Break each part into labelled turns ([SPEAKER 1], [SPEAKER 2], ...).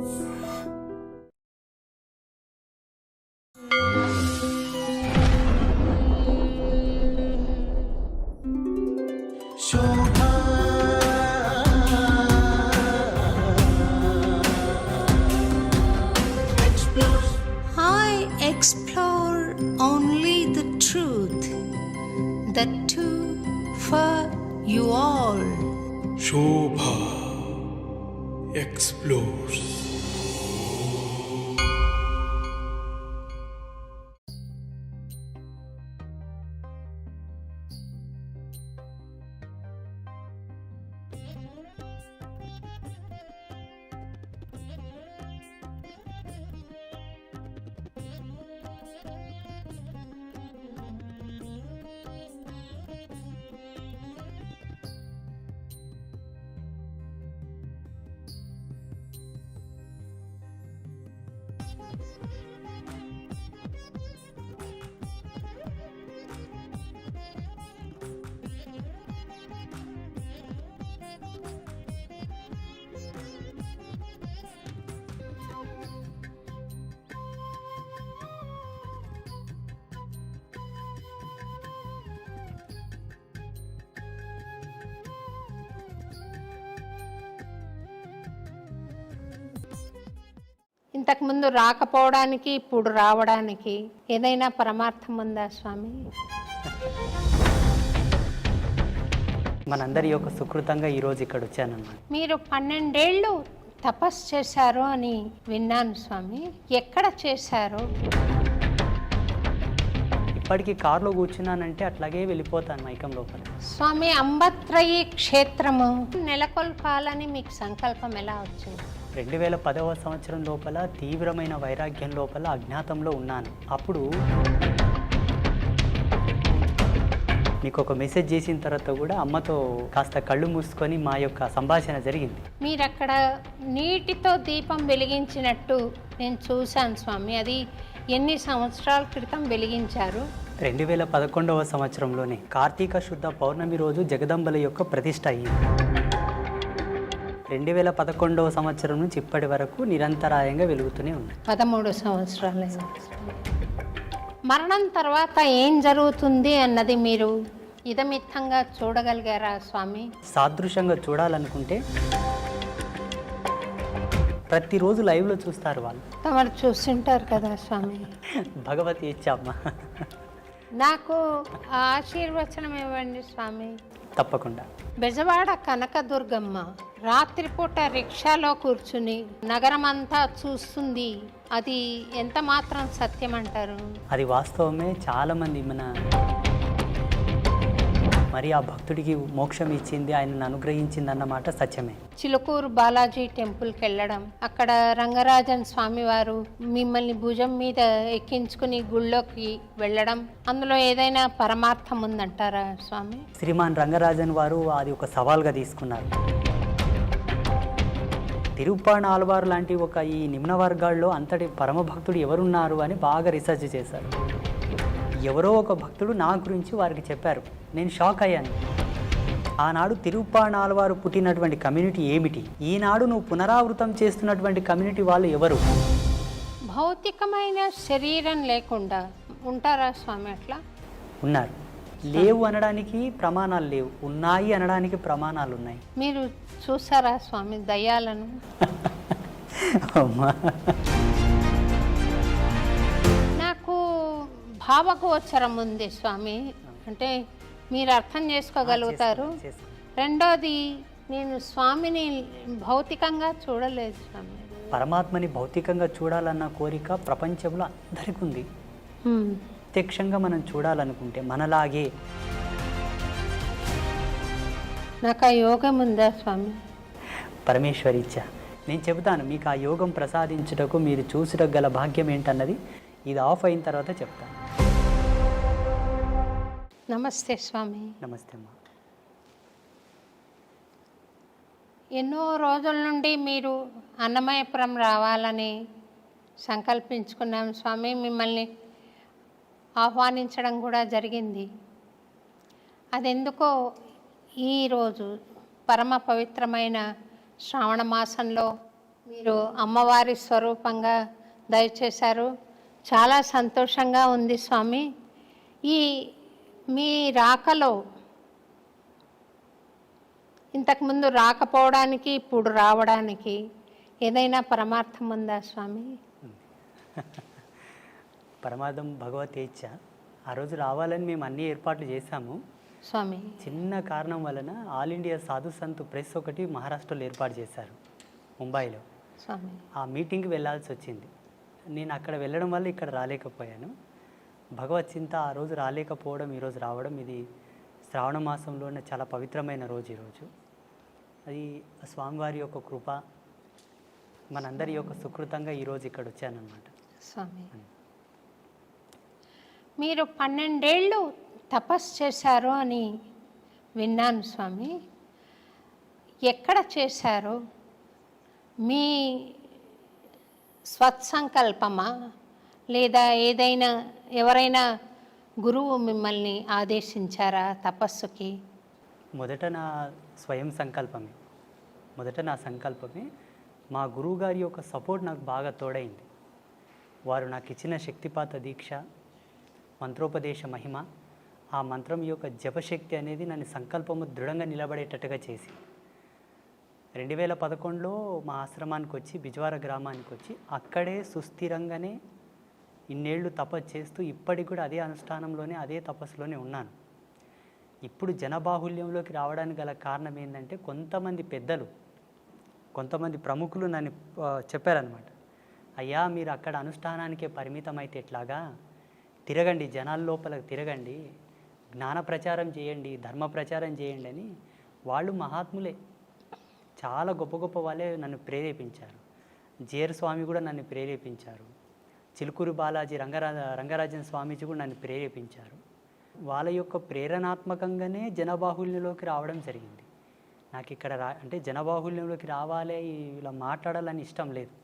[SPEAKER 1] I explore only the truth, the two for you all.
[SPEAKER 2] Shobha explores.
[SPEAKER 1] ఇంతకుముందు రాకపోవడానికి ఇప్పుడు రావడానికి ఏదైనా పరమార్థం ఉందా స్వామి?
[SPEAKER 3] మనందరి యొక్క సుకృతంగా ఈరోజు ఇక్కడ వచ్చానన్నమాట.
[SPEAKER 1] మీరు 12 ఏళ్ళు తపస్సు చేశారు అని విన్నాను స్వామి. ఎక్కడ చేశారు?
[SPEAKER 3] ఇప్పటికీ కారులో కూర్చున్నానంటే అట్లాగే వెళ్ళిపోతాను మైకం లోపల.
[SPEAKER 1] స్వామి, అంబత్రయి క్షేత్రము నెలకొల్పాలని మీకు సంకల్పం ఎలా వచ్చింది?
[SPEAKER 3] 2010వ సంవత్సరం లోపల తీవ్రమైన వైరాగ్యం లోపల అజ్ఞాతంలో ఉన్నాను. అప్పుడు మీకు ఒక మెసేజ్ చేసిన తర్వాత కూడా అమ్మతో కాస్త కళ్ళు మూసుకొని మా యొక్క సంభాషణ జరిగింది.
[SPEAKER 1] మీరు అక్కడ నీటితో దీపం వెలిగించినట్టు నేను చూశాను స్వామి. అది ఎన్ని సంవత్సరాల క్రితం వెలిగించారు?
[SPEAKER 3] 2011వ సంవత్సరంలోనే కార్తీక శుద్ధ పౌర్ణమి రోజు జగదంబల యొక్క ప్రతిష్ట అయ్యింది. 2011వ సంవత్సరం నుంచి ఇప్పటి వరకు నిరంతరాయంగా వెలుగుతూనే ఉంది.
[SPEAKER 1] 13 సంవత్సరాలు. మరణం తర్వాత ఏం జరుగుతుంది అన్నది మీరు ఇదమిత్తంగా చూడగలిగారా స్వామి?
[SPEAKER 3] సాదృశ్యంగా చూడాలనుకుంటే ప్రతిరోజు లైవ్లో చూస్తారు వాళ్ళు.
[SPEAKER 1] తమరు చూస్తుంటారు కదా స్వామి.
[SPEAKER 3] భగవతి ఇచ్చామ్మ.
[SPEAKER 1] నాకు ఆశీర్వచనం ఇవ్వండి స్వామి.
[SPEAKER 3] తప్పకుండా.
[SPEAKER 1] బెజవాడ కనకదుర్గమ్మ రాత్రిపూట రిక్షాలో కూర్చుని నగరమంతా చూస్తుంది. అది ఎంత మాత్రం సత్యం అంటారు?
[SPEAKER 3] అది వాస్తవమే. చాలామంది మరి ఆ భక్తుడికి మోక్షం ఇచ్చింది, ఆయనను అనుగ్రహించింది అన్నమాట సత్యమే.
[SPEAKER 1] చిలుకూరు బాలాజీ టెంపుల్కి వెళ్ళడం, అక్కడ రంగరాజన్ స్వామి వారు మిమ్మల్ని భుజం మీద ఎక్కించుకుని గుళ్ళోకి వెళ్ళడం, అందులో ఏదైనా పరమార్థం ఉందంటారా స్వామి?
[SPEAKER 3] శ్రీమాన్ రంగరాజన్ వారు అది ఒక సవాల్గా తీసుకున్నారు. తిరుప్పాణ ఆల్వారు లాంటి ఒక ఈ నిమ్న వర్గాల్లో అంతటి పరమభక్తుడు ఎవరున్నారు అని బాగా రీసెర్చ్ చేశారు. ఎవరో ఒక భక్తుడు నా గురించి వారికి చెప్పారు. నేను షాక్ అయ్యాను. ఆనాడు తిరుప్పాణ ఆల్వారు పుట్టినటువంటి కమ్యూనిటీ ఏమిటి, ఈనాడు నువ్వు పునరావృతం చేస్తున్నటువంటి కమ్యూనిటీ వాళ్ళు ఎవరు?
[SPEAKER 1] భౌతికమైన శరీరం లేకుండా ఉంటారా స్వామి? అట్లా
[SPEAKER 3] ఉన్నారు. లేవు అనడానికి ప్రమాణాలు లేవు, ఉన్నాయి అనడానికి ప్రమాణాలు ఉన్నాయి.
[SPEAKER 1] మీరు చూసారా స్వామి దయ్యాలను? నాకు భావగోచరం ఉంది స్వామి. అంటే మీరు అర్థం చేసుకోగలుగుతారు. రెండోది, నేను స్వామిని భౌతికంగా చూడలేదు స్వామి.
[SPEAKER 3] పరమాత్మని భౌతికంగా చూడాలన్న కోరిక ప్రపంచంలో అందరికీ ఉంది. ప్రత్యక్షంగా మనం చూడాలనుకుంటే మనలాగే.
[SPEAKER 1] నాకు ఆ యోగం ఉందా స్వామి?
[SPEAKER 3] పరమేశ్వరి ఇచ్చా. నేను చెబుతాను మీకు ఆ యోగం ప్రసాదించుటకు మీరు చూసుటకు గల భాగ్యం ఏంటన్నది ఇది ఆఫ్ అయిన తర్వాత చెప్తాను.
[SPEAKER 1] నమస్తే స్వామి.
[SPEAKER 3] నమస్తే అమ్మా.
[SPEAKER 1] ఎన్నో రోజుల నుండి మీరు అన్నమయపురం రావాలని సంకల్పించుకున్నాం స్వామి. మిమ్మల్ని ఆహ్వానించడం కూడా జరిగింది. అదెందుకో ఈరోజు పరమ పవిత్రమైన శ్రావణ మాసంలో మీరు అమ్మవారి స్వరూపంగా దయచేశారు. చాలా సంతోషంగా ఉంది స్వామి. ఈ మీ రాకలో ఇంతకుముందు రాకపోవడానికి ఇప్పుడు రావడానికి ఏదైనా పరమార్థం ఉందా స్వామి?
[SPEAKER 3] పరమార్థం భగవతేచ్ఛ. ఆ రోజు రావాలని మేము అన్ని ఏర్పాట్లు చేశాము.
[SPEAKER 1] స్వామి
[SPEAKER 3] చిన్న కారణం వలన ఆల్ ఇండియా సాధు సంత్ ప్రెస్ ఒకటి మహారాష్ట్రలో ఏర్పాటు చేశారు, ముంబైలో.
[SPEAKER 1] స్వామి
[SPEAKER 3] ఆ మీటింగ్కి వెళ్ళాల్సి వచ్చింది. నేను అక్కడ వెళ్ళడం వల్ల ఇక్కడ రాలేకపోయాను. భగవత్ చింత ఆ రోజు రాలేకపోవడం, ఈరోజు రావడం, ఇది శ్రావణ మాసంలోనే చాలా పవిత్రమైన రోజు ఈరోజు. అది స్వామివారి యొక్క కృప, మనందరి యొక్క సుకృతంగా ఈరోజు ఇక్కడ వచ్చానన్నమాట.
[SPEAKER 1] స్వామి మీరు 12 ఏళ్ళు తపస్సు చేశారు అని విన్నాను స్వామి. ఎక్కడ చేశారు? మీ స్వత్సంకల్పమా లేదా ఏదైనా ఎవరైనా గురువు మిమ్మల్ని ఆదేశించారా తపస్సుకి?
[SPEAKER 3] మొదట నా స్వయం సంకల్పమే, నా సంకల్పమే. మా గురువుగారి యొక్క సపోర్ట్ నాకు బాగా తోడైంది. వారు నాకు ఇచ్చిన శక్తిపాత దీక్ష, మంత్రోపదేశ మహిమ, ఆ మంత్రం యొక్క జపశక్తి అనేది నన్ను సంకల్పము దృఢంగా నిలబడేటట్టుగా చేసి 2011లో మా ఆశ్రమానికి వచ్చి, బిజ్వార గ్రామానికి వచ్చి, అక్కడే సుస్థిరంగానే ఇన్నేళ్ళు తపస్సు చేస్తూ ఇప్పటికి కూడా అదే అనుష్ఠానంలోనే, అదే తపస్సులోనే ఉన్నాను. ఇప్పుడు జనబాహుల్యంలోకి రావడానికి గల కారణం ఏంటంటే, కొంతమంది పెద్దలు, కొంతమంది ప్రముఖులు నన్ను చెప్పారనమాట. అయ్యా, మీరు అక్కడ అనుష్ఠానానికే పరిమితం అయితే ఎట్లాగా, తిరగండి, జనాల లోపలికి తిరగండి, జ్ఞాన ప్రచారం చేయండి, ధర్మ ప్రచారం చేయండి అని. వాళ్ళు మహాత్ములే, చాలా గొప్ప గొప్ప వాళ్ళే నన్ను ప్రేరేపించారు. జేర్ స్వామి కూడా నన్ను ప్రేరేపించారు. చిలుకూరు బాలాజీ రంగరాజన్ స్వామీజీ కూడా నన్ను ప్రేరేపించారు. వాళ్ళ యొక్క ప్రేరణాత్మకంగానే జనబాహుల్యంలోకి రావడం జరిగింది. నాకు ఇక్కడ అంటే జనబాహుల్యంలోకి రావాలి, ఇలా మాట్లాడాలని ఇష్టం లేదు.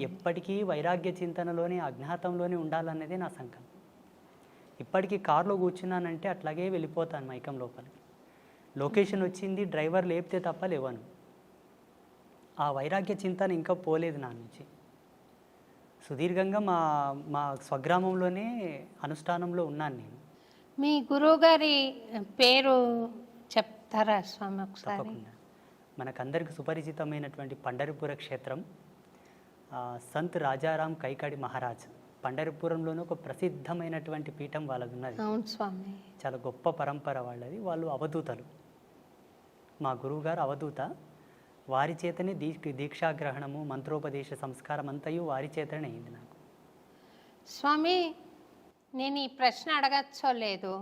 [SPEAKER 3] ఎప్పటికీ వైరాగ్య చింతనలోనే, అజ్ఞాతంలోనే ఉండాలన్నదే నా సంకల్పం. ఇప్పటికీ కారులో కూర్చున్నానంటే అట్లాగే వెళ్ళిపోతాను మైకం లోపలికి. లొకేషన్ వచ్చింది, డ్రైవర్ లేపితే తప్ప లేవను. ఆ వైరాగ్య చింతన ఇంకా పోలేదు నా నుంచి. సుదీర్ఘంగా మా స్వగ్రామంలోనే అనుష్ఠానంలో ఉన్నాను నేను.
[SPEAKER 1] మీ గురువుగారి పేరు చెప్తారా స్వామి ఒకసారి?
[SPEAKER 3] తప్పకుండా. మనకందరికి సుపరిచితమైనటువంటి పండరిపుర క్షేత్రం, సంత్ రాజారాం కైకాడి మహారాజ్. పండరిపురంలోనే ఒక ప్రసిద్ధమైనటువంటి పీఠం వాళ్ళది ఉన్నది.
[SPEAKER 1] అవును స్వామి.
[SPEAKER 3] చాలా గొప్ప పరంపర వాళ్ళది. వాళ్ళు అవధూతలు. మా గురువుగారు అవధూత. వారి చేతనే దీక్షాగ్రహణము, మంత్రోపదేశ సంస్కారం అంతయు వారి చేతనే అయింది నాకు.
[SPEAKER 1] స్వామి, నేను ఈ ప్రశ్న అడగచ్చో లేదు,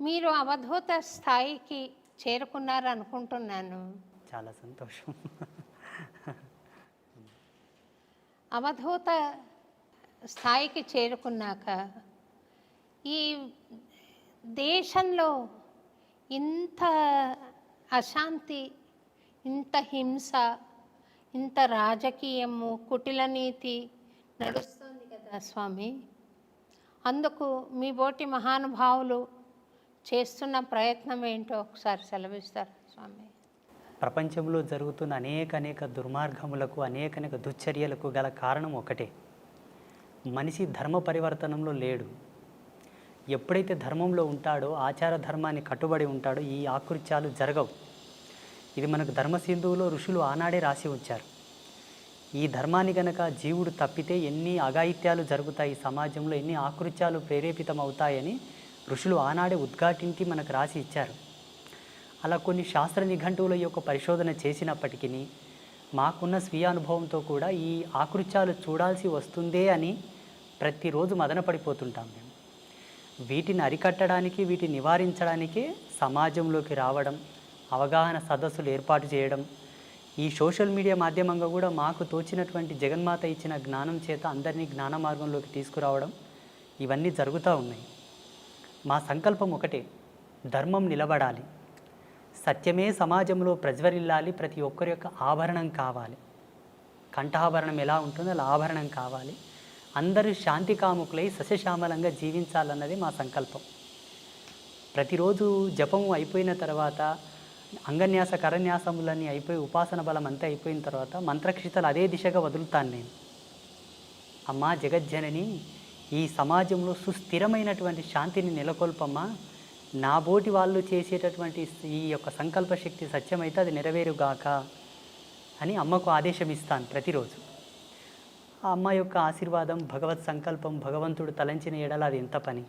[SPEAKER 1] మీరు అవధూత స్థాయికి చేరుకున్నారు అనుకుంటున్నాను.
[SPEAKER 3] చాలా సంతోషం.
[SPEAKER 1] అవధూత స్థాయికి చేరుకున్నాక ఈ దేశంలో ఇంత అశాంతి, ఇంత హింస, ఇంత రాజకీయము, కుటిల నీతి నడుస్తుంది కదా స్వామి. అందుకు మీ బోటి మహానుభావులు చేస్తున్న ప్రయత్నం ఏంటో ఒకసారి సెలవిస్తారు స్వామి.
[SPEAKER 3] ప్రపంచంలో జరుగుతున్న అనేక దుర్మార్గములకు, అనేక దుశ్చర్యలకు గల కారణం ఒకటే. మనిషి ధర్మ పరివర్తనంలో లేడు. ఎప్పుడైతే ధర్మంలో ఉంటాడో, ఆచార ధర్మాన్ని కట్టుబడి ఉంటాడో, ఈ ఆకృత్యాలు జరగవు. ఇది మనకు ధర్మసింధువులో ఋషులు ఆనాడే రాసి ఉంచారు. ఈ ధర్మాన్ని గనక జీవుడు తప్పితే ఎన్ని అఘాయిత్యాలు జరుగుతాయి సమాజంలో, ఎన్ని ఆకృత్యాలు ప్రేరేపితం అవుతాయని ఋషులు ఆనాడే ఉద్ఘాటించి మనకు రాసి ఇచ్చారు. అలా కొన్ని శాస్త్ర నిఘంటువుల యొక్క పరిశోధన చేసినప్పటికీ మాకున్న స్వీయ అనుభవంతో కూడా ఈ ఆకృత్యాలు చూడాల్సి వస్తుందే అని ప్రతిరోజు మదనపడిపోతుంటాం మేము. వీటిని అరికట్టడానికి, వీటిని నివారించడానికే సమాజంలోకి రావడం, అవగాహన సదస్సులు ఏర్పాటు చేయడం, ఈ సోషల్ మీడియా మాధ్యమంగా కూడా మాకు తోచినటువంటి జగన్మాత ఇచ్చిన జ్ఞానం చేత అందరినీ జ్ఞాన మార్గంలోకి తీసుకురావడం, ఇవన్నీ జరుగుతూ ఉన్నాయి. మా సంకల్పం ఒకటే, ధర్మం నిలబడాలి, సత్యమే సమాజంలో ప్రజ్వరిల్లాలి, ప్రతి ఒక్కరి యొక్క ఆభరణం కావాలి. కంఠాభరణం ఎలా ఉంటుందో అలా ఆభరణం కావాలి. అందరూ శాంతి కాముకులై సస్యశ్యామలంగా జీవించాలన్నది మా సంకల్పం. ప్రతిరోజు జపం అయిపోయిన తర్వాత అంగన్యాస కరన్యాసములన్నీ అయిపోయి ఉపాసన బలం అంతా అయిపోయిన తర్వాత మంత్రక్షితలు అదే దిశగా వదులుతాను నేను. అమ్మా జగజ్జనని, ఈ సమాజంలో సుస్థిరమైనటువంటి శాంతిని నెలకొల్పమ్మా, నా బోటి వాళ్ళు చేసేటటువంటి ఈ యొక్క సంకల్ప శక్తి సత్యమైతే అది నెరవేరుగాక అని అమ్మకు ఆదేశం ఇస్తాను ప్రతిరోజు. ఆ అమ్మ యొక్క ఆశీర్వాదం, భగవత్ సంకల్పం, భగవంతుడు తలంచిన ఎడల అది ఎంత పని.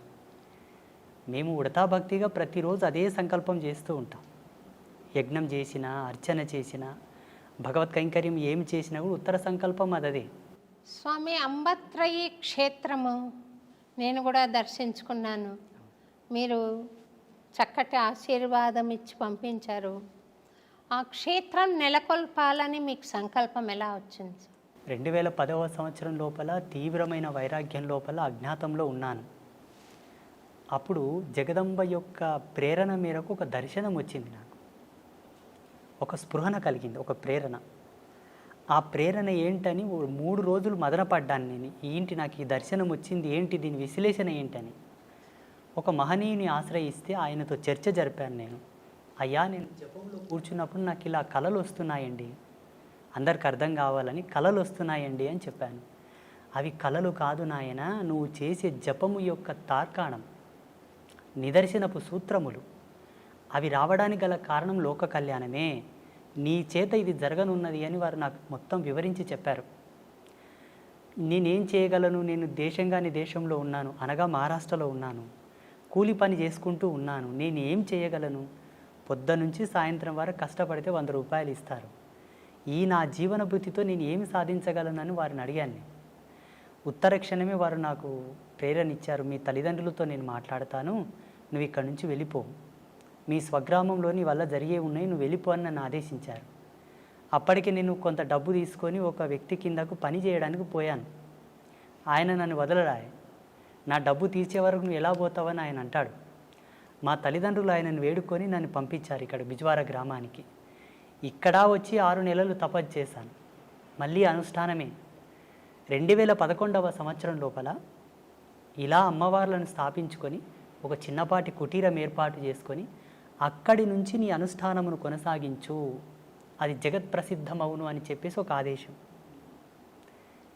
[SPEAKER 3] మేము ఉడతా భక్తిగా ప్రతిరోజు అదే సంకల్పం చేస్తూ ఉంటాం. యజ్ఞం చేసినా, అర్చన చేసినా, భగవత్ కైంకర్యం ఏం చేసినా కూడా ఉత్తర సంకల్పం అదే.
[SPEAKER 1] స్వామి, అంబత్రయి క్షేత్రము నేను కూడా దర్శించుకున్నాను. మీరు చక్కటి ఆశీర్వాదం ఇచ్చి పంపించారు. ఆ క్షేత్రం నెలకొల్పాలని మీకు సంకల్పం ఎలా వచ్చింది?
[SPEAKER 3] 2010వ సంవత్సరం లోపల తీవ్రమైన వైరాగ్యం లోపల అజ్ఞాతంలో ఉన్నాను. అప్పుడు జగదంబ యొక్క ప్రేరణ మేరకు ఒక దర్శనం వచ్చింది నాకు. ఒక స్పృహణ కలిగింది, ఒక ప్రేరణ. ఆ ప్రేరణ ఏంటని 3 రోజులు మదనపడ్డాను నేను. ఏంటి నాకు ఈ దర్శనం వచ్చింది, ఏంటి దీని విశ్లేషణ ఏంటని. ఒక మహనీయుని ఆశ్రయిస్తే ఆయనతో చర్చ జరిపాను నేను. అయ్యా, నేను జపంలో కూర్చున్నప్పుడు నాకు ఇలా కళలు వస్తున్నాయండి, అందరికి అర్థం కావాలని కళలు వస్తున్నాయండి అని చెప్పాను. అవి కళలు కాదు నాయన, నువ్వు చేసే జపము యొక్క తార్కాణం, నిదర్శనపు సూత్రములు. అవి రావడానికి గల కారణం లోక కళ్యాణమే. నీ చేత ఇది జరగనున్నది అని వారు నాకు మొత్తం వివరించి చెప్పారు. నేనేం చేయగలను? నేను దేశంగాని దేశంలో ఉన్నాను, అనగా మహారాష్ట్రలో ఉన్నాను. కూలి పని చేసుకుంటూ ఉన్నాను. నేను ఏం చేయగలను? పొద్దునుంచి సాయంత్రం వరకు కష్టపడితే 100 రూపాయలు ఇస్తారు. ఈ నా జీవన భృతితో నేను ఏమి సాధించగలనని వారిని అడిగాను. ఉత్తర క్షణమే వారు నాకు ప్రేరణ ఇచ్చారు. మీ తల్లిదండ్రులతో నేను మాట్లాడతాను, నువ్వు ఇక్కడి నుంచి వెళ్ళిపో, మీ స్వగ్రామంలో నీ వల్ల జరిగే ఉన్నాయి, నువ్వు వెళ్ళిపో అని నన్ను ఆదేశించారు. అప్పటికి నేను కొంత డబ్బు తీసుకొని ఒక వ్యక్తి కిందకు పని చేయడానికి పోయాను. ఆయన నన్ను వదలరాయి. నా డబ్బు తీర్చే వరకు నువ్వు ఎలా పోతావని ఆయన అంటాడు. మా తల్లిదండ్రులు ఆయనను వేడుకొని నన్ను పంపించారు ఇక్కడ బిజ్వార గ్రామానికి. ఇక్కడ వచ్చి 6 నెలలు తపస్సు చేశాను. మళ్ళీ అనుష్ఠానమే. 2011వ సంవత్సరం లోపల ఇలా అమ్మవార్లను స్థాపించుకొని ఒక చిన్నపాటి కుటీరం ఏర్పాటు చేసుకొని అక్కడి నుంచి నీ అనుష్ఠానమును కొనసాగించు, అది జగత్ ప్రసిద్ధమవును అని చెప్పేసి ఒక ఆదేశం.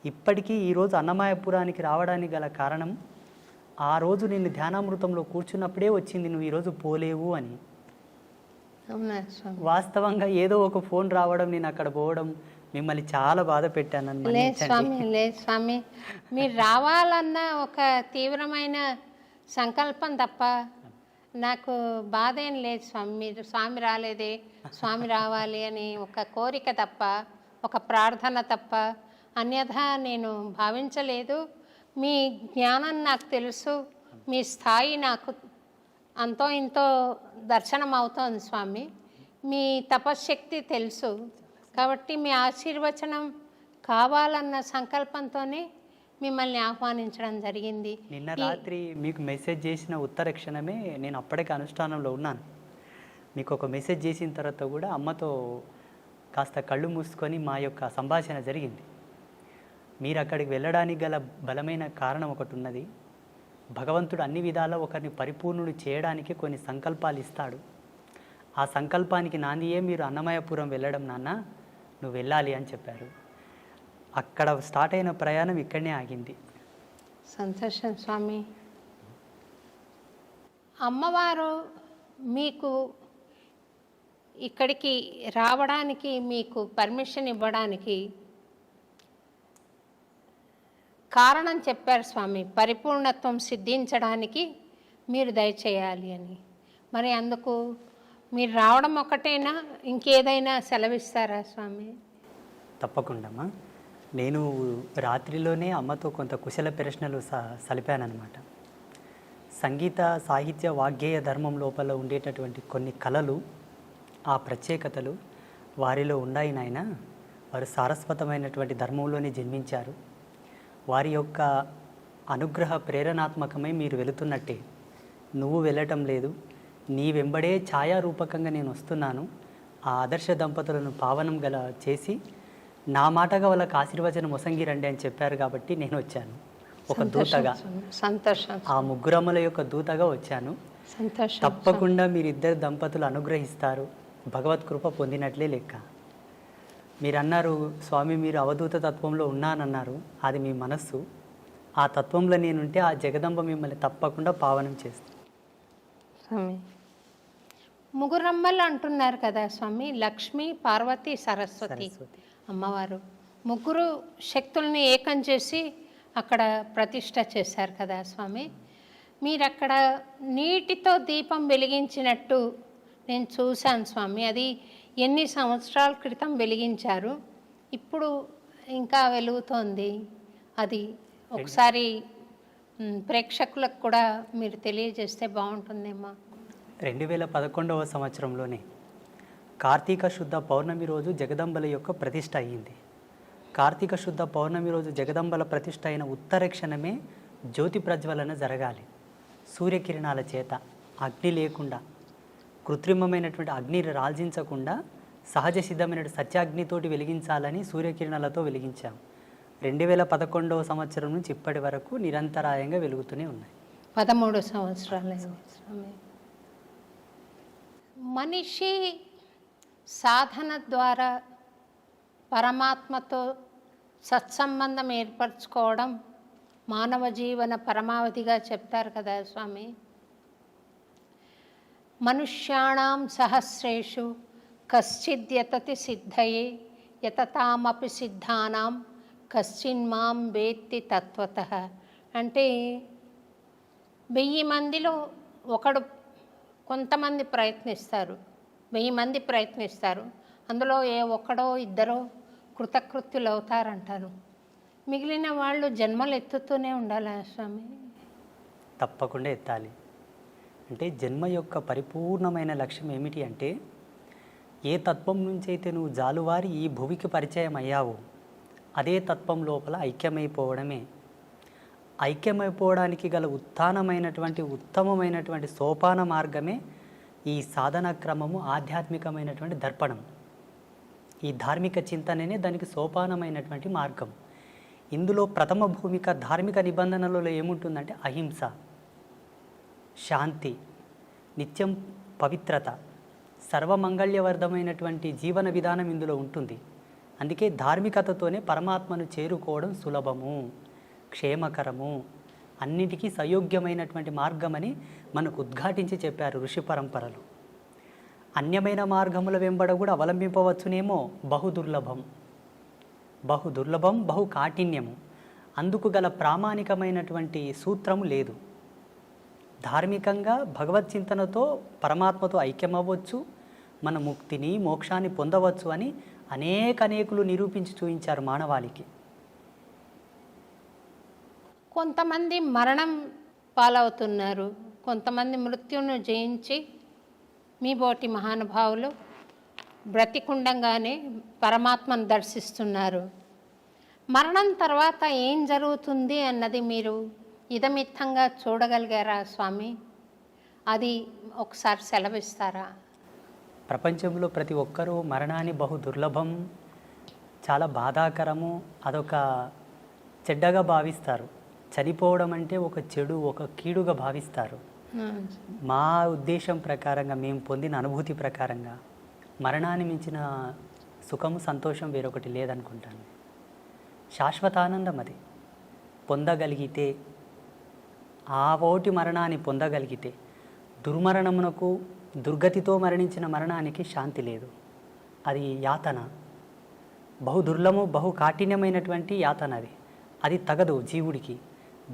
[SPEAKER 3] ఇప్పటికీ ఈరోజు అన్నమయపురానికి రావడానికి గల కారణం, ఆ రోజు నిన్ను ధ్యానామృతంలో కూర్చున్నప్పుడే వచ్చింది, నువ్వు ఈరోజు పోలేవు అని. వాస్తవంగా ఏదో ఒక ఫోన్ రావడం, నేను అక్కడ పోవడం, మిమ్మల్ని చాలా బాధ పెట్టాను.
[SPEAKER 1] లేదు స్వామి, లేదు స్వామి, మీరు రావాలన్న ఒక తీవ్రమైన సంకల్పం తప్ప నాకు బాధ ఏం లేదు స్వామి. మీరు స్వామి రాలేదే, స్వామి రావాలి అని ఒక కోరిక తప్ప, ఒక ప్రార్థన తప్ప అన్యథా నేను భావించలేదు. మీ జ్ఞానం నాకు తెలుసు, మీ స్థాయి నాకు అంతో ఇంతో దర్శనం అవుతోంది స్వామి. మీ తపశ్శక్తి తెలుసు కాబట్టి మీ ఆశీర్వచనం కావాలన్న సంకల్పంతోనే మిమ్మల్ని ఆహ్వానించడం జరిగింది.
[SPEAKER 3] నిన్న రాత్రి మీకు మెసేజ్ చేసిన ఉత్తర క్షణమే నేను అప్పటికే అనుష్ఠానంలో ఉన్నాను. మీకు ఒక మెసేజ్ చేసిన తర్వాత కూడా అమ్మతో కాస్త కళ్ళు మూసుకొని మా యొక్క సంభాషణ జరిగింది. మీరు అక్కడికి వెళ్ళడానికి గల బలమైన కారణం ఒకటి ఉన్నది. భగవంతుడు అన్ని విధాలా ఒకరిని పరిపూర్ణుడు చేయడానికి కొన్ని సంకల్పాలు ఇస్తాడు. ఆ సంకల్పానికి నాందియే మీరు అన్నమయపురం వెళ్ళడం నాన్న, నువ్వు వెళ్ళాలి అని చెప్పారు. అక్కడ స్టార్ట్ అయిన ప్రయాణం ఇక్కడనే ఆగింది.
[SPEAKER 1] సంతోషం స్వామి. అమ్మవారు మీకు ఇక్కడికి రావడానికి మీకు పర్మిషన్ ఇవ్వడానికి కారణం చెప్పారు స్వామి. పరిపూర్ణత్వం సిద్ధించడానికి మీరు దయచేయాలి అని. మరి అందుకు మీరు రావడం ఒకటేనా, ఇంకేదైనా సెలవిస్తారా స్వామి?
[SPEAKER 3] తప్పకుండా. నేను రాత్రిలోనే అమ్మతో కొంత కుశల ప్రశ్నలు సలిపానమాట. సంగీత సాహిత్య వాగ్గేయ ధర్మం లోపల ఉండేటటువంటి కొన్ని కళలు, ఆ ప్రత్యేకతలు వారిలో ఉన్నాయి నాయన. వారు సారస్వతమైనటువంటి ధర్మంలోనే జన్మించారు. వారి యొక్క అనుగ్రహ ప్రేరణాత్మకమై మీరు వెళుతున్నట్టే. నువ్వు వెళ్ళటం లేదు, నీ వెంబడే ఛాయారూపకంగా నేను వస్తున్నాను. ఆ ఆదర్శ దంపతులను పావనం గల చేసి నా మాటగా వాళ్ళకి ఆశీర్వచనం మొసంగిరండి అని చెప్పారు కాబట్టి నేను వచ్చాను ఒక దూతగా.
[SPEAKER 1] సంతోషం.
[SPEAKER 3] ఆ ముగ్గురమ్మల యొక్క దూతగా వచ్చాను.
[SPEAKER 1] సంతోషం.
[SPEAKER 3] తప్పకుండా మీరిద్దరు దంపతులు అనుగ్రహిస్తారు, భగవత్ కృప పొందినట్లే లెక్క. మీరు అన్నారు స్వామి మీరు అవధూత తత్వంలో ఉన్నానన్నారు, అది మీ మనస్సు. ఆ తత్వంలో నేనుంటే ఆ జగదంబ మిమ్మల్ని తప్పకుండా పావనం చేస్తుంది.
[SPEAKER 1] స్వామి ముగ్గురమ్మలు అంటున్నారు కదా స్వామి, లక్ష్మి, పార్వతి, సరస్వతి అమ్మవారు ముగ్గురు శక్తుల్ని ఏకం చేసి అక్కడ ప్రతిష్ట చేశారు కదా స్వామి. మీరు అక్కడ నీటితో దీపం వెలిగించినట్టు నేను చూశాను స్వామి. అది ఎన్ని సంవత్సరాల క్రితం వెలిగించారు, ఇప్పుడు ఇంకా వెలుగుతోంది. అది ఒకసారి ప్రేక్షకులకు కూడా మీరు తెలియజేస్తే బాగుంటుందేమో.
[SPEAKER 3] 2011వ సంవత్సరంలోనే కార్తీక శుద్ధ పౌర్ణమి రోజు జగదంబల యొక్క ప్రతిష్ట అయ్యింది. కార్తీక శుద్ధ పౌర్ణమి రోజు జగదంబల ప్రతిష్ట అయిన ఉత్తర క్షణమే జ్యోతి ప్రజ్వలన జరగాలి. సూర్యకిరణాల చేత, అగ్ని లేకుండా, కృత్రిమమైనటువంటి అగ్ని రాల్జించకుండా సహజ సిద్ధమైన సత్యాగ్నితోటి వెలిగించాలని సూర్యకిరణాలతో వెలిగించాం. 2011వ సంవత్సరం నుంచి ఇప్పటి వరకు నిరంతరాయంగా వెలుగుతూనే ఉన్నాయి.
[SPEAKER 1] 13 సంవత్సరాలు. మనిషి సాధన ద్వారా పరమాత్మతో సత్సంబంధం ఏర్పరచుకోవడం మానవ జీవన పరమావధిగా చెప్తారు కదా స్వామి. మనుష్యాణం సహస్రేషు కశ్చిద్యతతి సిద్ధయే యతతామపి సిద్ధానాం కశ్చిన్మాం వేత్తి తత్వతః. అంటే 1000 మందిలో ఒకడు, కొంతమంది ప్రయత్నిస్తారు, 1000 మంది ప్రయత్నిస్తారు, అందులో ఏ ఒక్కడో ఇద్దరో కృతకృత్యులు అవుతారంటారు. మిగిలిన వాళ్ళు జన్మలు ఎత్తుతూనే ఉండాలా స్వామి?
[SPEAKER 3] తప్పకుండా ఎత్తాలి. అంటే జన్మ యొక్క పరిపూర్ణమైన లక్ష్యం ఏమిటి అంటే, ఏ తత్వం నుంచి అయితే నువ్వు జాలువారి ఈ భువికి పరిచయం అయ్యావో అదే తత్వం లోపల ఐక్యమైపోవడమే. ఐక్యమైపోవడానికి గల ఉత్తమమైనటువంటి సోపాన మార్గమే ఈ సాధన క్రమము, ఆధ్యాత్మికమైనటువంటి దర్పణం. ఈ ధార్మిక చింతననే దానికి సోపానమైనటువంటి మార్గం. ఇందులో ప్రథమ భూమిక ధార్మిక నిబంధనలలో ఏముంటుందంటే అహింస, శాంతి, నిత్యం పవిత్రత, సర్వమంగళ్యవర్ధమైనటువంటి జీవన విధానం ఇందులో ఉంటుంది. అందుకే ధార్మికతతోనే పరమాత్మను చేరుకోవడం సులభము, క్షేమకరము, అన్నిటికీ సయోగ్యమైనటువంటి మార్గమని మనకు ఉద్ఘాటించి చెప్పారు ఋషి పరంపరలు. అన్యమైన మార్గముల వెంబడ కూడా అవలంబింపవచ్చునేమో, బహుదుర్లభం, బహు కాఠిన్యము. అందుకు గల ప్రామాణికమైనటువంటి సూత్రము లేదు. ధార్మికంగా భగవత్ చింతనతో పరమాత్మతో ఐక్యమవ్వచ్చు, మన ముక్తిని మోక్షాన్ని పొందవచ్చు అని అనేకులు నిరూపించి చూపించారు మానవాళికి.
[SPEAKER 1] కొంతమంది మరణం పాలవుతున్నారు, కొంతమంది మృత్యువును జయించి మీ బోటి మహానుభావులు బ్రతికుండంగానే పరమాత్మను దర్శిస్తున్నారు. మరణం తర్వాత ఏం జరుగుతుంది అన్నది మీరు ఇదమిత్తంగా చూడగలిగారా స్వామి? అది ఒకసారి సెలవిస్తారా?
[SPEAKER 3] ప్రపంచంలో ప్రతి ఒక్కరూ మరణాన్ని దుర్లభం, చాలా బాధాకరము, అదొక చెడ్డగా భావిస్తారు. చనిపోవడం అంటే ఒక చెడు, ఒక కీడుగా భావిస్తారు. మా ఉద్దేశం ప్రకారంగా, మేము పొందిన అనుభూతి ప్రకారంగా మరణాన్ని మించిన సుఖము, సంతోషం వేరొకటి లేదనుకుంటాను. శాశ్వతానందం అది పొందగలిగితే, ఆ ఓటి మరణాన్ని పొందగలిగితే, దుర్మరణమునకు, దుర్గతితో మరణించిన మరణానికి శాంతి లేదు. అది యాతన, బహు కాఠిన్యమైనటువంటి యాతన. అది తగదు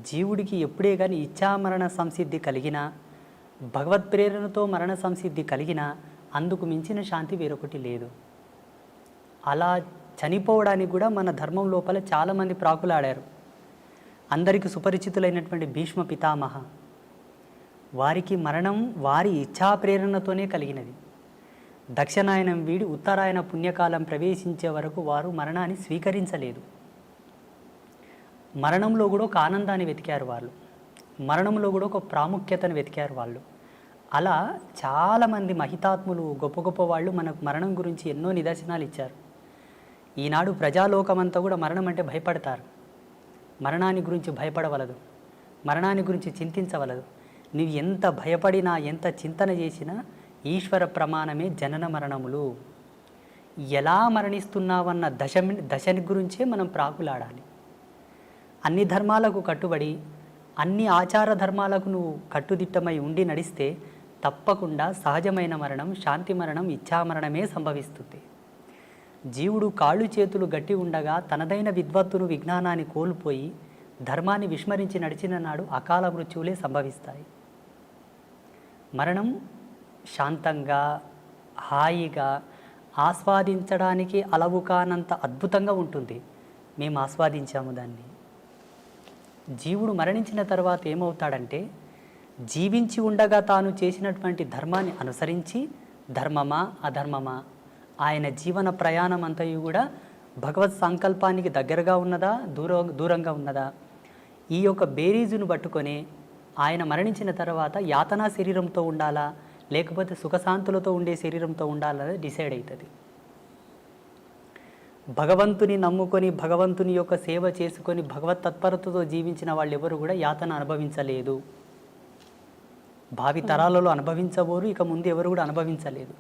[SPEAKER 3] జీవుడికి ఎప్పుడే కానీ ఇచ్ఛామరణ సంసిద్ధి కలిగినా, భగవత్ ప్రేరణతో మరణ సంసిద్ధి కలిగినా అందుకు మించిన శాంతి వేరొకటి లేదు. అలా చనిపోవడానికి కూడా మన ధర్మం లోపల చాలామంది ప్రాకులాడారు. అందరికీ సుపరిచితులైనటువంటి భీష్మ పితామహ, వారికి మరణం వారి ఇచ్ఛా ప్రేరణతోనే కలిగినది. దక్షిణాయనం వీడి ఉత్తరాయణ పుణ్యకాలం ప్రవేశించే వరకు వారు మరణాన్ని స్వీకరించలేదు. మరణంలో కూడా ఒక ఆనందాన్ని వెతికారు వాళ్ళు, మరణంలో కూడా ఒక ప్రాముఖ్యతను వెతికారు వాళ్ళు. అలా చాలామంది మహితాత్ములు, గొప్ప వాళ్ళు మనకు మరణం గురించి ఎన్నో నిదర్శనాలు ఇచ్చారు. ఈనాడు ప్రజాలోకమంతా కూడా మరణం అంటే భయపడతారు. మరణాన్ని గురించి భయపడవలదు, మరణాన్ని గురించి చింతించవలదు. నువ్వు ఎంత భయపడినా, ఎంత చింతన చేసినా ఈశ్వర ప్రమాణమే జనన మరణములు. ఎలా మరణిస్తున్నావన్న దశని గురించే మనం ప్రాకులాడాలి. అన్ని ధర్మాలకు కట్టుబడి అన్ని ఆచార ధర్మాలకు నువ్వు కట్టుదిట్టమై ఉండి నడిస్తే తప్పకుండా సహజమైన మరణం, శాంతి మరణం, ఇచ్ఛామరణమే సంభవిస్తుంది. జీవుడు కాళ్ళు చేతులు గట్టి ఉండగా తనదైన విద్వత్తును, విజ్ఞానాన్ని కోల్పోయి ధర్మాన్ని విస్మరించి నడిచిన నాడు అకాల మృత్యువులే సంభవిస్తాయి. మరణం శాంతంగా, హాయిగా, ఆస్వాదించడానికి అలవు కానంత అద్భుతంగా ఉంటుంది. మేము ఆస్వాదించాము దాన్ని. జీవుడు మరణించిన తర్వాత ఏమవుతాడంటే, జీవించి ఉండగా తాను చేసినటువంటి ధర్మాన్ని అనుసరించి ధర్మమా అధర్మమా, ఆయన జీవన ప్రయాణం అంతయు కూడా భగవత్ సంకల్పానికి దగ్గరగా ఉన్నదా, దూరంగా ఉన్నదా, ఈ యొక్క బేరీజును పట్టుకొని ఆయన మరణించిన తర్వాత యాతనా శరీరంతో ఉండాలా లేకపోతే సుఖశాంతులతో ఉండే శరీరంతో ఉండాలనేది డిసైడ్ అవుతుంది. భగవంతుని నమ్ముకొని భగవంతుని యొక్క సేవ చేసుకొని భగవత్ తత్పరతతో జీవించిన వాళ్ళు ఎవరు కూడా యాతన అనుభవించలేదు. భావి తరాలలో అనుభవించబోరు, ఇక ముందు ఎవరు కూడా అనుభవించలేదు.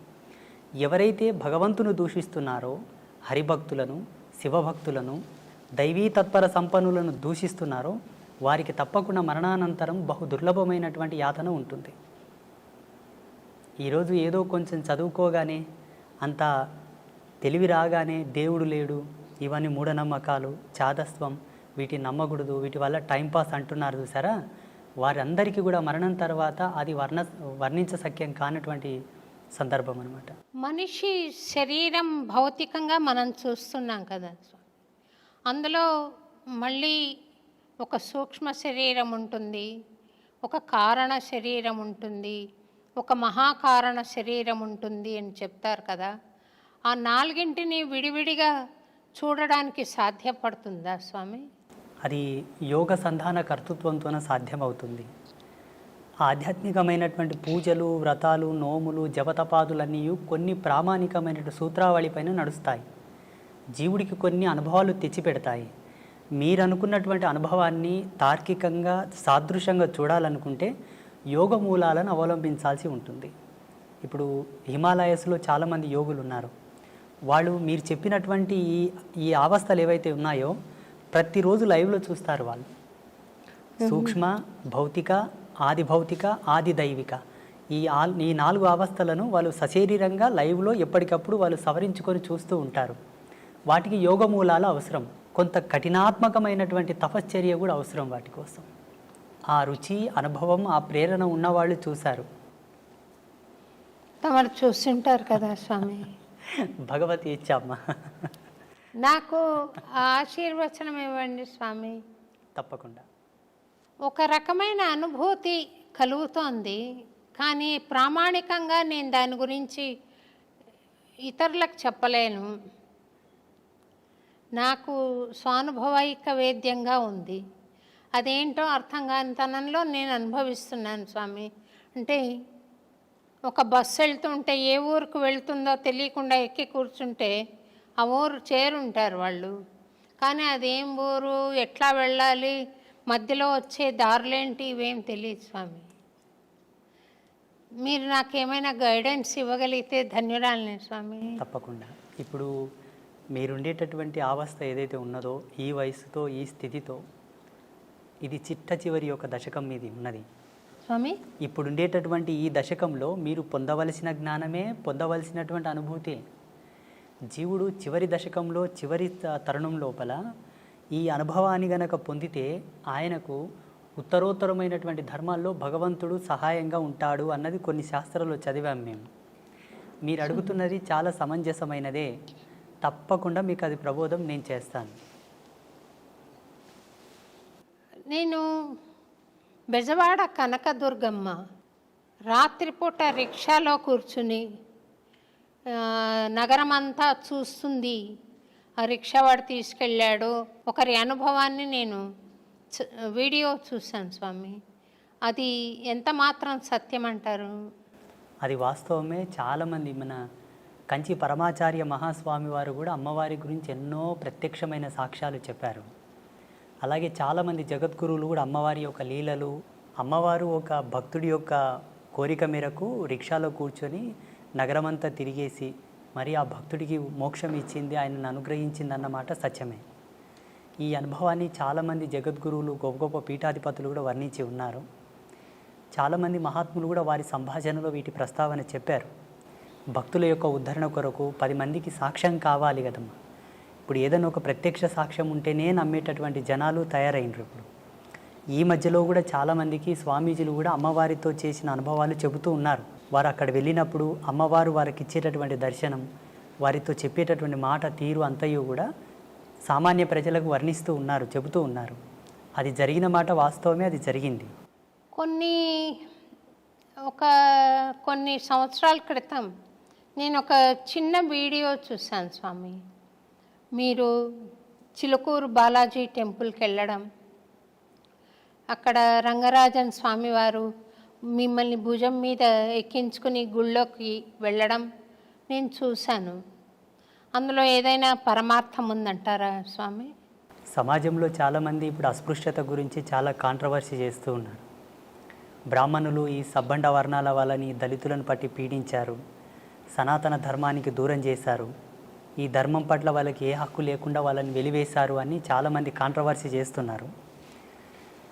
[SPEAKER 3] ఎవరైతే భగవంతును దూషిస్తున్నారో, హరిభక్తులను, శివభక్తులను, దైవీ తత్పర సంపన్నులను దూషిస్తున్నారో వారికి తప్పకుండా మరణానంతరం బహు దుర్లభమైనటువంటి యాతన ఉంటుంది. ఈరోజు ఏదో కొంచెం చదువుకోగానే, అంత తెలివి రాగానే దేవుడు లేడు, ఇవన్నీ మూఢనమ్మకాలు, చాదస్వం, వీటిని నమ్మకూడదు, వీటి వల్ల టైంపాస్ అంటున్నారు చూసారా, వారందరికీ కూడా మరణం తర్వాత అది వర్ణించశక్యం కానటువంటి సందర్భం అన్నమాట.
[SPEAKER 1] మనిషి శరీరం భౌతికంగా మనం చూస్తున్నాం కదా, అందులో మళ్ళీ ఒక సూక్ష్మ శరీరం ఉంటుంది, ఒక కారణ శరీరం ఉంటుంది, ఒక మహాకారణ శరీరం ఉంటుంది అని చెప్తారు కదా. ఆ నాలుగింటిని విడివిడిగా చూడడానికి సాధ్యపడుతుందా స్వామి?
[SPEAKER 3] అది యోగ సంధాన కర్తృత్వంతోనే సాధ్యమవుతుంది. ఆధ్యాత్మికమైనటువంటి పూజలు, వ్రతాలు, నోములు, జపతపాదులన్నీ కొన్ని ప్రామాణికమైనటువంటి సూత్రావళిపైన నడుస్తాయి. జీవుడికి కొన్ని అనుభవాలు తెచ్చిపెడతాయి. మీరు అనుకున్నటువంటి అనుభవాన్ని తార్కికంగా సాదృశ్యంగా చూడాలనుకుంటే యోగ మూలాలను అవలంబించాల్సి ఉంటుంది. ఇప్పుడు హిమాలయస్లో చాలామంది యోగులు ఉన్నారు. వాళ్ళు మీరు చెప్పినటువంటి ఈ అవస్థలు ఏవైతే ఉన్నాయో ప్రతిరోజు లైవ్లో చూస్తారు. వాళ్ళు సూక్ష్మ, భౌతిక, ఆది భౌతిక, ఆది దైవిక, ఈ నాలుగు అవస్థలను వాళ్ళు సశరీరంగా లైవ్లో ఎప్పటికప్పుడు వాళ్ళు సవరించుకొని చూస్తూ ఉంటారు. వాటికి యోగ మూలాలు అవసరం, కొంత కఠినాత్మకమైనటువంటి తపశ్చర్య కూడా అవసరం వాటి కోసం. ఆ రుచి, అనుభవం, ఆ ప్రేరణ ఉన్నవాళ్ళు చూశారు.
[SPEAKER 1] తమరు చూస్తుంటారు కదా స్వామి.
[SPEAKER 3] భగవతి ఇచ్చామ్మా.
[SPEAKER 1] నాకు ఆశీర్వచనం ఇవ్వండి స్వామి.
[SPEAKER 3] తప్పకుండా.
[SPEAKER 1] ఒక రకమైన అనుభూతి కలుగుతోంది, కానీ ప్రామాణికంగా నేను దాని గురించి ఇతరులకు చెప్పలేను. నాకు స్వానుభవైక వేద్యంగా ఉంది. అదేంటో అర్థం కాని తనంలో నేను అనుభవిస్తున్నాను స్వామి. అంటే ఒక బస్సు వెళ్తుంటే ఏ ఊరికి వెళ్తుందో తెలియకుండా ఎక్కి కూర్చుంటే ఆ ఊరు చేరుంటారు వాళ్ళు, కానీ అదేం ఊరు, ఎట్లా వెళ్ళాలి, మధ్యలో వచ్చే దారులేంటి, ఇవేం తెలియదు స్వామి. మీరు నాకేమైనా గైడెన్స్ ఇవ్వగలిగితే ధన్యురాలనే స్వామి.
[SPEAKER 3] తప్పకుండా. ఇప్పుడు మీరుండేటటువంటి అవస్థ ఏదైతే ఉన్నదో, ఈ వయసుతో, ఈ స్థితితో, ఇది చిట్ట చివరి యొక్క దశకం మీది ఉన్నది
[SPEAKER 1] స్వామి.
[SPEAKER 3] ఇప్పుడు ఉండేటటువంటి ఈ దశకంలో మీరు పొందవలసిన జ్ఞానమే, పొందవలసినటువంటి అనుభూతి. జీవుడు చివరి దశకంలో, చివరి తరుణం లోపల ఈ అనుభవాన్ని గనక పొందితే ఆయనకు ఉత్తరోత్తరమైనటువంటి ధర్మాల్లో భగవంతుడు సహాయంగా ఉంటాడు అన్నది కొన్ని శాస్త్రాల్లో చదివాం మేము. మీరు అడుగుతున్నది చాలా సమంజసమైనదే. తప్పకుండా మీకు అది ప్రబోధం నేను చేస్తాను.
[SPEAKER 1] నేను బెజవాడ కనకదుర్గమ్మ రాత్రిపూట రిక్షాలో కూర్చుని నగరం అంతా చూస్తుంది. ఆ రిక్షా వాడు తీసుకెళ్ళాడు. ఒకరి అనుభవాన్ని నేను వీడియో చూశాను స్వామి. అది ఎంత మాత్రం సత్యం అంటారు?
[SPEAKER 3] అది వాస్తవమే. చాలామంది మన కంచి పరమాచార్య మహాస్వామి వారు కూడా అమ్మవారి గురించి ఎన్నో ప్రత్యక్షమైన సాక్ష్యాలు చెప్పారు. అలాగే చాలామంది జగద్గురువులు కూడా అమ్మవారి యొక్క లీలలు, అమ్మవారు ఒక భక్తుడి యొక్క కోరిక మేరకు రిక్షాలో కూర్చొని నగరమంతా తిరిగేసి మరి ఆ భక్తుడికి మోక్షం ఇచ్చింది, ఆయనను అనుగ్రహించింది అన్నమాట సత్యమే. ఈ అనుభవాన్ని చాలామంది జగద్గురువులు, గొప్ప గొప్ప పీఠాధిపతులు కూడా వర్ణించి ఉన్నారు. చాలామంది మహాత్ములు కూడా వారి సంభాషణలో వీటి ప్రస్తావన చెప్పారు. భక్తుల యొక్క ఉద్ధరణ కొరకు 10 మందికి సాక్ష్యం కావాలి కదమ్మా. ఇప్పుడు ఏదైనా ఒక ప్రత్యక్ష సాక్ష్యం ఉంటేనే నమ్మేటటువంటి జనాలు తయారైనరు. ఇప్పుడు ఈ మధ్యలో కూడా చాలామందికి స్వామీజీలు కూడా అమ్మవారితో చేసిన అనుభవాలు చెబుతూ ఉన్నారు. వారు అక్కడ వెళ్ళినప్పుడు అమ్మవారు వారికి ఇచ్చేటటువంటి దర్శనం, వారితో చెప్పేటటువంటి మాట తీరు అంతయు కూడా సామాన్య ప్రజలకు వర్ణిస్తూ ఉన్నారు, చెబుతూ ఉన్నారు. అది జరిగిన మాట వాస్తవమే, అది జరిగింది.
[SPEAKER 1] కొన్ని సంవత్సరాల క్రితం నేను ఒక చిన్న వీడియో చూశాను స్వామి. మీరు చిలుకూరు బాలాజీ టెంపుల్కి వెళ్ళడం, అక్కడ రంగరాజన్ స్వామివారు మిమ్మల్ని భుజం మీద ఎక్కించుకుని గుళ్ళోకి వెళ్ళడం నేను చూశాను. అందులో ఏదైనా పరమార్థం ఉందంటారా స్వామి?
[SPEAKER 3] సమాజంలో చాలామంది ఇప్పుడు అస్పృశ్యత గురించి చాలా కాంట్రవర్సీ చేస్తూ ఉన్నారు. బ్రాహ్మణులు ఈ సబ్బండ వర్ణాల వాళ్ళని, దళితులను పట్టి పీడించారు, సనాతన ధర్మానికి దూరం చేశారు, ఈ ధర్మం పట్ల వాళ్ళకి ఏ హక్కు లేకుండా వాళ్ళని వెలివేశారు అని చాలామంది కాంట్రవర్సీ చేస్తున్నారు.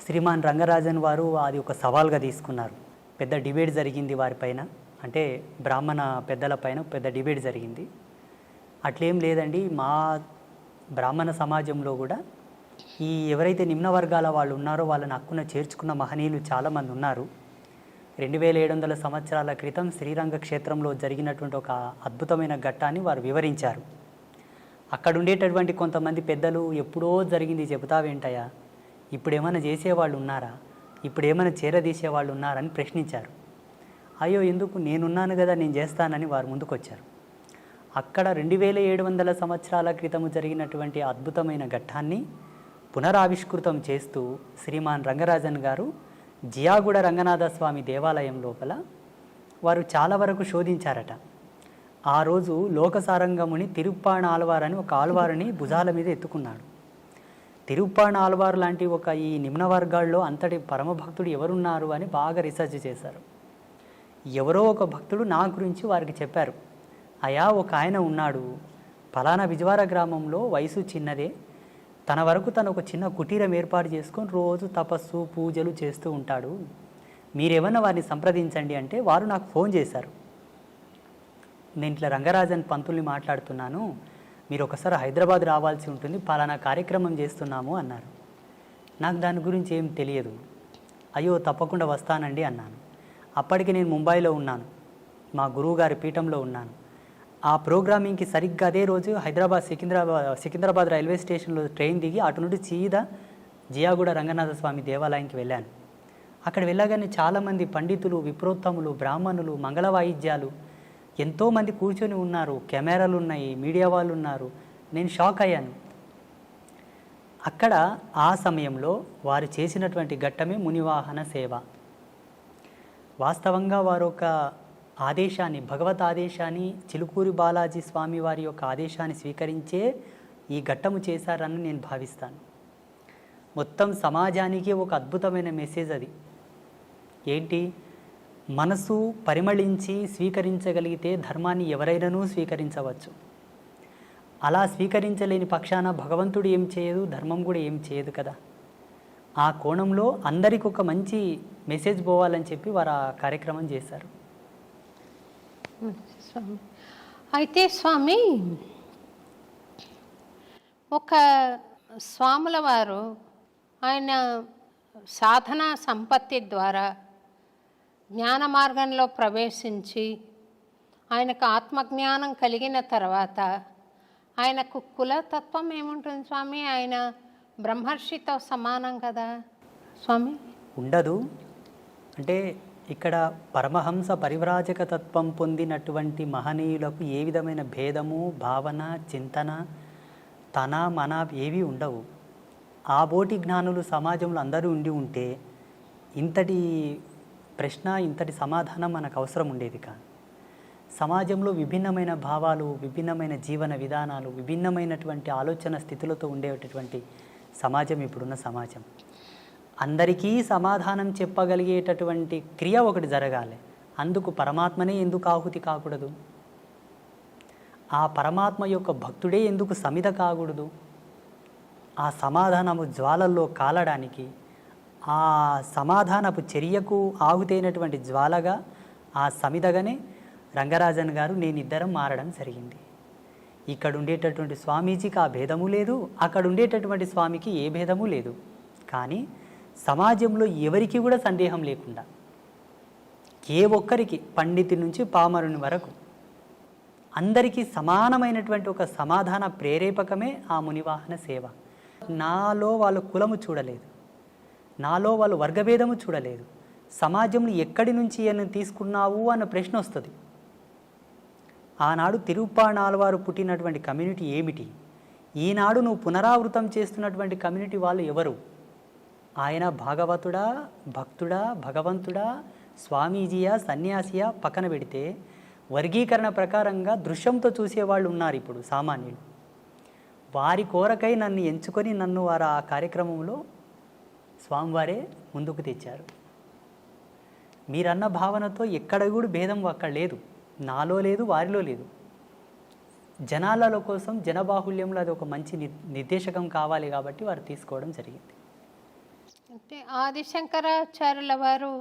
[SPEAKER 3] శ్రీమాన్ రంగరాజన్ వారు అది ఒక సవాల్గా తీసుకున్నారు. పెద్ద డిబేట్ జరిగింది వారిపైన, అంటే బ్రాహ్మణ పెద్దల పైన పెద్ద డిబేట్ జరిగింది. అట్లేం లేదండి, మా బ్రాహ్మణ సమాజంలో కూడా ఈ ఎవరైతే నిమ్న వర్గాల వాళ్ళు ఉన్నారో వాళ్ళని హక్కున చేర్చుకున్న మహనీయులు చాలామంది ఉన్నారు. 2700 సంవత్సరాల క్రితం శ్రీరంగ క్షేత్రంలో జరిగినటువంటి ఒక అద్భుతమైన ఘట్టాన్ని వారు వివరించారు. అక్కడ ఉండేటటువంటి కొంతమంది పెద్దలు ఎప్పుడో జరిగింది చెబుతావేంటయ్యా, ఇప్పుడు ఏమైనా చేసేవాళ్ళు ఉన్నారా, ఇప్పుడు ఏమైనా చేరదీసేవాళ్ళు ఉన్నారని ప్రశ్నించారు. అయ్యో ఎందుకు, నేనున్నాను కదా, నేను చేస్తానని వారు ముందుకొచ్చారు. అక్కడ 2700 సంవత్సరాల క్రితము జరిగినటువంటి అద్భుతమైన ఘట్టాన్ని పునరావిష్కృతం చేస్తూ శ్రీమాన్ రంగరాజన్ గారు జియాగూడ రంగనాథ స్వామి దేవాలయం లోపల వారు చాలా వరకు శోధించారట. ఆ రోజు లోకసారంగముని తిరుప్పాణ ఆళ్వార్ అని ఒక ఆళ్వారుని భుజాల మీద ఎత్తుకున్నాడు. తిరుప్పాణ ఆళ్వార్ లాంటి ఒక ఈ నిమ్న వర్గాల్లో అంతటి పరమభక్తుడు ఎవరున్నారు అని బాగా రీసెర్చ్ చేశారు. ఎవరో ఒక భక్తుడు నా గురించి వారికి చెప్పారు, అయా ఒక ఆయన ఉన్నాడు, ఫలానా విజవార గ్రామంలో, వయసు చిన్నదే, తన వరకు తను ఒక చిన్న కుటీరం ఏర్పాటు చేసుకొని రోజు తపస్సు పూజలు చేస్తూ ఉంటాడు, మీరేమన్నా వారిని సంప్రదించండి అంటే వారు నాకు ఫోన్ చేశారు. నేను ఇట్లా రంగరాజన్ పంతుల్ని మాట్లాడుతున్నాను, మీరు ఒకసారి హైదరాబాద్ రావాల్సి ఉంటుంది, పలానా కార్యక్రమం చేస్తున్నాము అన్నారు. నాకు దాని గురించి ఏం తెలియదు. అయ్యో తప్పకుండా వస్తానండి అన్నాను. అప్పటికి నేను ముంబైలో ఉన్నాను, మా గురువుగారి పీఠంలో ఉన్నాను. ఆ ప్రోగ్రామింగ్కి సరిగ్గా అదే రోజు సికింద్రాబాద్ రైల్వే స్టేషన్లో ట్రైన్ దిగి అటు నుండి సీదా జియాగూడ రంగనాథ స్వామి దేవాలయానికి వెళ్ళాను. అక్కడ వెళ్ళగానే చాలామంది పండితులు, విప్రోత్తములు, బ్రాహ్మణులు, మంగళ వాయిద్యాలు ఎంతోమంది కూర్చొని ఉన్నారు, కెమెరాలు ఉన్నాయి, మీడియా వాళ్ళు ఉన్నారు. నేను షాక్ అయ్యాను. అక్కడ ఆ సమయంలో వారు చేసినటువంటి ఘట్టమే మునివాహన సేవ. వాస్తవంగా వారు ఒక ఆదేశాన్ని, భగవత్ ఆదేశాన్ని, చిలుకూరి బాలాజీ స్వామి వారి యొక్క ఆదేశాన్ని స్వీకరించే ఈ ఘట్టము చేశారని నేను భావిస్తాను. మొత్తం సమాజానికి ఒక అద్భుతమైన మెసేజ్ అది. ఏంటి, మనసు పరిమళించి స్వీకరించగలిగితే ధర్మాన్ని ఎవరైనానూ స్వీకరించవచ్చు. అలా స్వీకరించలేని పక్షాన భగవంతుడు ఏం చేయదు, ధర్మం కూడా ఏం చేయదు కదా. ఆ కోణంలో అందరికి ఒక మంచి మెసేజ్ పోవాలని చెప్పి వారు ఆ కార్యక్రమం చేశారు.
[SPEAKER 1] స్వామి, అయితే స్వామి, ఒక స్వాముల వారు ఆయన సాధన సంపత్తి ద్వారా జ్ఞాన మార్గంలో ప్రవేశించి ఆయనకు ఆత్మజ్ఞానం కలిగిన తర్వాత ఆయనకు కులతత్వం ఏముంటుంది స్వామి? ఆయన బ్రహ్మర్షితో సమానం కదా స్వామి?
[SPEAKER 3] ఉండదు. అంటే ఇక్కడ పరమహంస పరివ్రాజక తత్వం పొందినటువంటి మహనీయులకు ఏ విధమైన భేదము, భావన, చింతన, తన మన ఏవి ఉండవు. ఆ బోటి జ్ఞానులు సమాజంలో అందరూ ఉండి ఉంటే ఇంతటి ప్రశ్న, ఇంతటి సమాధానం మనకు అవసరం ఉండేది కాదు. సమాజంలో విభిన్నమైన భావాలు, విభిన్నమైన జీవన విధానాలు, విభిన్నమైనటువంటి ఆలోచన స్థితులతో ఉండేటటువంటి సమాజం ఇప్పుడున్న సమాజం. అందరికీ సమాధానం చెప్పగలిగేటటువంటి క్రియ ఒకటి జరగాలి. అందుకు పరమాత్మనే ఎందుకు ఆహుతి కాకూడదు? ఆ పరమాత్మ యొక్క భక్తుడే ఎందుకు సమిధ కాకూడదు? ఆ సమాధానము జ్వాలల్లో కాలడానికి, ఆ సమాధానపు చర్యకు ఆహుతైనటువంటి జ్వాలగా, ఆ సమిధగానే రంగరాజన్ గారు నేనిద్దరం మారడం జరిగింది. ఇక్కడ ఉండేటటువంటి స్వామీజీకి ఆ భేదము లేదు, అక్కడ ఉండేటటువంటి స్వామికి ఏ భేదము లేదు. కానీ సమాజంలో ఎవరికి కూడా సందేహం లేకుండా, ఏ ఒక్కరికి, పండితి నుంచి పామరుని వరకు అందరికీ సమానమైనటువంటి ఒక సమాధాన ప్రేరేపకమే ఆ మునివాహన సేవ. నాలో వాళ్ళు కులము చూడలేదు, నాలో వాళ్ళు వర్గభేదము చూడలేదు. సమాజంలో ఎక్కడి నుంచి అని తీసుకున్నావు అన్న ప్రశ్న వస్తుంది. ఆనాడు తిరుప్పాణాళ్వారు పుట్టినటువంటి కమ్యూనిటీ ఏమిటి? ఈనాడు నువ్వు పునరావృతం చేస్తున్నటువంటి కమ్యూనిటీ వాళ్ళు ఎవరు? ఆయన భాగవతుడా, భక్తుడా, భగవంతుడా, స్వామీజీయా, సన్యాసియా పక్కన పెడితే వర్గీకరణ ప్రకారంగా దృశ్యంతో చూసేవాళ్ళు ఉన్నారు ఇప్పుడు సామాన్యులు. వారి కోరకై నన్ను ఎంచుకొని నన్ను వారు ఆ కార్యక్రమంలో స్వామివారే ముందుకు తెచ్చారు. మీరన్న భావనతో ఎక్కడ కూడా భేదం అక్కడ లేదు, నాలో లేదు, వారిలో లేదు. జనాల కోసం, జనబాహుళ్యంలో అది ఒక మంచి నిర్దేశకం కావాలి కాబట్టి వారు తీసుకోవడం జరిగింది.
[SPEAKER 1] అంటే ఆదిశంకరాచార్యుల వారు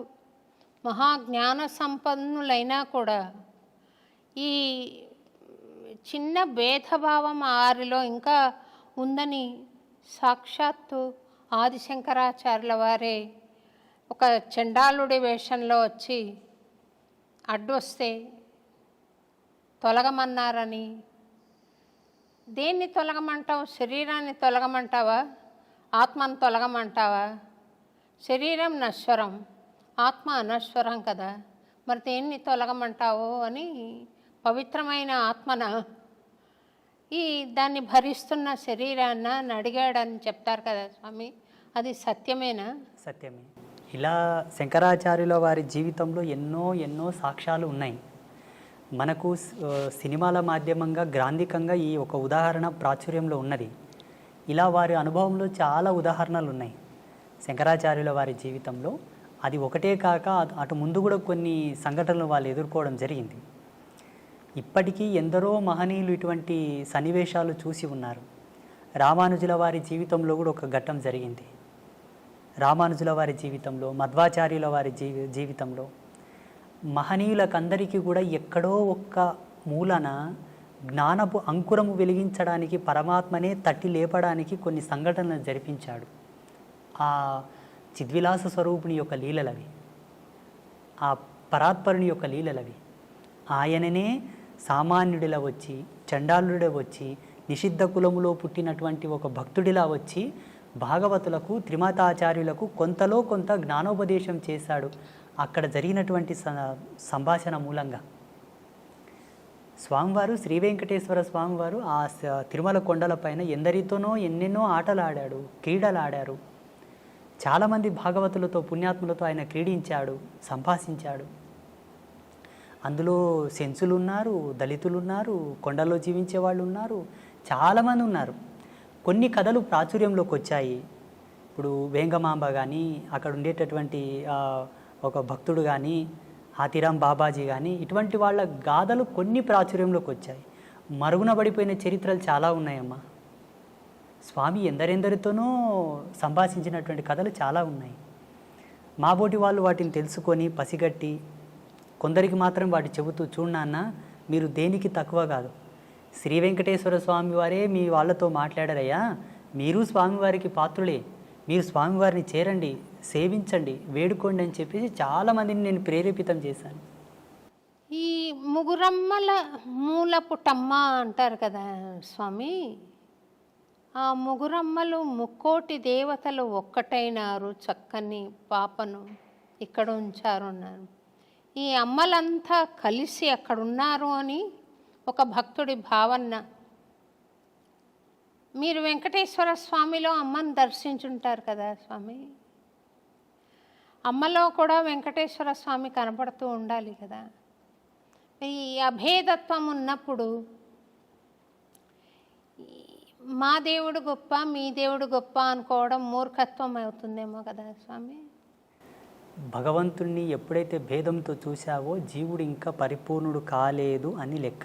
[SPEAKER 1] మహాజ్ఞాన సంపన్నులైనా కూడా ఈ చిన్న భేదభావం వారిలో ఇంకా ఉందని సాక్షాత్తు ఆదిశంకరాచార్యుల వారే ఒక చండాలుడి వేషంలో వచ్చి అడ్డొస్తే తొలగమన్నారని. దేన్ని తొలగమంటావు? శరీరాన్ని తొలగమంటావా? ఆత్మను తొలగమంటావా? శరీరం నశ్వరం, ఆత్మ అనశ్వరం కదా, మరి దేన్ని తొలగమంటావు అని పవిత్రమైన ఆత్మన ఈ దాన్ని భరిస్తున్న శరీరాన్న అని అడిగాడని చెప్తారు కదా స్వామి, అది సత్యమేనా?
[SPEAKER 3] సత్యమే. ఇలా శంకరాచార్యుల వారి జీవితంలో ఎన్నో ఎన్నో సాక్ష్యాలు ఉన్నాయి. మనకు సినిమాల మాధ్యమంగా గ్రాంధికంగా ఈ ఒక ఉదాహరణ ప్రాచుర్యంలో ఉన్నది. ఇలా వారి అనుభవంలో చాలా ఉదాహరణలు ఉన్నాయి శంకరాచార్యుల వారి జీవితంలో. అది ఒకటే కాక అటు ముందు కూడా కొన్ని సంఘటనలు వాళ్ళు ఎదుర్కోవడం జరిగింది. ఇప్పటికీ ఎందరో మహనీయులు ఇటువంటి సన్నివేశాలు చూసి ఉన్నారు. రామానుజుల వారి జీవితంలో కూడా ఒక ఘట్టం జరిగింది. రామానుజుల వారి జీవితంలో, మధ్వాచార్యుల వారి జీవితంలో మహనీయులకందరికీ కూడా ఎక్కడో ఒక్క మూలన జ్ఞానపు అంకురము వెలిగించడానికి, పరమాత్మనే తట్టి లేపడానికి కొన్ని సంఘటనలు జరిపించాడు. ఆ చిద్విలాస స్వరూపుని యొక్క లీలలవి, ఆ పరాత్పరుని యొక్క లీలలవి. ఆయననే సామాన్యుడిలా వచ్చి, చండాలుడిలా వచ్చి, నిషిద్ధ కులములో పుట్టినటువంటి ఒక భక్తుడిలా వచ్చి భాగవతులకు, త్రిమతాచార్యులకు కొంతలో కొంత జ్ఞానోపదేశం చేశాడు. అక్కడ జరిగినటువంటి సంభాషణ మూలంగా స్వామివారు, శ్రీ వెంకటేశ్వర స్వామివారు ఆ తిరుమల కొండలపైన ఎందరితోనో ఎన్నెన్నో ఆటలు ఆడాడు, క్రీడలు ఆడారు. చాలామంది భాగవతులతో, పుణ్యాత్ములతో ఆయన క్రీడించాడు, సంభాషించాడు. అందులో సెన్సులు ఉన్నారు, దళితులు ఉన్నారు, కొండల్లో జీవించే వాళ్ళు ఉన్నారు, చాలామంది ఉన్నారు. కొన్ని కథలు ప్రాచుర్యంలోకి వచ్చాయి. ఇప్పుడు వేంగమాంబ కానీ, అక్కడ ఉండేటటువంటి ఒక భక్తుడు కానీ, హాతీరాం బాబాజీ కానీ, ఇటువంటి వాళ్ళ గాథలు కొన్ని ప్రాచుర్యంలోకి వచ్చాయి. మరుగున పడిపోయిన చరిత్రలు చాలా ఉన్నాయమ్మా. స్వామి ఎందరెందరితోనో సంభాషించినటువంటి కథలు చాలా ఉన్నాయి. మాబోటి వాళ్ళు వాటిని తెలుసుకొని పసిగట్టి కొందరికి మాత్రం వాటి చెబుతూ, చూడన్న మీరు దేనికి తక్కువ కాదు, శ్రీ వెంకటేశ్వర స్వామి వారే మీ వాళ్ళతో మాట్లాడారయ్యా, మీరు స్వామివారికి పాత్రులే, మీరు స్వామివారిని చేరండి, సేవించండి, వేడుకోండి అని చెప్పేసి చాలామందిని నేను ప్రేరేపితం చేశాను.
[SPEAKER 1] ఈ ముగురమ్మల మూలపుటమ్మ అంటారు కదా స్వామి, ఆ ముగురమ్మలు ముక్కోటి దేవతలు ఒక్కటైనారు, చక్కని పాపను ఇక్కడ ఉంచారు అన్నారు. ఈ అమ్మలంతా కలిసి అక్కడున్నారు అని ఒక భక్తుడి భావన. మీరు వెంకటేశ్వర స్వామిలో అమ్మను దర్శించుంటారు కదా స్వామి, అమ్మలో కూడా వెంకటేశ్వర స్వామి కనపడుతూ ఉండాలి కదా. ఈ అభేదత్వం ఉన్నప్పుడు మా దేవుడు గొప్ప, మీ దేవుడు గొప్ప అనుకోవడం మూర్ఖత్వం అవుతుందేమో కదా స్వామి.
[SPEAKER 3] భగవంతుణ్ణి ఎప్పుడైతే భేదంతో చూశావో జీవుడు ఇంకా పరిపూర్ణుడు కాలేదు అని లెక్క.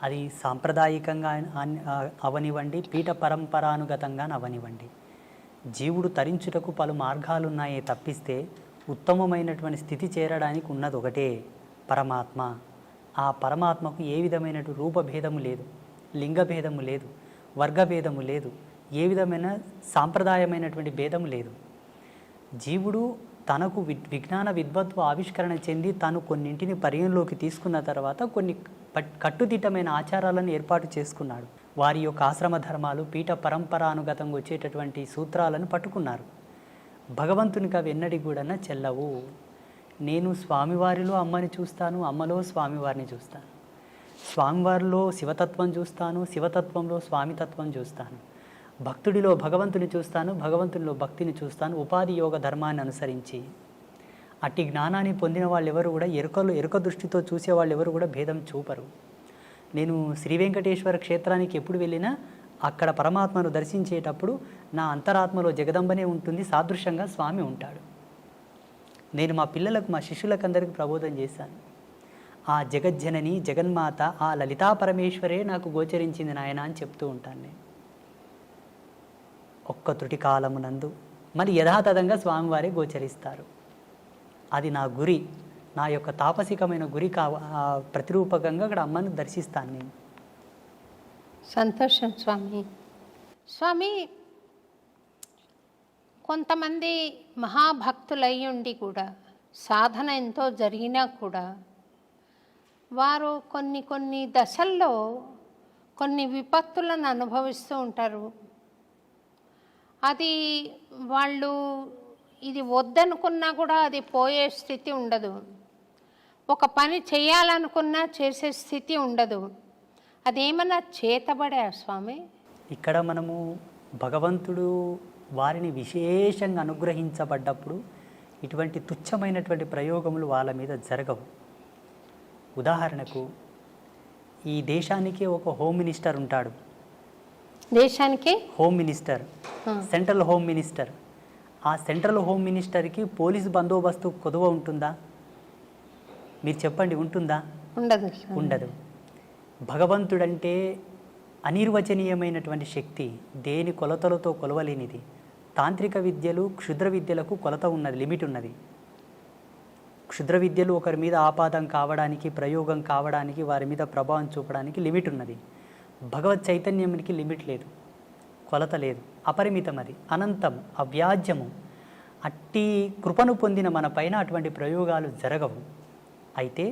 [SPEAKER 3] అది సాంప్రదాయికంగా అవనివ్వండి, పీఠ పరంపరానుగతంగా అవనివ్వండి. జీవుడు తరించుటకు పలు మార్గాలున్నాయే తప్పిస్తే ఉత్తమమైనటువంటి స్థితి చేరడానికి ఉన్నది ఒకటే, పరమాత్మ. ఆ పరమాత్మకు ఏ విధమైన రూపభేదము లేదు, లింగభేదము లేదు, వర్గభేదము లేదు, ఏ విధమైన సాంప్రదాయమైనటువంటి భేదము లేదు. జీవుడు తనకు విజ్ఞాన విద్వత్వ ఆవిష్కరణ చెంది తాను కొన్నింటిని పరిగణలోకి తీసుకున్న తర్వాత కొన్ని కట్టుదిట్టమైన ఆచారాలను ఏర్పాటు చేసుకున్నాడు. వారి యొక్క ఆశ్రమ ధర్మాలు, పీఠ పరంపరానుగతంగా వచ్చేటటువంటి సూత్రాలను పట్టుకున్నారు. భగవంతునికి అవి ఎన్నడి కూడా చెల్లవు. నేను స్వామివారిలో అమ్మని చూస్తాను, అమ్మలో స్వామివారిని చూస్తాను, స్వామివారిలో శివతత్వం చూస్తాను, శివతత్వంలో స్వామితత్వం చూస్తాను, భక్తుడిలో భగవంతుని చూస్తాను, భగవంతునిలో భక్తిని చూస్తాను, ఉపాధి యోగ ధర్మాన్ని అనుసరించి. అట్టి జ్ఞానాన్ని పొందిన వాళ్ళు ఎవరు కూడా ఎరుక దృష్టితో చూసే వాళ్ళు ఎవరు కూడా భేదం చూపరు. నేను శ్రీ వెంకటేశ్వర క్షేత్రానికి ఎప్పుడు వెళ్ళినా అక్కడ పరమాత్మను దర్శించేటప్పుడు నా అంతరాత్మలో జగదంబనే ఉంటుంది, సాదృశ్యంగా స్వామి ఉంటాడు. నేను మా పిల్లలకు, మా శిష్యులకు అందరికీ ప్రబోధం చేశాను. ఆ జగజ్జనని జగన్మాత ఆ లలితా పరమేశ్వరే నాకు గోచరించింది నాయన అని చెప్తూ ఉంటాను నేను. ఒక్క త్రుటి కాలమునందు మరి యథాతథంగా స్వామివారే గోచరిస్తారు. అది నా గురి, నా యొక్క తాపసికమైన గురి ప్రతిరూపకంగా అక్కడ అమ్మను దర్శిస్తాను నేను.
[SPEAKER 1] సంతోషం స్వామి. స్వామి, కొంతమంది మహాభక్తులై ఉండి కూడా సాధన ఎంతో జరిగినా కూడా వారు కొన్ని దశల్లో కొన్ని విపత్తులను అనుభవిస్తూ ఉంటారు. అది వాళ్ళు ఇది వద్దనుకున్నా కూడా అది పోయే స్థితి ఉండదు. ఒక పని చేయాలనుకున్నా చేసే స్థితి ఉండదు. అదేమన్నా చేతబడా స్వామి?
[SPEAKER 3] ఇక్కడ మనము భగవంతుడు వారిని విశేషంగా అనుగ్రహించబడ్డప్పుడు ఇటువంటి తుచ్చమైనటువంటి ప్రయోగములు వాళ్ళ మీద జరగవు. ఉదాహరణకు ఈ దేశానికి ఒక హోమ్ మినిస్టర్ ఉంటాడు.
[SPEAKER 1] దేశానికి
[SPEAKER 3] home minister, central home minister. ఆ సెంట్రల్ హోమ్ మినిస్టర్కి పోలీసు బందోబస్తు కొదువ ఉంటుందా? మీరు చెప్పండి, ఉంటుందా?
[SPEAKER 1] ఉండదు.
[SPEAKER 3] ఉండదు. భగవంతుడంటే అనిర్వచనీయమైనటువంటి శక్తి, దేని కొలతలతో కొలవలేనిది. తాంత్రిక విద్యలు, క్షుద్ర విద్యలకు కొలత ఉన్నది, లిమిట్ ఉన్నది. క్షుద్ర విద్యలు ఒకరి మీద ఆపాదం కావడానికి, ప్రయోగం కావడానికి, వారి మీద ప్రభావం చూపడానికి లిమిట్ ఉన్నది. భగవత్ చైతన్యానికి లిమిట్ లేదు, కొలత లేదు, అపరిమితం, అది అనంతం, అవ్యాజ్యము. అట్టి కృపను పొందిన మన పైన అటువంటి ప్రయోగాలు జరగవు. అయితే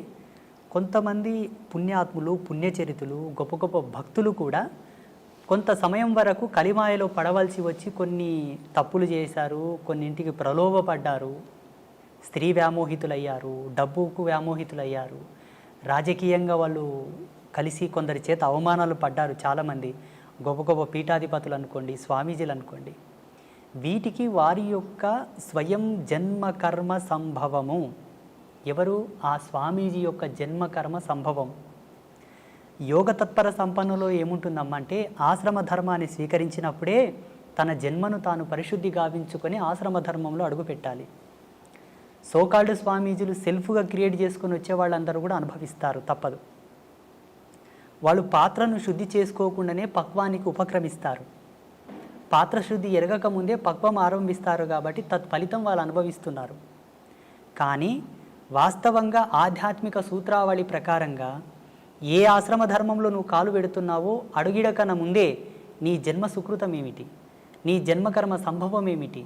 [SPEAKER 3] కొంతమంది పుణ్యాత్ములు, పుణ్యచరితులు, గొప్ప గొప్ప భక్తులు కూడా కొంత సమయం వరకు కలిమాయలో పడవలసి వచ్చి కొన్ని తప్పులు చేశారు, కొన్నింటికి ప్రలోభపడ్డారు, స్త్రీ వ్యామోహితులయ్యారు, డబ్బుకు వ్యామోహితులయ్యారు, రాజకీయంగా వాళ్ళు కలిసి కొందరి చేత అవమానాలు పడ్డారు. చాలామంది గొప్ప గొప్ప పీఠాధిపతులు అనుకోండి, స్వామీజీలు అనుకోండి. వీటికి వారి యొక్క స్వయం జన్మకర్మ సంభవము. ఎవరు? ఆ స్వామీజీ యొక్క జన్మకర్మ సంభవం. యోగ తత్పర సంపన్నులో ఏముంటుందమ్మా అంటే, ఆశ్రమ ధర్మాన్ని స్వీకరించినప్పుడే తన జన్మను తాను పరిశుద్ధి గావించుకొని ఆశ్రమ ధర్మంలో అడుగుపెట్టాలి. సోకాల్డ్ స్వామీజీలు సెల్ఫ్గా క్రియేట్ చేసుకొని వచ్చే వాళ్ళందరూ కూడా అనుభవిస్తారు, తప్పదు. వాళ్ళు పాత్రను శుద్ధి చేసుకోకుండానే పక్వానికి ఉపక్రమిస్తారు. పాత్ర శుద్ధి ఎరగక ముందే పక్వం ఆరంభిస్తారు కాబట్టి తత్ఫలితం వాళ్ళు అనుభవిస్తున్నారు. కానీ వాస్తవంగా ఆధ్యాత్మిక సూత్రావళి ప్రకారంగా ఏ ఆశ్రమ ధర్మంలో నువ్వు కాలు పెడుతున్నావో అడుగిడకన ముందే నీ జన్మ సుకృతం ఏమిటి, నీ జన్మకర్మ సంభవం ఏమిటి,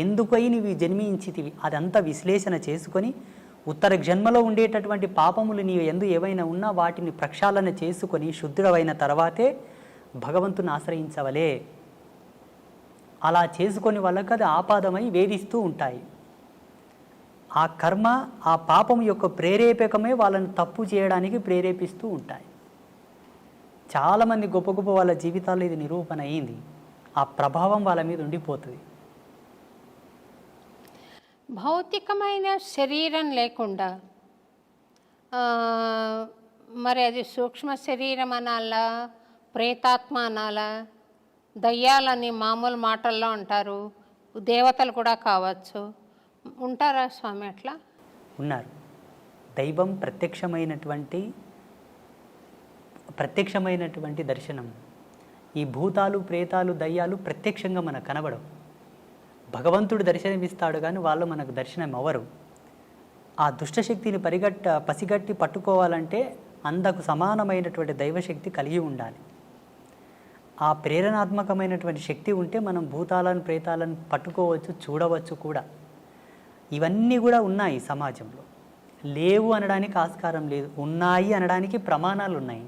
[SPEAKER 3] ఎందుకై నీవు జన్మించితివి, అదంతా విశ్లేషణ చేసుకొని ఉత్తర జన్మలో ఉండేటటువంటి పాపములు నీవు ఎందు ఏవైనా ఉన్నా వాటిని ప్రక్షాళన చేసుకొని శుద్ధుడవైన తర్వాతే భగవంతుని ఆశ్రయించవలే. అలా చేసుకొని వాళ్ళకి అది ఆపాదమై వేధిస్తూ ఉంటాయి. ఆ కర్మ, ఆ పాపం యొక్క ప్రేరేపకమే వాళ్ళని తప్పు చేయడానికి ప్రేరేపిస్తూ ఉంటాయి. చాలామంది గొప్ప గొప్ప వాళ్ళ జీవితాల్లో ఇది నిరూపణ అయింది. ఆ ప్రభావం వాళ్ళ మీద ఉండిపోతుంది.
[SPEAKER 1] భౌతికమైన శరీరం లేకుండా మరి అది సూక్ష్మ శరీరం అనాలా, ప్రేతాత్మ అనాలా, దయ్యాలని మామూలు మాటల్లో అంటారు, దేవతలు కూడా కావచ్చు. ఉంటారా స్వామి అట్లా?
[SPEAKER 3] ఉన్నారు. దైవం ప్రత్యక్షమైనటువంటి దర్శనం. ఈ భూతాలు, ప్రేతాలు, దయ్యాలు ప్రత్యక్షంగా మనకు కనబడవు. భగవంతుడు దర్శనమిస్తాడు కానీ వాళ్ళు మనకు దర్శనం అవ్వరు. ఆ దుష్టశక్తిని పసిగట్టి పట్టుకోవాలంటే అంతకు సమానమైనటువంటి దైవశక్తి కలిగి ఉండాలి. ఆ ప్రేరణాత్మకమైనటువంటి శక్తి ఉంటే మనం భూతాలను, ప్రేతాలను పట్టుకోవచ్చు, చూడవచ్చు కూడా. ఇవన్నీ కూడా ఉన్నాయి సమాజంలో. లేవు అనడానికి ఆస్కారం లేదు. ఉన్నాయి అనడానికి ప్రమాణాలు ఉన్నాయి.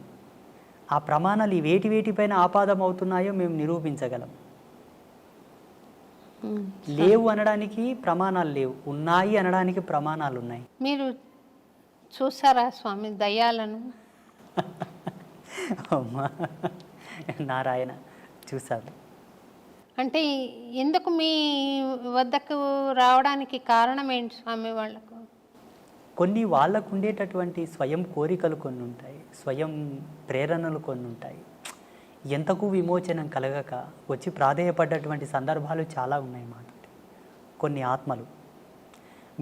[SPEAKER 3] ఆ ప్రమాణాలు వేటిపైన ఆపాదం అవుతున్నాయో మేము నిరూపించగలం. లేవు అనడానికి ప్రమాణాలు లేవు, ఉన్నాయి అనడానికి ప్రమాణాలు ఉన్నాయి.
[SPEAKER 1] మీరు చూసారా స్వామి దయ్యాలను?
[SPEAKER 3] అమ్మా నారాయణ, చూశాను.
[SPEAKER 1] అంటే ఎందుకు మీ వద్దకు రావడానికి కారణం ఏంటి స్వామి? వాళ్ళకు
[SPEAKER 3] కొన్ని వాళ్ళకు ఉండేటటువంటి స్వయం కోరికలు కొన్ని ఉంటాయి, స్వయం ప్రేరణలు కొన్ని ఉంటాయి. ఎంతకు విమోచనం కలగక వచ్చి ప్రాధేయపడ్డటువంటి సందర్భాలు చాలా ఉన్నాయి మాట. కొన్ని ఆత్మలు,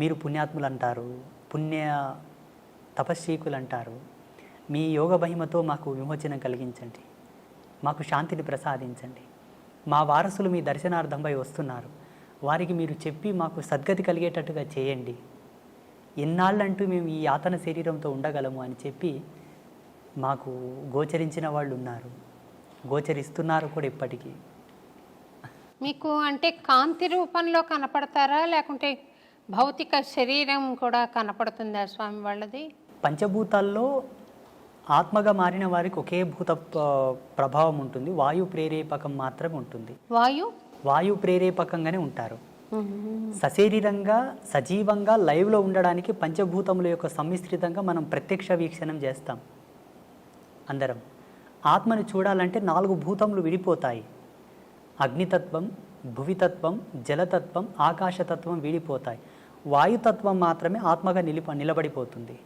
[SPEAKER 3] మీరు పుణ్యాత్ములు అంటారు, పుణ్య తపస్వీకులు అంటారు, మీ యోగ మహిమతో మాకు విమోచనం కలిగించండి, మాకు శాంతిని ప్రసాదించండి, మా వారసులు మీ దర్శనార్థంపై వస్తున్నారు, వారికి మీరు చెప్పి మాకు సద్గతి కలిగేటట్టుగా చేయండి, ఎన్నాళ్ళంటూ మేము ఈ యాతన శరీరంతో ఉండగలము అని చెప్పి మాకు గోచరించిన వాళ్ళు ఉన్నారు, గోచరిస్తున్నారు కూడా ఇప్పటికీ.
[SPEAKER 1] మీకు అంటే కాంతి రూపంలో కనపడతారా, లేకుంటే భౌతిక శరీరం కూడా కనపడుతుందా స్వామి వాళ్ళది?
[SPEAKER 3] పంచభూతాల్లో ఆత్మగా మారిన వారికి ఒకే భూత ప్రభావం ఉంటుంది, వాయు ప్రేరేపకం మాత్రమే ఉంటుంది. వాయు ప్రేరేపకంగానే ఉంటారు. సశరీరంగా సజీవంగా లైవ్లో ఉండడానికి పంచభూతముల యొక్క సమ్మిశ్రితంగా మనం ప్రత్యక్ష వీక్షణం చేస్తాం అందరం. ఆత్మని చూడాలంటే 4 భూతములు విడిపోతాయి. అగ్నితత్వం, భువితత్వం, జలతత్వం, ఆకాశతత్వం విడిపోతాయి. వాయుతత్వం మాత్రమే ఆత్మగా నిలబడిపోతుంది.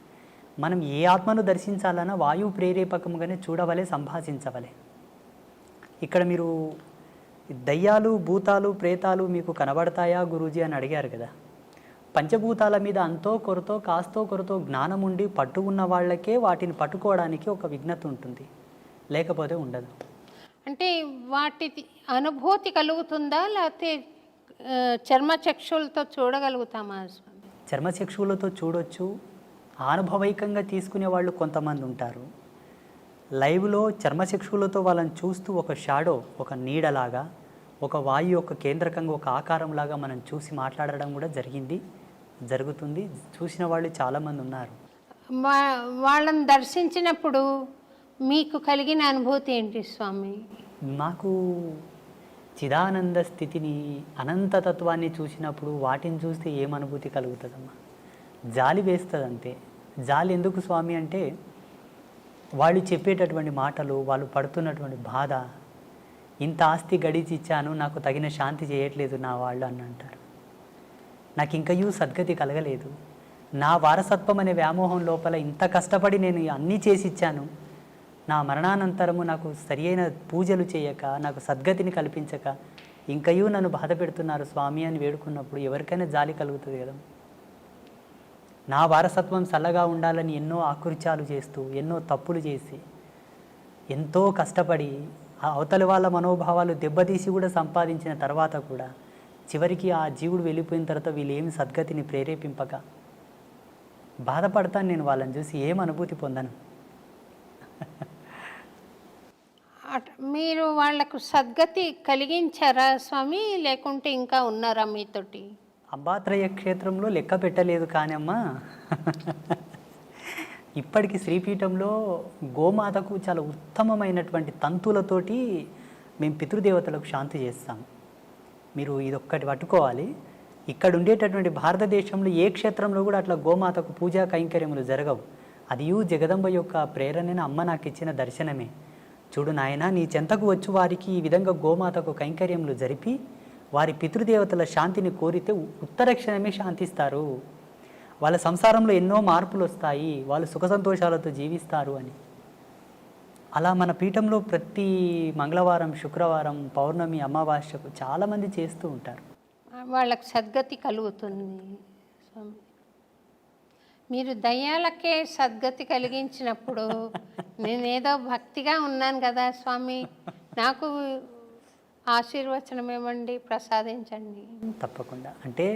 [SPEAKER 3] మనం ఏ ఆత్మను దర్శించాలన్నా వాయువు ప్రేరేపకముగానే చూడవలే, సంభాషించవలే. ఇక్కడ మీరు దయ్యాలు, భూతాలు, ప్రేతాలు మీకు కనబడతాయా గురూజీ అని అడిగారు కదా. పంచభూతాల మీద అంతో కొరతో కాస్తో కొరతో జ్ఞానం ఉండి పట్టు ఉన్న వాళ్ళకే వాటిని పట్టుకోవడానికి ఒక విఘ్నత ఉంటుంది, లేకపోతే ఉండదు.
[SPEAKER 1] అంటే వాటి అనుభూతి కలుగుతుందా, లేకపోతే చర్మచక్షులతో చూడగలుగుతామా స్వామి?
[SPEAKER 3] చర్మచక్షువులతో చూడొచ్చు, అనుభవైకంగా తీసుకునే వాళ్ళు కొంతమంది ఉంటారు. లైవ్లో చర్మచక్షువులతో వాళ్ళని చూస్తూ ఒక షాడో, ఒక నీడలాగా, ఒక వాయు యొక్క కేంద్రకంగా ఒక ఆకారంలాగా మనం చూసి మాట్లాడడం కూడా జరుగుతుంది. చూసిన వాళ్ళు చాలామంది ఉన్నారు.
[SPEAKER 1] వాళ్ళని దర్శించినప్పుడు మీకు కలిగిన అనుభూతి ఏంటి స్వామి?
[SPEAKER 3] మాకు చిదానంద స్థితిని, అనంతతత్వాన్ని చూసినప్పుడు వాటిని చూస్తే ఏమనుభూతి కలుగుతుందమ్మా? జాలి వేస్తుంది అంతే. జాలి ఎందుకు స్వామి అంటే వాళ్ళు చెప్పేటటువంటి మాటలు, వాళ్ళు పడుతున్నటువంటి బాధ, ఇంత ఆస్తి గడిచి ఇచ్చాను, నాకు తగిన శాంతి చేయట్లేదు నా వాళ్ళు అని అంటారు. నాకు ఇంకయూ సద్గతి కలగలేదు, నా వారసత్వం అనే వ్యామోహం లోపల ఇంత కష్టపడి నేను అన్నీ చేసి ఇచ్చాను, నా మరణానంతరము నాకు సరి అయిన పూజలు చేయక, నాకు సద్గతిని కల్పించక ఇంకయూ నన్ను బాధ పెడుతున్నారు స్వామి అని వేడుకున్నప్పుడు ఎవరికైనా జాలి కలుగుతుంది కదా. నా వారసత్వం చల్లగా ఉండాలని ఎన్నో ఆకృత్యాలు చేస్తూ, ఎన్నో తప్పులు చేసి, ఎంతో కష్టపడి అవతలి వాళ్ళ మనోభావాలు దెబ్బతీసి కూడా సంపాదించిన తర్వాత కూడా చివరికి ఆ జీవుడు వెళ్ళిపోయిన తర్వాత వీళ్ళు ఏమి సద్గతిని ప్రేరేపింపక బాధపడతాను. నేను వాళ్ళని చూసి ఏం అనుభూతి పొందను.
[SPEAKER 1] మీరు వాళ్లకు సద్గతి కలిగించారా స్వామి, లేకుంటే ఇంకా ఉన్నారా మీతోటి?
[SPEAKER 3] అంబాత్రయ క్షేత్రంలో లెక్క పెట్టలేదు కానీ అమ్మా, ఇప్పటికి శ్రీపీఠంలో గోమాతకు చాలా ఉత్తమమైనటువంటి తంతులతోటి మేము పితృదేవతలకు శాంతి చేస్తాం. మీరు ఇదొక్కటి పట్టుకోవాలి. ఇక్కడ ఉండేటటువంటి భారతదేశంలో ఏ క్షేత్రంలో కూడా అట్లా గోమాతకు పూజా కైంకర్యములు జరగవు. అది జగదంబ యొక్క ప్రేరణని అమ్మ నాకు ఇచ్చిన దర్శనమే. చూడు నాయన, నీ చెంతకు వచ్చి వారికి ఈ విధంగా గోమాతకు కైంకర్యములు జరిపి వారి పితృదేవతల శాంతిని కోరితే ఉత్తరక్షణమే శాంతిస్తారు, వాళ్ళ సంసారంలో ఎన్నో మార్పులు వస్తాయి, వాళ్ళు సుఖ సంతోషాలతో జీవిస్తారు అని. అలా మన పీఠంలో ప్రతి మంగళవారం, శుక్రవారం, పౌర్ణమి, అమావాస్యకు చాలామంది చేస్తూ ఉంటారు.
[SPEAKER 1] వాళ్ళకి సద్గతి కలుగుతుంది స్వామి. మీరు దయ్యాలకే సద్గతి కలిగించినప్పుడు నేనేదో భక్తిగా ఉన్నాను కదా స్వామి, నాకు ఆశీర్వచనం ఇవ్వండి, ప్రసాదించండి.
[SPEAKER 3] తప్పకుండా. అంటే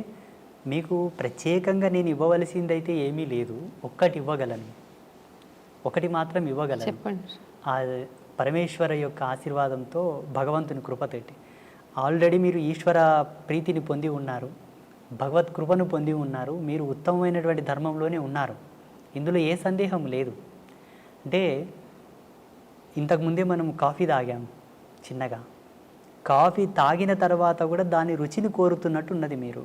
[SPEAKER 3] మీకు ప్రత్యేకంగా నేను ఇవ్వవలసిందైతే ఏమీ లేదు. ఒక్కటి ఇవ్వగలను, ఒకటి మాత్రం ఇవ్వగలను.
[SPEAKER 1] చెప్పండి.
[SPEAKER 3] ఆ పరమేశ్వర యొక్క ఆశీర్వాదంతో, భగవంతుని కృపతోటి ఆల్రెడీ మీరు ఈశ్వర ప్రీతిని పొంది ఉన్నారు, భగవత్ కృపను పొంది ఉన్నారు, మీరు ఉత్తమమైనటువంటి ధర్మంలోనే ఉన్నారు. ఇందులో ఏ సందేహం లేదు. అంటే ఇంతకుముందే మనం కాఫీ తాగాము చిన్నగా. కాఫీ తాగిన తర్వాత కూడా దాని రుచిని కోరుతున్నట్టు ఉన్నది మీరు.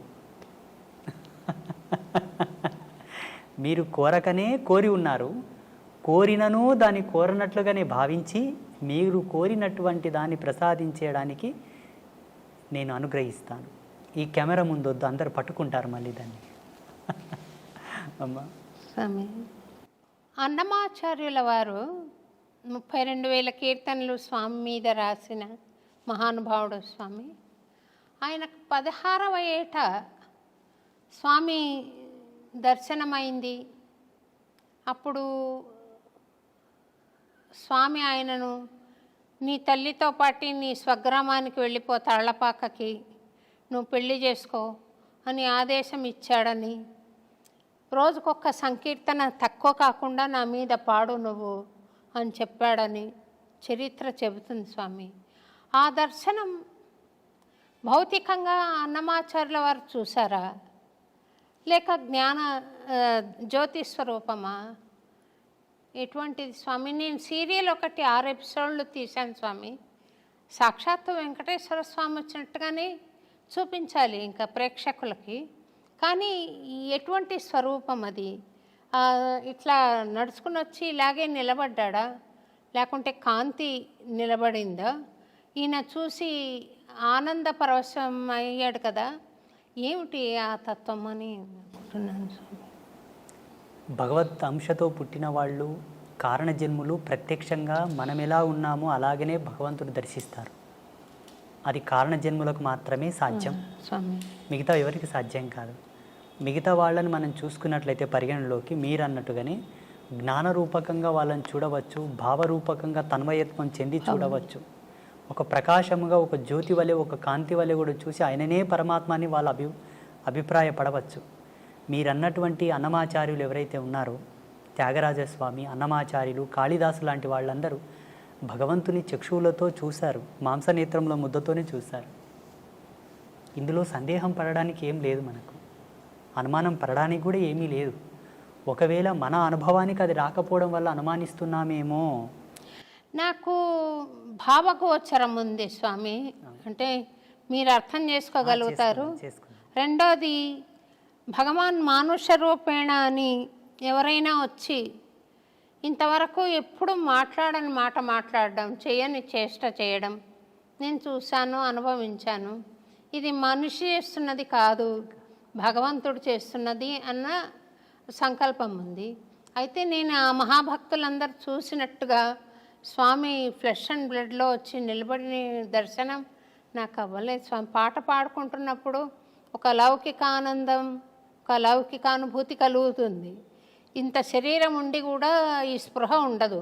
[SPEAKER 3] మీరు కోరకనే కోరి ఉన్నారు. కోరినను దాన్ని కోరనట్లుగానే భావించి మీరు కోరినటువంటి దాన్ని ప్రసాదించడానికి నేను అనుగ్రహిస్తాను. ఈ కెమెరా ముందు వద్దు, అందరు పట్టుకుంటారు మళ్ళీ దాన్ని. అమ్మా
[SPEAKER 1] స్వామి, అన్నమాచార్యుల వారు 32,000 కీర్తనలు స్వామి మీద రాసిన మహానుభావుడు స్వామి. ఆయనకు 16వ ఏట స్వామి దర్శనమైంది. అప్పుడు స్వామి ఆయనను, నీ తల్లితో పాటు నీ స్వగ్రామానికి వెళ్ళిపో, తాళ్లపాకకి, నువ్వు పెళ్లి చేసుకో అని ఆదేశం ఇచ్చాడని, రోజుకొక సంకీర్తన తక్కువ కాకుండా నా మీద పాడు నువ్వు అని చెప్పాడని చరిత్ర చెబుతుంది స్వామి. ఆ దర్శనం భౌతికంగా అన్నమాచార్యుల వారు చూసారా, లేక జ్ఞాన జ్యోతి స్వరూపమా? ఎటువంటిది స్వామి? నేను సీరియల్ ఒకటి 6 ఎపిసోడ్లు తీశాను స్వామి. సాక్షాత్తు వెంకటేశ్వర స్వామి వచ్చినట్టుగానే చూపించాలి ఇంకా ప్రేక్షకులకి. కానీ ఎటువంటి స్వరూపం అది? ఇట్లా నడుచుకుని వచ్చి ఇలాగే నిలబడ్డా, లేకుంటే కాంతి నిలబడిందా? ఈయన చూసి ఆనంద పరవశం అయ్యాడు కదా, ఏమిటి ఆ తత్వం అని అనుకుంటున్నాను స్వామి.
[SPEAKER 3] భగవత్ అంశతో పుట్టిన వాళ్ళు, కారణజన్ములు ప్రత్యక్షంగా మనం ఎలా ఉన్నామో అలాగనే భగవంతుడు దర్శిస్తారు. అది కారణజన్ములకు మాత్రమే సాధ్యం
[SPEAKER 1] స్వామి.
[SPEAKER 3] మిగతా ఎవరికి సాధ్యం కాదు. మిగతా వాళ్ళని మనం చూసుకున్నట్లయితే పరిగణలోకి మీరు అన్నట్టుగానే జ్ఞానరూపకంగా వాళ్ళని చూడవచ్చు, భావరూపకంగా తన్మయత్వం చెంది చూడవచ్చు. ఒక ప్రకాశముగా, ఒక జ్యోతి వలె, ఒక కాంతి వలె కూడా చూసి ఆయననే పరమాత్మని వాళ్ళ అభిప్రాయపడవచ్చు. మీరన్నటువంటి అన్నమాచార్యులు ఎవరైతే ఉన్నారో, త్యాగరాజస్వామి, అన్నమాచార్యులు, కాళిదాసు లాంటి వాళ్ళందరూ భగవంతుని చక్షువులతో చూశారు, మాంసనేత్రంలో ముద్దతోనే చూశారు. ఇందులో సందేహం పడడానికి ఏం లేదు, మనకు అనుమానం పడడానికి కూడా ఏమీ లేదు. ఒకవేళ మన అనుభవానికి అది రాకపోవడం వల్ల అనుమానిస్తున్నామేమో.
[SPEAKER 1] నాకు భావగోచరం ఉంది స్వామి, అంటే మీరు అర్థం చేసుకోగలుగుతారు. రెండోది, భగవాన్ మానుష రూపేణ అని ఎవరైనా వచ్చి ఇంతవరకు ఎప్పుడు మాట్లాడని మాట మాట్లాడడం, చేయని చేష్ట చేయడం నేను చూశాను, అనుభవించాను. ఇది మనిషి చేస్తున్నది కాదు, భగవంతుడు చేస్తున్నది అన్న సంకల్పం ఉంది. అయితే నేను ఆ మహాభక్తులందరూ చూసినట్టుగా స్వామి ఫ్లెష్ అండ్ బ్లడ్లో వచ్చి నిలబడిన దర్శనం నాకు అవ్వలేదు స్వామి. పాట పాడుకుంటున్నప్పుడు ఒక లౌకిక ఆనందం, ఒక లౌకిక అనుభూతి కలుగుతుంది. ఇంత శరీరం ఉండి కూడా ఈ స్పృహ ఉండదు.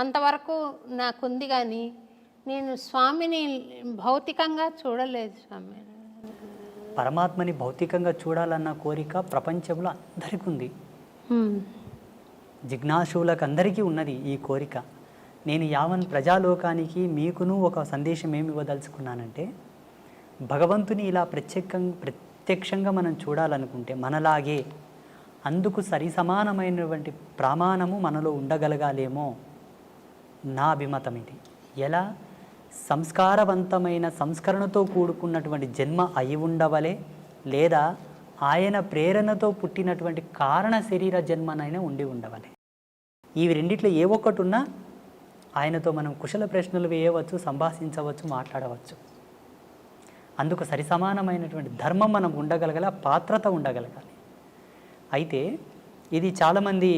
[SPEAKER 1] అంతవరకు నాకుంది, కానీ నేను స్వామిని భౌతికంగా చూడలేదు స్వామి.
[SPEAKER 3] పరమాత్మని భౌతికంగా చూడాలన్న కోరిక ప్రపంచంలో అందరికీ ఉంది. జిజ్ఞాసులకు అందరికీ ఉన్నది ఈ కోరిక. నేను యావన్ ప్రజాలోకానికి మీకును ఒక సందేశం ఏమి ఇవ్వదలుచుకున్నానంటే, భగవంతుని ఇలా ప్రత్యక్షంగా మనం చూడాలనుకుంటే మనలాగే అందుకు సరి సమానమైనటువంటి ప్రమాణము మనలో ఉండగలగాలేమో నా అభిమతం ఇది. ఎలా? సంస్కారవంతమైన, సంస్కరణతో కూడుకున్నటువంటి జన్మ అయి ఉండవలే, లేదా ఆయన ప్రేరణతో పుట్టినటువంటి కారణ శరీర జన్మనైనా ఉండి ఉండవలే. ఇవి రెండిట్లో ఏ ఒక్కటి ఉన్నా ఆయనతో మనం కుశల ప్రశ్నలు వేయవచ్చు, సంభాషించవచ్చు, మాట్లాడవచ్చు. అందుకు సరి సమానమైనటువంటి ధర్మం మనం ఉండగలగాలి, పాత్రత ఉండగలగాలి. అయితే ఇది చాలామంది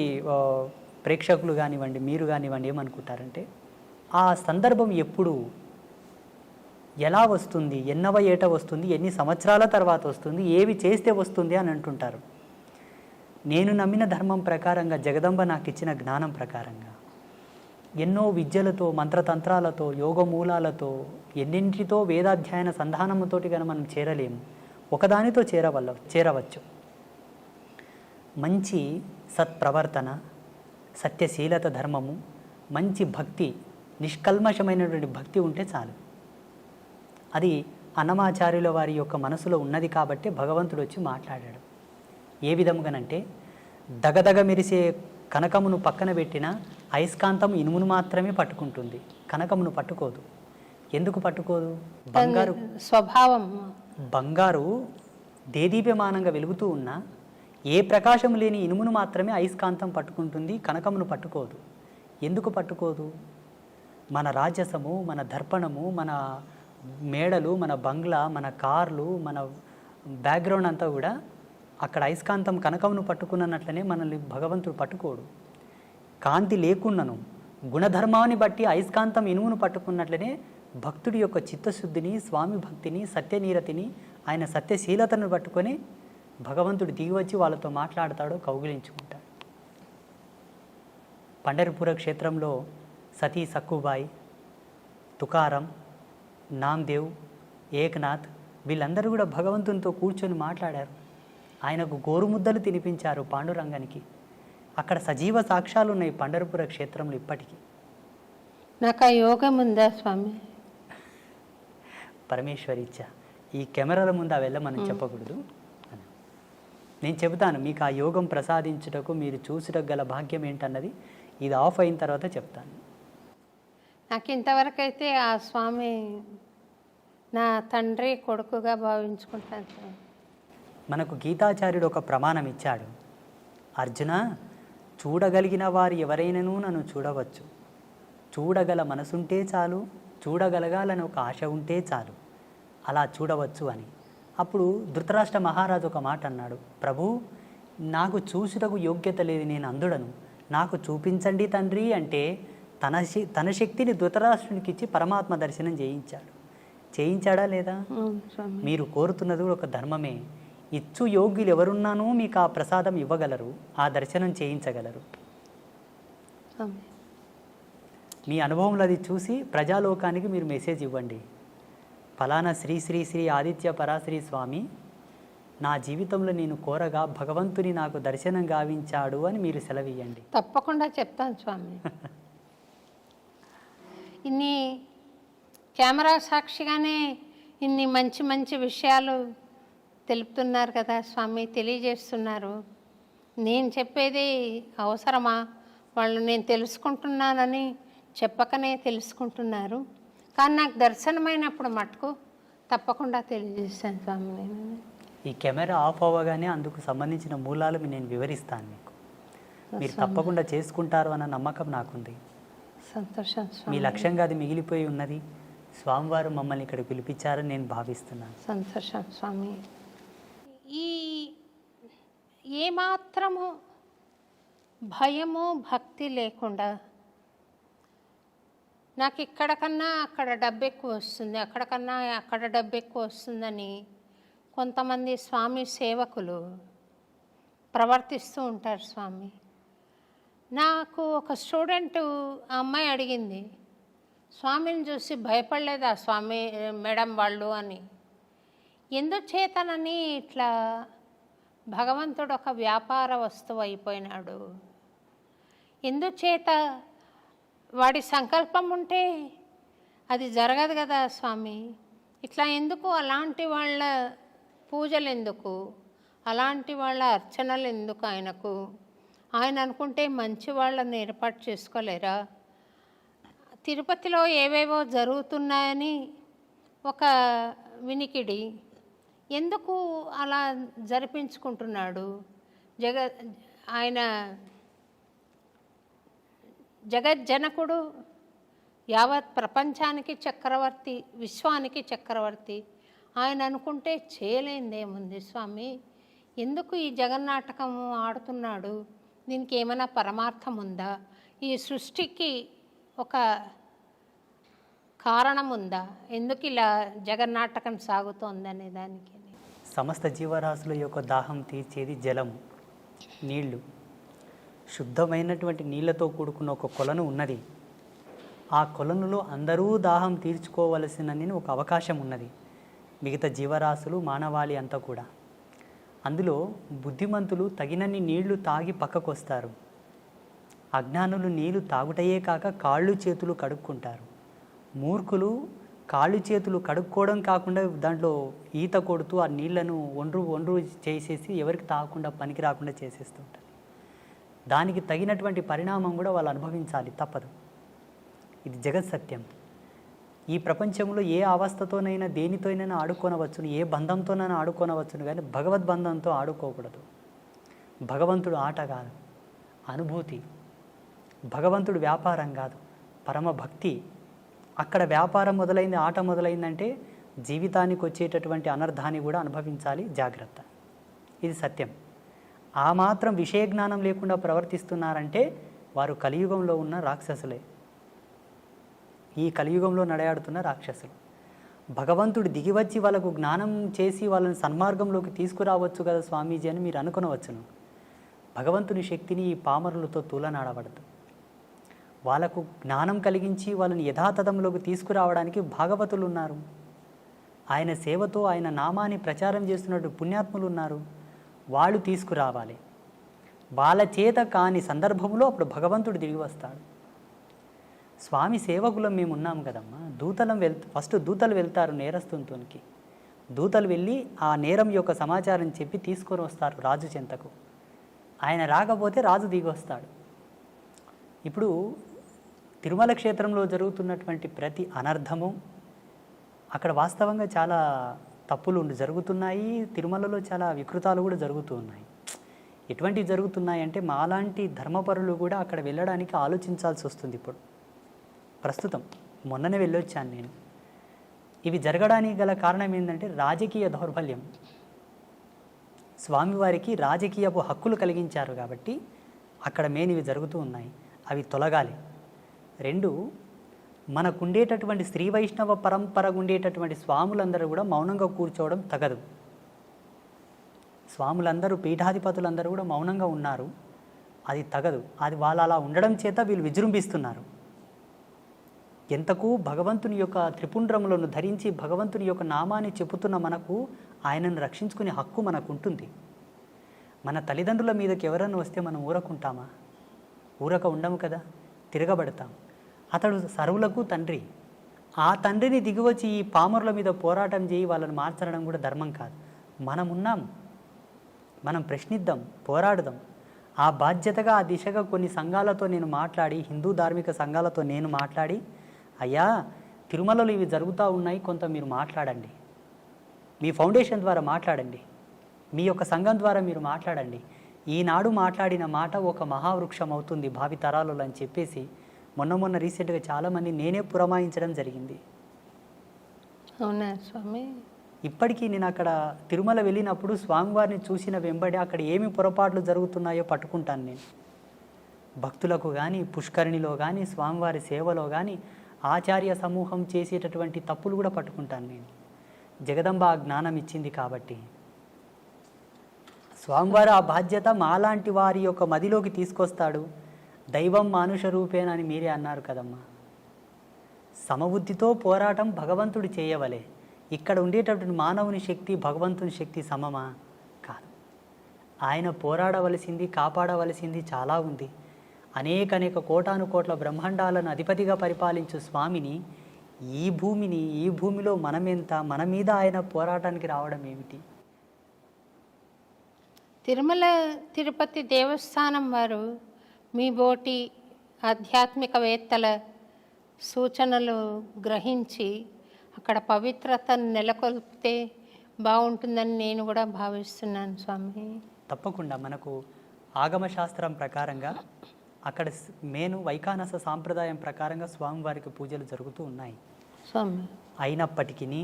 [SPEAKER 3] ప్రేక్షకులు కానివ్వండి, మీరు కానివ్వండి ఏమనుకుంటారంటే, ఆ సందర్భం ఎప్పుడు ఎలా వస్తుంది, ఎన్నవ ఏట వస్తుంది, ఎన్ని సంవత్సరాల తర్వాత వస్తుంది, ఏవి చేస్తే వస్తుంది అని అంటుంటారు. నేను నమ్మిన ధర్మం ప్రకారంగా, జగదంబ నాకు ఇచ్చిన జ్ఞానం ప్రకారంగా ఎన్నో విద్యలతో, మంత్రతంత్రాలతో, యోగమూలాలతో, ఎన్నింటితో వేదాధ్యయన సంధానముతోటి కనుక మనం చేరలేము. ఒకదానితో చేరవచ్చు. మంచి సత్ప్రవర్తన, సత్యశీలత ధర్మము, మంచి భక్తి, నిష్కల్మషమైనటువంటి భక్తి ఉంటే చాలు. అది అన్నమాచార్యుల వారి యొక్క మనసులో ఉన్నది కాబట్టి భగవంతుడు వచ్చి మాట్లాడాడు. ఏ విధముగానంటే, దగదగ మెరిసే కనకమును పక్కన పెట్టిన అయస్కాంతం ఇనుమును మాత్రమే పట్టుకుంటుంది, కనకమును పట్టుకోదు. ఎందుకు పట్టుకోదు? బంగారు
[SPEAKER 1] స్వభావం.
[SPEAKER 3] బంగారు దేదీప్యమానంగా వెలుగుతూ ఉన్నా ఏ ప్రకాశం లేని ఇనుమును మాత్రమే అయస్కాంతం పట్టుకుంటుంది, కనకమును పట్టుకోదు. ఎందుకు పట్టుకోదు? మన రాజసము, మన దర్పణము, మన మేడలు, మన బంగ్లా, మన కార్లు, మన బ్యాక్గ్రౌండ్ అంతా కూడా అక్కడ అయస్కాంతం కనకమును పట్టుకున్నట్లనే మనల్ని భగవంతుడు పట్టుకోడు. కాంతి లేకున్నను గుణధర్మాన్ని బట్టి అయస్కాంతం ఇనుమును పట్టుకున్నట్లనే భక్తుడి యొక్క చిత్తశుద్ధిని, స్వామి భక్తిని, సత్యనీరతిని, ఆయన సత్యశీలతను పట్టుకొని భగవంతుడు దిగివచ్చి వాళ్ళతో మాట్లాడతాడు, కౌగిలించుకుంటాడు. పండరిపుర క్షేత్రంలో సతీ సక్కుబాయి, తుకారం, నామ్దేవ్, ఏక్నాథ్ వీళ్ళందరూ కూడా భగవంతునితో కూర్చొని మాట్లాడారు. ఆయనకు గోరుముద్దలు తినిపించారు పాండురంగానికి. అక్కడ సజీవ సాక్ష్యాలు ఉన్నాయి పండరిపుర క్షేత్రంలో ఇప్పటికీ.
[SPEAKER 1] నాకు ఆ యోగం ఉందా స్వామి?
[SPEAKER 3] పరమేశ్వరి ఇచ్చా. ఈ కెమెరాల ముందు అవి మనం చెప్పకూడదు. నేను చెబుతాను మీకు ఆ యోగం ప్రసాదించుటకు, మీరు చూసుటకు గల భాగ్యం ఏంటన్నది ఇది ఆఫ్ అయిన తర్వాత చెప్తాను.
[SPEAKER 1] నాకు ఇంతవరకు అయితే ఆ స్వామి నా తండ్రి కొడుకుగా భావించుకుంటాను స్వామి.
[SPEAKER 3] మనకు గీతాచార్యుడు ఒక ప్రమాణం ఇచ్చాడు. అర్జున, చూడగలిగిన వారు ఎవరైనాను నన్ను చూడవచ్చు, చూడగల మనసుంటే చాలు, చూడగలగాలని ఒక ఆశ ఉంటే చాలు, అలా చూడవచ్చు అని. అప్పుడు ధృతరాష్ట్ర మహారాజు ఒక మాట అన్నాడు, ప్రభు నాకు చూసుటకు యోగ్యత లేదు, నేను అంధుడను, నాకు చూపించండి తండ్రి అంటే తన శక్తిని ధృతరాష్ట్రునికి ఇచ్చి పరమాత్మ దర్శనం చేయించాడా లేదా? మీరు కోరుతున్నది ఒక ధర్మమే. ఇచ్చు యోగ్యులు ఎవరున్నానో మీకు ఆ ప్రసాదం ఇవ్వగలరు, ఆ దర్శనం చేయించగలరు. మీ అనుభవంలో అది చూసి ప్రజాలోకానికి మీరు మెసేజ్ ఇవ్వండి. ఫలానా శ్రీ శ్రీ శ్రీ ఆదిత్య పరాశ్రీ స్వామి నా జీవితంలో నేను కోరగా భగవంతుని నాకు దర్శనం గావించాడు అని మీరు సెలవియ్యండి.
[SPEAKER 1] తప్పకుండా చెప్తాను స్వామి. ఇన్ని కెమెరా సాక్షిగానే ఇన్ని మంచి మంచి విషయాలు తెలుపుతున్నారు కదా స్వామి, తెలియజేస్తున్నారు. నేను చెప్పేది అవసరమా? వాళ్ళు నేను తెలుసుకుంటున్నానని చెప్పకనే తెలుసుకుంటున్నారు. కానీ నాకు దర్శనమైనప్పుడు మటుకు తప్పకుండా తెలియజేస్తాను స్వామి. నేను
[SPEAKER 3] ఈ కెమెరా ఆఫ్ అవ్వగానే అందుకు సంబంధించిన మూలాలు నేను వివరిస్తాను మీకు. మీరు తప్పకుండా చేసుకుంటారు అన్న నమ్మకం నాకుంది.
[SPEAKER 1] సంతోషం
[SPEAKER 3] మీ
[SPEAKER 1] స్వామి.
[SPEAKER 3] లక్ష్యంగా అది మిగిలిపోయి ఉన్నది. స్వామివారు మమ్మల్ని ఇక్కడ పిలిపించారని నేను భావిస్తున్నాను.
[SPEAKER 1] సంతోషం స్వామి. ఈ ఏమాత్రము భయము భక్తి లేకుండా నాకు ఇక్కడ కన్నా అక్కడ డబ్బు ఎక్కువ వస్తుంది, అక్కడ కన్నా అక్కడ డబ్బు ఎక్కువ వస్తుందని కొంతమంది స్వామి సేవకులు ప్రవర్తిస్తూ ఉంటారు స్వామి. నాకు ఒక స్టూడెంట్ ఆ అమ్మాయి అడిగింది, స్వామిని చూసి భయపడలేదా స్వామి మేడం వాళ్ళు అని. ఎందుచేతనని ఇట్లా భగవంతుడు ఒక వ్యాపార వస్తువు అయిపోయినాడు? ఎందుచేత? వాడి సంకల్పం ఉంటే అది జరగదు కదా స్వామి. ఇట్లా ఎందుకు? అలాంటి వాళ్ళ పూజలు ఎందుకు? అలాంటి వాళ్ళ అర్చనలు ఎందుకు ఆయనకు? ఆయన అనుకుంటే మంచి వాళ్ళని ఏర్పాటు చేసుకోలేరా? తిరుపతిలో ఏవేవో జరుగుతున్నాయని ఒక వినికిడి, ఎందుకు అలా జరిపించుకుంటున్నాడు? ఆయన జగజ్జనకుడు, యావత్ ప్రపంచానికి చక్రవర్తి, విశ్వానికి చక్రవర్తి. ఆయన అనుకుంటే చేయలేనిదేముంది స్వామి? ఎందుకు ఈ జగన్నాటకము ఆడుతున్నాడు? దీనికి ఏమైనా పరమార్థం ఉందా? ఈ సృష్టికి ఒక కారణం ఉందా? ఎందుకు ఇలా జగన్నాటకం సాగుతోందనే దానికి?
[SPEAKER 3] సమస్త జీవరాశుల యొక్క దాహం తీర్చేది జలము, నీళ్లు. శుద్ధమైనటువంటి నీళ్లతో కూడుకున్న ఒక కొలను ఉన్నది. ఆ కొలనులో అందరూ దాహం తీర్చుకోవలసినని ఒక అవకాశం ఉన్నది. మిగతా జీవరాశులు, మానవాళి అంతా కూడా. అందులో బుద్ధిమంతులు తగినన్ని నీళ్లు తాగి పక్కకు వస్తారు. అజ్ఞానులు నీళ్లు తాగుటయే కాక కాళ్ళు చేతులు కడుక్కుంటారు. మూర్ఖులు కాళ్ళు చేతులు కడుక్కోవడం కాకుండా దాంట్లో ఈత కొడుతూ ఆ నీళ్లను ఒండ్రు చేసేసి ఎవరికి తాగకుండా పనికి రాకుండా చేసేస్తుంటారు. దానికి తగినటువంటి పరిణామం కూడా వాళ్ళు అనుభవించాలి, తప్పదు. ఇది జగత్ సత్యం. ఈ ప్రపంచంలో ఏ అవస్థతోనైనా దేనితోనైనా ఆడుకోనవచ్చును, ఏ బంధంతోనైనా ఆడుకోనవచ్చును, కానీ భగవద్బంధంతో ఆడుకోకూడదు. భగవంతుడు ఆట కాదు, అనుభూతి. భగవంతుడు వ్యాపారం కాదు, పరమ భక్తి. అక్కడ వ్యాపారం మొదలైంది, ఆట మొదలైందంటే జీవితానికి వచ్చేటటువంటి అనర్థాన్ని కూడా అనుభవించాలి. జాగ్రత్త, ఇది సత్యం. ఆ మాత్రం విషయ జ్ఞానం లేకుండా ప్రవర్తిస్తున్నారంటే వారు కలియుగంలో ఉన్న రాక్షసులే. ఈ కలియుగంలో నడయాడుతున్న రాక్షసులు. భగవంతుడు దిగివచ్చి వాళ్ళకు జ్ఞానం చేసి వాళ్ళని సన్మార్గంలోకి తీసుకురావచ్చు కదా స్వామీజీ అని మీరు అనుకునవచ్చును. భగవంతుని శక్తిని ఈ పామరులతో తూలనాడబడదు. వాళ్ళకు జ్ఞానం కలిగించి వాళ్ళని యథాతథంలోకి తీసుకురావడానికి భాగవతులు ఉన్నారు. ఆయన సేవతో ఆయన నామాన్ని ప్రచారం చేస్తున్నట్టు పుణ్యాత్ములు ఉన్నారు. వాళ్ళు తీసుకురావాలి. వాళ్ళ చేత కాని సందర్భంలో అప్పుడు భగవంతుడు తిరిగి వస్తాడు. స్వామి సేవకులం మేము ఉన్నాము కదమ్మా. ఫస్ట్ దూతలు వెళ్తారు నేరస్తునికి. దూతలు వెళ్ళి ఆ నేరం యొక్క సమాచారం చెప్పి తీసుకొని వస్తారు రాజు చెంతకు. ఆయన రాకపోతే రాజు దిగి వస్తాడు. ఇప్పుడు తిరుమల క్షేత్రంలో జరుగుతున్నటువంటి ప్రతి అనర్థము అక్కడ వాస్తవంగా చాలా తప్పులు జరుగుతున్నాయి. తిరుమలలో చాలా వికృతాలు కూడా జరుగుతూ ఉన్నాయి. ఎటువంటివి జరుగుతున్నాయి అంటే మాలాంటి ధర్మపరులు కూడా అక్కడ వెళ్ళడానికి ఆలోచించాల్సి వస్తుంది. ఇప్పుడు ప్రస్తుతం మొన్ననే వెళ్ళొచ్చాను నేను. ఇవి జరగడానికి గల కారణం ఏంటంటే రాజకీయ దౌర్బల్యం. స్వామివారికి రాజకీయపు హక్కులు కలిగించారు కాబట్టి అక్కడ ఇవి జరుగుతూ ఉన్నాయి. అవి తొలగాలి. 2, మనకుండేటటువంటి శ్రీ వైష్ణవ పరంపరకు ఉండేటటువంటి స్వాములందరూ కూడా మౌనంగా కూర్చోవడం తగదు. స్వాములందరూ, పీఠాధిపతులందరూ కూడా మౌనంగా ఉన్నారు. అది తగదు. అది వాళ్ళు అలా ఉండడం చేత వీళ్ళు విజృంభిస్తున్నారు. ఎంతకు భగవంతుని యొక్క త్రిపుండ్రములను ధరించి భగవంతుని యొక్క నామాన్ని చెబుతున్న మనకు ఆయనను రక్షించుకునే హక్కు మనకు ఉంటుంది. మన తల్లిదండ్రుల మీదకి ఎవరన్నా వస్తే మనం ఊరకుంటామా? ఊరక ఉండము కదా, తిరగబడతాం. అతడు సర్వులకు తండ్రి. ఆ తండ్రిని దిగివచ్చి ఈ పామరుల మీద పోరాటం చేయి వాళ్ళని మార్చడం కూడా ధర్మం కాదు. మనం ఉన్నాం, మనం ప్రశ్నిద్దాం, పోరాడదాం. ఆ బాధ్యతగా ఆ దిశగా కొన్ని సంఘాలతో నేను మాట్లాడి, హిందూ ధార్మిక సంఘాలతో నేను మాట్లాడి, అయ్యా తిరుమలలో ఇవి జరుగుతూ ఉన్నాయి, కొంత మీరు మాట్లాడండి, మీ ఫౌండేషన్ ద్వారా మాట్లాడండి, మీ యొక్క సంఘం ద్వారా మీరు మాట్లాడండి. ఈనాడు మాట్లాడిన మాట ఒక మహావృక్షం అవుతుంది భావితరాలు అని చెప్పేసి మొన్న రీసెంట్గా చాలామంది నేనే పురమాయించడం జరిగింది.
[SPEAKER 1] అవునా స్వామి?
[SPEAKER 3] ఇప్పటికీ నేను అక్కడ తిరుమల వెళ్ళినప్పుడు స్వామివారిని చూసిన వెంబడి అక్కడ ఏమి పొరపాట్లు జరుగుతున్నాయో పట్టుకుంటాను నేను. భక్తులకు కానీ, పుష్కరిణిలో కానీ, స్వామివారి సేవలో కానీ ఆచార్య సమూహం చేసేటటువంటి తప్పులు కూడా పట్టుకుంటాను నేను. జగదంబ ఆ జ్ఞానం ఇచ్చింది కాబట్టి స్వామివారి ఆ బాధ్యత మాలాంటి వారి యొక్క మదిలోకి తీసుకొస్తాడు. దైవం మానుష రూపేణ అని మీరే అన్నారు కదమ్మా. సమబుద్ధితో పోరాటం భగవంతుడు చేయవలే. ఇక్కడ ఉండేటటువంటి మానవుని శక్తి భగవంతుని శక్తి సమమా? కాదు. ఆయన పోరాడవలసింది, కాపాడవలసింది చాలా ఉంది. అనేక కోటాను కోట్ల బ్రహ్మాండాలను అధిపతిగా పరిపాలించు స్వామిని, ఈ భూమిలో మనమెంత, మన మీద ఆయన పోరాటానికి రావడం ఏమిటి?
[SPEAKER 1] తిరుమల తిరుపతి దేవస్థానం వారు మీ బోటి ఆధ్యాత్మికవేత్తల సూచనలు గ్రహించి అక్కడ పవిత్రతను నెలకొల్పితే బాగుంటుందని నేను కూడా భావిస్తున్నాను స్వామి.
[SPEAKER 3] తప్పకుండా మనకు ఆగమశాస్త్రం ప్రకారంగా అక్కడ వైఖానస సాంప్రదాయం ప్రకారంగా స్వామివారికి పూజలు జరుగుతూ ఉన్నాయి
[SPEAKER 1] స్వామి.
[SPEAKER 3] అయినప్పటికీ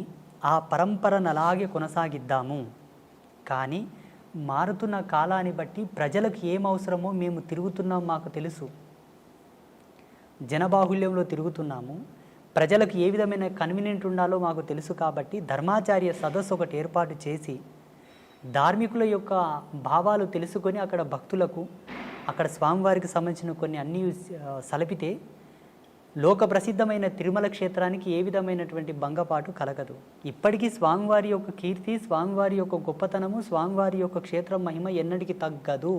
[SPEAKER 3] ఆ పరంపరను అలాగే కొనసాగిద్దాము. కానీ మారుతున్న కాలాన్ని బట్టి ప్రజలకు ఏం అవసరమో మేము తిరుగుతున్నాం, మాకు తెలుసు. జనబాహుల్యంలో తిరుగుతున్నాము. ప్రజలకు ఏ విధమైన కన్వీనియంట్ ఉండాలో మాకు తెలుసు కాబట్టి ధర్మాచార్య సదస్సు ఒకటి ఏర్పాటు చేసి ధార్మికుల యొక్క భావాలు తెలుసుకొని అక్కడ భక్తులకు అక్కడ స్వామివారికి సంబంధించిన కొన్ని అన్నీ సలిపితే లోక ప్రసిద్ధమైన తిరుమల క్షేత్రానికి ఏ విధమైనటువంటి భంగపాటు కలగదు. ఇప్పటికీ స్వామివారి యొక్క కీర్తి, స్వామివారి యొక్క గొప్పతనము, స్వామివారి యొక్క క్షేత్రం మహిమ ఎన్నటికీ తగ్గదు.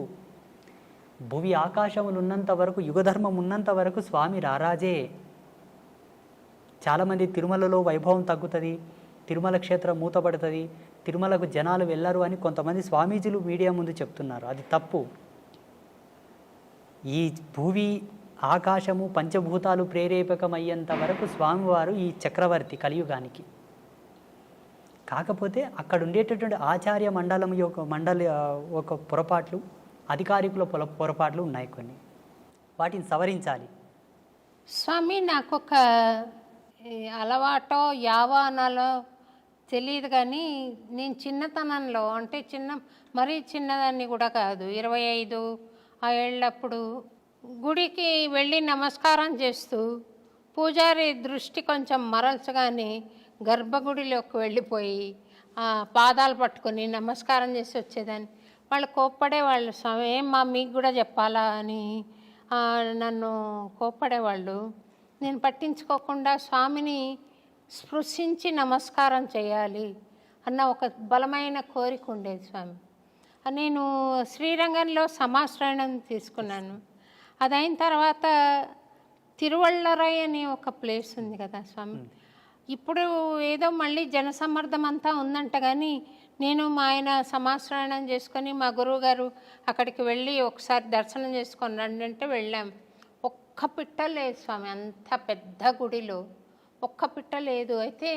[SPEAKER 3] భువి ఆకాశములు ఉన్నంత వరకు, యుగధర్మం ఉన్నంత వరకు స్వామి రారాజే. చాలామంది తిరుమలలో వైభవం తగ్గుతుంది, తిరుమల క్షేత్రం మూతపడుతుంది, తిరుమలకు జనాలు వెళ్ళరు అని కొంతమంది స్వామీజీలు మీడియా ముందు చెప్తున్నారు. అది తప్పు. ఈ భూమి ఆకాశము పంచభూతాలు ప్రేరేపకమయ్యేంత వరకు స్వామివారు ఈ చక్రవర్తి కలియుగానికి. కాకపోతే అక్కడ ఉండేటటువంటి ఆచార్య మండలి ఒక పొరపాట్లు, అధికారికుల పొరపాట్లు ఉన్నాయి కొన్ని. వాటిని సవరించాలి.
[SPEAKER 1] స్వామి నాకొక అలవాటో యావానాలో తెలియదు కానీ నేను చిన్నతనంలో అంటే మరీ చిన్నదాన్ని కూడా కాదు, 25 ఆ ఏళ్ళప్పుడు గుడికి వెళ్ళి నమస్కారం చేస్తూ పూజారి దృష్టి కొంచెం మరల్చగానే గర్భగుడిలోకి వెళ్ళిపోయి పాదాలు పట్టుకొని నమస్కారం చేసి వచ్చేదాన్ని. వాళ్ళు కోప్పడేవాళ్ళు, స్వామి ఏమ్మా మీకు కూడా చెప్పాలా అని నన్ను కోప్పడేవాళ్ళు. నేను పట్టించుకోకుండా స్వామిని స్పృశించి నమస్కారం చేయాలి అన్న ఒక బలమైన కోరిక ఉండేది స్వామి. నేను శ్రీరంగంలో సమాశ్రయణం తీసుకున్నాను. అదైన తర్వాత తిరువళ్ళరై అనే ఒక ప్లేస్ ఉంది కదా స్వామి, ఇప్పుడు ఏదో మళ్ళీ జనసమ్మర్దం అంతా ఉందంట కానీ నేను మా ఆయన సమాశ్రయణం చేసుకొని మా గురువు గారు అక్కడికి వెళ్ళి ఒకసారి దర్శనం చేసుకొని రండి అంటే వెళ్ళాం. ఒక్క పిట్ట లేదు స్వామి, అంత పెద్ద గుడిలో ఒక్క పిట్ట లేదు. అయితే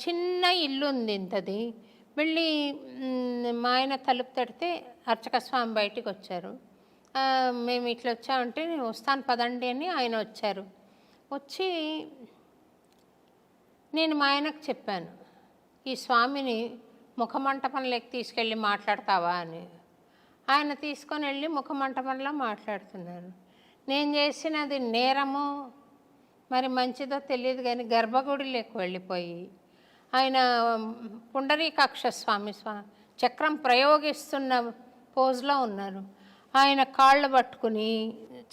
[SPEAKER 1] చిన్న ఇల్లు ఉంది ఇంతది. వెళ్ళి మా ఆయన తలుపు తడితే అర్చక స్వామి బయటికి వచ్చారు. మేము ఇట్లా వచ్చామంటే నేను వస్తాను పదండి అని ఆయన వచ్చారు. వచ్చి నేను మా ఆయనకు చెప్పాను, ఈ స్వామిని ముఖమంటపంలోకి తీసుకెళ్ళి మాట్లాడతావా అని. ఆయన తీసుకొని వెళ్ళి ముఖమంటపంలో మాట్లాడుతున్నారు. నేను చేసినది నేరమో మరి మంచిదో తెలియదు కానీ గర్భగుడిలోకి వెళ్ళిపోయి ఆయన పుండరీకాక్ష స్వామి చక్రం ప్రయోగిస్తున్న పోజ్లో ఉన్నారు. ఆయన కాళ్ళు పట్టుకుని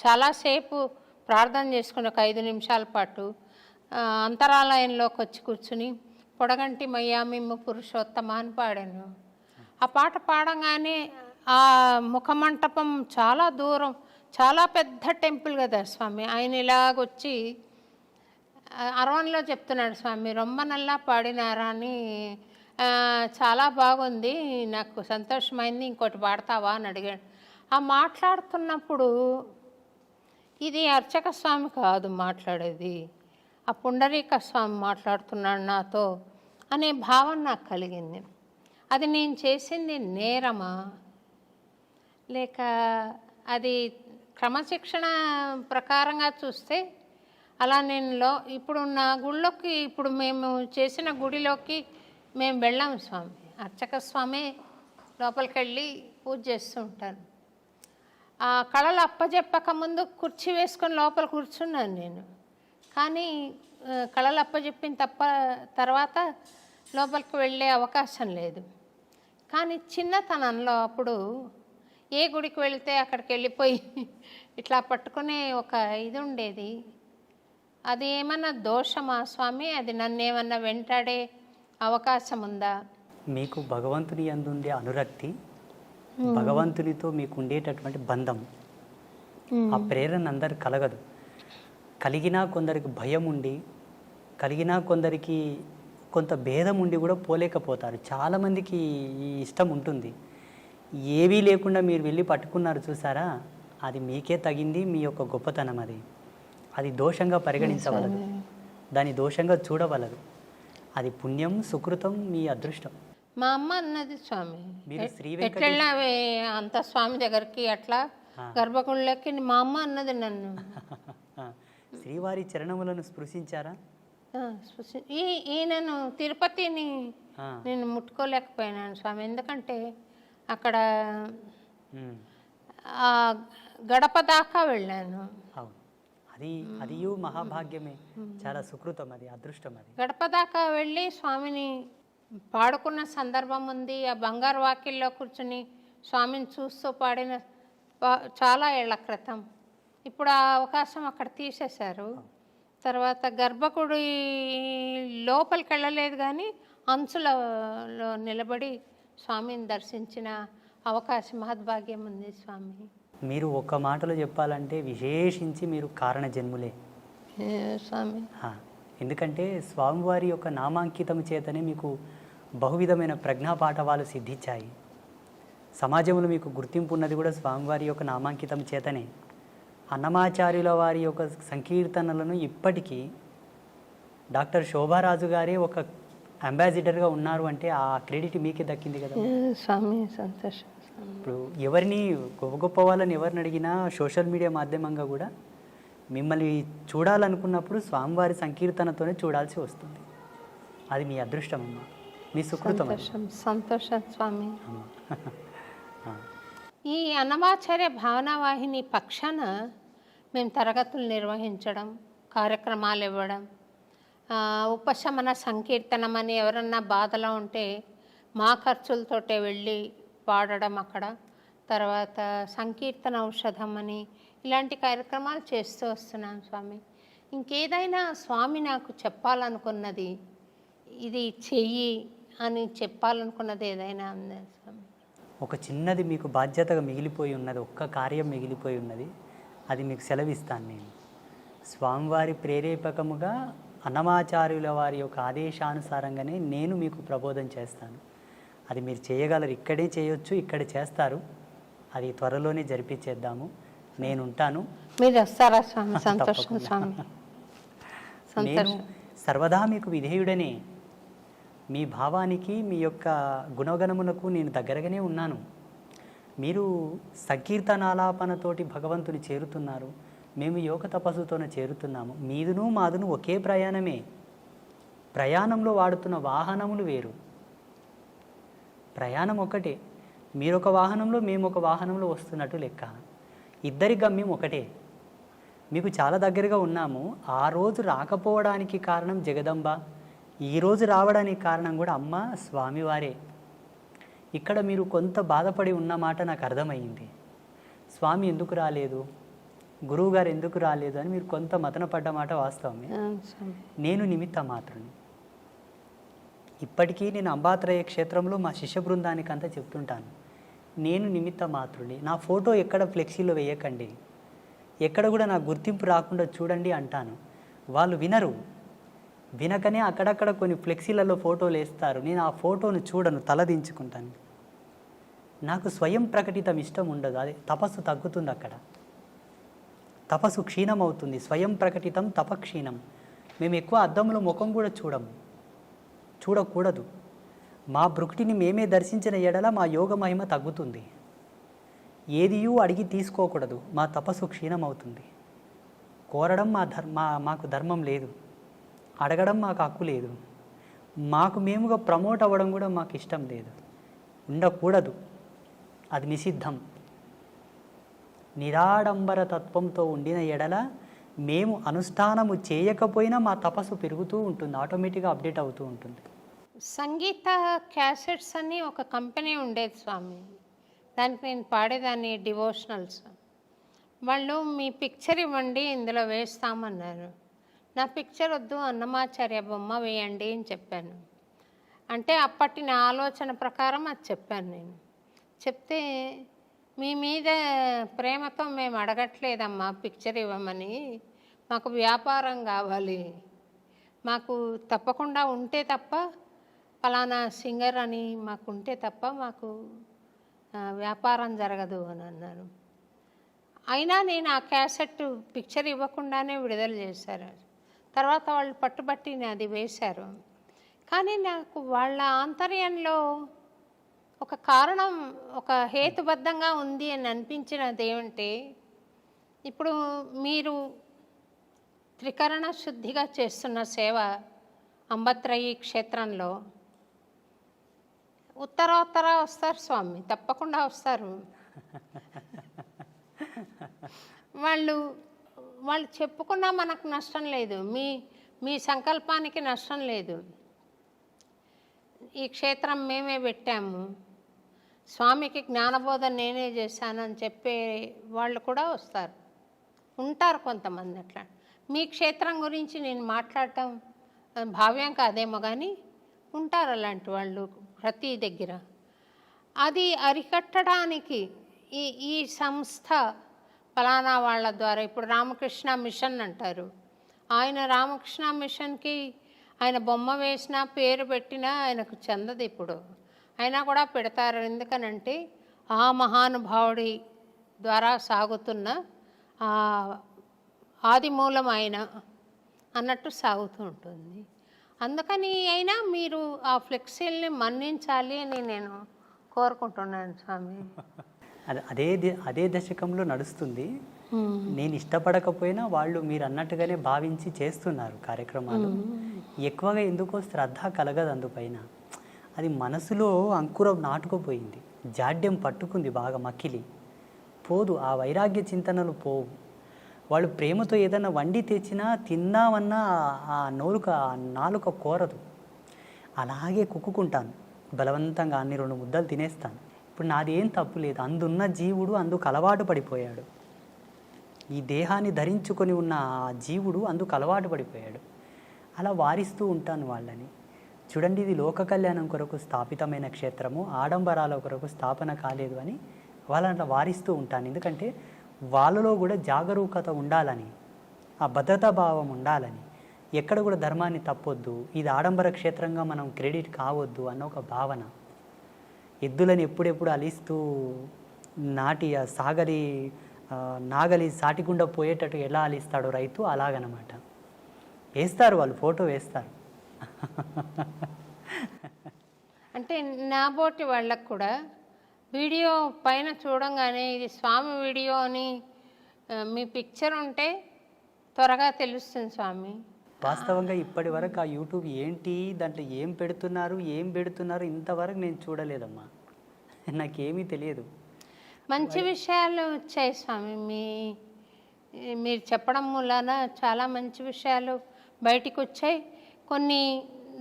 [SPEAKER 1] చాలాసేపు ప్రార్థన చేసుకుని ఒక 5 నిమిషాల పాటు అంతరాలయంలోకి వచ్చి కూర్చుని పొడగంటి మయ్యామిమ్మ పురుషోత్తమ అని పాడాను. ఆ పాట పాడంగానే ఆ ముఖమంటపం చాలా దూరం, చాలా పెద్ద టెంపుల్ కదా స్వామి. ఆయన ఇలాగొచ్చి అరవన్లో చెప్తున్నాడు, స్వామి రొమ్మ నల్లా పాడినారా అని, చాలా బాగుంది, నాకు సంతోషమైంది, ఇంకోటి పాడతావా అని అడిగాడు. ఆ మాట్లాడుతున్నప్పుడు ఇది అర్చక స్వామి కాదు మాట్లాడేది, ఆ పుండరీక స్వామి మాట్లాడుతున్నాడు నాతో అనే భావన నాకు కలిగింది. అది నేను చేసింది నేరమా లేక అది క్రమశిక్షణ ప్రకారంగా చూస్తే అలా నేను ఇప్పుడు నా గుళ్ళోకి, ఇప్పుడు మేము చేసిన గుడిలోకి మేము వెళ్ళాము స్వామి. అర్చక స్వామి లోపలికి వెళ్ళి పూజ చేస్తూ ఉంటాను. ఆ కళలు అప్పచెప్పక ముందు కుర్చీ వేసుకొని లోపల కూర్చున్నాను నేను. కానీ కళలు అప్పచెప్పిన తర్వాత లోపలికి వెళ్ళే అవకాశం లేదు. కానీ చిన్నతనంలో అప్పుడు ఏ గుడికి వెళితే అక్కడికి వెళ్ళిపోయి ఇట్లా పట్టుకునే ఒక ఇది ఉండేది. అది ఏమన్నా దోషమా స్వామి? అది నన్ను ఏమన్నా వెంటాడే అవకాశం ఉందా?
[SPEAKER 3] మీకు భగవంతుని యందుండే అనురక్తి, భగవంతునితో మీకు ఉండేటటువంటి బంధం, ఆ ప్రేరణ అందరికి కలగదు. కలిగినా కొందరికి భయం ఉండి, కలిగినా కొందరికి కొంత భేదం ఉండి కూడా పోలేకపోతారు. చాలామందికి ఈ ఇష్టం ఉంటుంది. ఏవీ లేకుండా మీరు వెళ్ళి పట్టుకున్నారు చూసారా, అది మీకే తగింది, మీ యొక్క గొప్పతనం. అది దోషంగా పరిగణించవలదు, దాని దోషంగా చూడవలదు. అది పుణ్యం, సుకృతం, మీ అదృష్టం.
[SPEAKER 1] మా అమ్మ అన్నది స్వామి,
[SPEAKER 3] మీరు
[SPEAKER 1] ఎట్లెళ్ళావే అంత స్వామి దగ్గరికి అట్లా గర్భగుళ్ళకి, మా అమ్మ అన్నది నన్ను.
[SPEAKER 3] శ్రీవారి చరణములను స్పృశించారా?
[SPEAKER 1] ఈయనను తిరుపతిని నేను ముట్టుకోలేకపోయినాను స్వామి. ఎందుకంటే అక్కడ గడప దాకా వెళ్ళాను.
[SPEAKER 3] అది మహాభాగ్యమే, చాలా సుకృతం, అది అదృష్టం. అది
[SPEAKER 1] గడప దాకా వెళ్ళి స్వామిని పాడుకున్న సందర్భం ఉంది. ఆ బంగారు వాకిల్లో కూర్చుని స్వామిని చూస్తూ పాడిన చాలా ఏళ్ల క్రితం. ఇప్పుడు ఆ అవకాశం అక్కడ తీసేశారు. తర్వాత గర్భగుడి లోపలికి వెళ్ళలేదు, కానీ అంచులలో నిలబడి స్వామిని దర్శించిన అవకాశం, మహద్భాగ్యం ఉంది స్వామి.
[SPEAKER 3] మీరు ఒక్క మాటలో చెప్పాలంటే విశేషించి మీరు కారణ జన్ములే
[SPEAKER 1] స్వామి.
[SPEAKER 3] ఎందుకంటే స్వామివారి యొక్క నామాంకితం చేతనే మీకు బహువిధమైన ప్రజ్ఞాపాఠవాలు సిద్ధించాయి. సమాజంలో మీకు గుర్తింపు ఉన్నది కూడా స్వామివారి యొక్క నామాంకితం చేతనే. అన్నమాచార్యుల వారి యొక్క సంకీర్తనలను ఇప్పటికీ డాక్టర్ శోభారాజు గారే ఒక అంబాసిడర్గా ఉన్నారు అంటే ఆ క్రెడిట్ మీకే దక్కింది కదా
[SPEAKER 1] స్వామి. సంతోషం.
[SPEAKER 3] ఇప్పుడు ఎవరిని గొప్ప గొప్ప వాళ్ళని ఎవరిని అడిగినా సోషల్ మీడియా మాధ్యమంగా కూడా మిమ్మల్ని చూడాలనుకున్నప్పుడు స్వామివారి సంకీర్తనతోనే చూడాల్సి వస్తుంది. అది మీ అదృష్టం అమ్మా, మీ సుకృతం.
[SPEAKER 1] సంతోషం స్వామి. ఈ అన్నమాచార్య భావనావాహిని పక్షాన మేము తరగతులు నిర్వహించడం, కార్యక్రమాలు ఇవ్వడం, ఉపశమన సంకీర్తనం అని ఎవరన్నా బాధలో ఉంటే మా ఖర్చులతోటే వెళ్ళి పాడడం అక్కడ. తర్వాత సంకీర్తన ఔషధం అని ఇలాంటి కార్యక్రమాలు చేస్తూ వస్తున్నాను స్వామి. ఇంకేదైనా స్వామి నాకు చెప్పాలనుకున్నది, ఇది చెయ్యి అని చెప్పాలనుకున్నది ఏదైనా ఉందా స్వామి?
[SPEAKER 3] ఒక చిన్నది మీకు బాధ్యతగా మిగిలిపోయి ఉన్నది, ఒక్క కార్యం మిగిలిపోయి ఉన్నది, అది మీకు సెలవిస్తాను నేను. స్వామివారి ప్రేరేపకముగా అన్నమాచార్యుల వారి యొక్క ఆదేశానుసారంగానే నేను మీకు ప్రబోధం చేస్తాను. అది మీరు చేయగలరు, ఇక్కడే చేయొచ్చు, ఇక్కడ చేస్తారు. అది త్వరలోనే జరిపించేద్దాము. నేను ఉంటాను.
[SPEAKER 1] మీరు వస్తారా స్వామి? సంతోషం స్వామి.
[SPEAKER 3] నేను సర్వదా మీకు విధేయుడనే. మీ భావానికి, మీ యొక్క గుణగణములకు నేను దగ్గరగానే ఉన్నాను. మీరు సంకీర్తనాలాపనతోటి భగవంతుని చేరుతున్నారు, మేము యోగ తపస్సుతోనే చేరుతున్నాము. మీదును మాదును ఒకే ప్రయాణమే. ప్రయాణంలో వాడుతున్న వాహనములు వేరు, ప్రయాణం ఒకటే. మీరు ఒక వాహనంలో, మేము ఒక వాహనంలో వస్తున్నట్టు లెక్క. ఇద్దరి గమ్యం ఒకటే. మీకు చాలా దగ్గరగా ఉన్నాము. ఆ రోజు రాకపోవడానికి కారణం జగదంబ, ఈరోజు రావడానికి కారణం కూడా అమ్మ స్వామివారే. ఇక్కడ మీరు కొంత బాధపడి ఉన్నమాట నాకు అర్థమైంది. స్వామి ఎందుకు రాలేదు, గురువుగారు ఎందుకు రాలేదు అని మీరు కొంత మతన పడ్డమాట వాస్తవమే. నేను నిమిత్త మాత్రుని. ఇప్పటికీ నేను అంబాత్రయ క్షేత్రంలో మా శిష్య బృందానికి అంతా చెప్తుంటాను, నేను నిమిత్త మాత్రుని. నా ఫోటో ఎక్కడ ఫ్లెక్సీలో వేయకండి, ఎక్కడ కూడా నా గుర్తింపు రాకుండా చూడండి అంటాను. వాళ్ళు వినరు. వినకనే అక్కడక్కడ కొన్ని ఫ్లెక్సీలలో ఫోటోలు వేస్తారు. నేను ఆ ఫోటోను చూడను, తలదించుకుంటాను. నాకు స్వయం ప్రకటితం ఇష్టం ఉండదు. అదే తపస్సు తగ్గుతుంది, అక్కడ తపస్సు క్షీణం అవుతుంది. స్వయం ప్రకటితం తపక్షీణం. మేము ఎక్కువ అద్దంలో ముఖం కూడా చూడకూడదు. మా భృకుటిని మేమే దర్శించిన ఎడల మా యోగ మహిమ తగ్గుతుంది. ఏదియూ అడిగి తీసుకోకూడదు, మా తపస్సు క్షీణం అవుతుంది. కోరడం మాకు ధర్మం లేదు, అడగడం మాకు హక్కు లేదు, మాకు మేముగా ప్రమోట్ అవ్వడం కూడా మాకు ఇష్టం లేదు, ఉండకూడదు. అది నిషిద్ధం. నిరాడంబర తత్వంతో ఉండిన ఎడల మేము అనుష్ఠానము చేయకపోయినా మా తపస్సు పెరుగుతూ ఉంటుంది, ఆటోమేటిక్గా అప్డేట్ అవుతూ ఉంటుంది.
[SPEAKER 1] సంగీత క్యాసెట్స్ అని ఒక కంపెనీ ఉండేది స్వామి, దానికి నేను పాడేదాన్ని డివోషనల్స్. వాళ్ళు మీ పిక్చర్ ఇవ్వండి ఇందులో వేస్తామన్నారు. నా పిక్చర్ వద్దు, అన్నమాచార్య బొమ్మ వేయండి అని చెప్పాను. అంటే అప్పటి నా ఆలోచన ప్రకారం అది చెప్పాను నేను. చెప్తే మీ మీద ప్రేమతో మేము అడగట్లేదమ్మా పిక్చర్ ఇవ్వమని, మాకు వ్యాపారం కావాలి, మాకు తప్పకుండా ఉంటే తప్ప ఫలానా సింగర్ అని మాకు ఉంటే తప్ప మాకు వ్యాపారం జరగదు అని అన్నారు. అయినా నేను ఆ క్యాసెట్ పిక్చర్ ఇవ్వకుండానే విడుదల చేశారు. తర్వాత వాళ్ళు పట్టుబట్టి అది వేశారు. కానీ నాకు వాళ్ళ ఆంతర్యంలో ఒక కారణం, ఒక హేతుబద్ధంగా ఉంది అని అనిపించినది ఏమంటే, ఇప్పుడు మీరు త్రికరణ శుద్ధిగా చేస్తున్న సేవ అంబత్రయి క్షేత్రంలో ఉత్తరోత్తర వస్తారు స్వామి, తప్పకుండా వస్తారు. వాళ్ళు వాళ్ళు చెప్పుకున్నా మనకు నష్టం లేదు, మీ సంకల్పానికి నష్టం లేదు. ఈ క్షేత్రం మేమే పెట్టాము, స్వామికి జ్ఞానబోధన నేనే చేశానని చెప్పే వాళ్ళు కూడా ఉంటారు కొంతమంది. అట్లా మీ క్షేత్రం గురించి నేను మాట్లాడటం భావ్యం కాదేమో, కానీ ఉంటారు అలాంటి వాళ్ళు ప్రతి దగ్గర. అది అరికట్టడానికి ఈ సంస్థ ఫలానా వాళ్ళ ద్వారా, ఇప్పుడు రామకృష్ణ మిషన్ అంటారు, ఆయన రామకృష్ణ మిషన్కి ఆయన బొమ్మ వేసినా పేరు పెట్టినా ఆయనకు చెందదు ఇప్పుడు, అయినా కూడా పెడతారు. ఎందుకనంటే ఆ మహానుభావుడి ద్వారా సాగుతున్న ఆదిమూలం ఆయన అన్నట్టు సాగుతూ ఉంటుంది. అందుకని అయినా మీరు ఆ ఫ్లెక్సీల్ని మన్నించాలి అని నేను కోరుకుంటున్నాను స్వామి.
[SPEAKER 3] అదే దశకంలో నడుస్తుంది. నేను ఇష్టపడకపోయినా వాళ్ళు మీరు అన్నట్టుగానే భావించి చేస్తున్నారు కార్యక్రమాలు. ఎక్కువగా ఎందుకో శ్రద్ధ కలగదు అందుపైన. అది మనసులో అంకురం నాటుకుపోయింది, జాడ్యం పట్టుకుంది బాగా, మక్కిలి పోదు, ఆ వైరాగ్య చింతనలు పోవు. వాళ్ళు ప్రేమతో ఏదైనా వండి తెచ్చినా తిన్నామన్నా ఆ నాలుక కోరదు. అలాగే కుక్కుకుంటాను బలవంతంగా, అన్ని 2 ముద్దలు తినేస్తాను. ఇప్పుడు నాది ఏం తప్పు లేదు, అందున్న జీవుడు అందుకు అలవాటు పడిపోయాడు. ఈ దేహాన్ని ధరించుకొని ఉన్న ఆ జీవుడు అందుకు అలవాటు పడిపోయాడు. అలా వారిస్తూ ఉంటాను వాళ్ళని. చూడండి, ఇది లోక కళ్యాణం కొరకు స్థాపితమైన క్షేత్రము, ఆడంబరాల కొరకు స్థాపన కాలేదు అని వాళ్ళని అట్లా వారిస్తూ ఉంటాను. ఎందుకంటే వాళ్ళలో కూడా జాగరూకత ఉండాలని, ఆ భద్రతా భావం ఉండాలని, ఎక్కడ కూడా ధర్మాన్ని తప్పొద్దు, ఇది ఆడంబర క్షేత్రంగా మనం క్రెడిట్ కావద్దు అన్న ఒక భావన. ఎద్దులని ఎప్పుడెప్పుడు అలిస్తూ నాగలి సాటిగుండా పోయేటట్టు ఎలా అలిస్తాడో రైతు, అలాగనమాట. వేస్తారు వాళ్ళు, ఫోటో వేస్తారు.
[SPEAKER 1] అంటే నాబోటి వాళ్ళకు కూడా వీడియో పైన చూడంగానే ఇది స్వామి వీడియో అని మీ పిక్చర్ ఉంటే త్వరగా తెలుస్తుంది స్వామి.
[SPEAKER 3] వాస్తవంగా ఇప్పటి వరకు ఆ యూట్యూబ్ ఏంటి, దాంట్లో ఏం పెడుతున్నారు ఇంతవరకు నేను చూడలేదమ్మా, నాకేమీ తెలియదు.
[SPEAKER 1] మంచి విషయాలు వచ్చాయి స్వామి, మీరు చెప్పడం మూలాన చాలా మంచి విషయాలు బయటికి వచ్చాయి. కొన్ని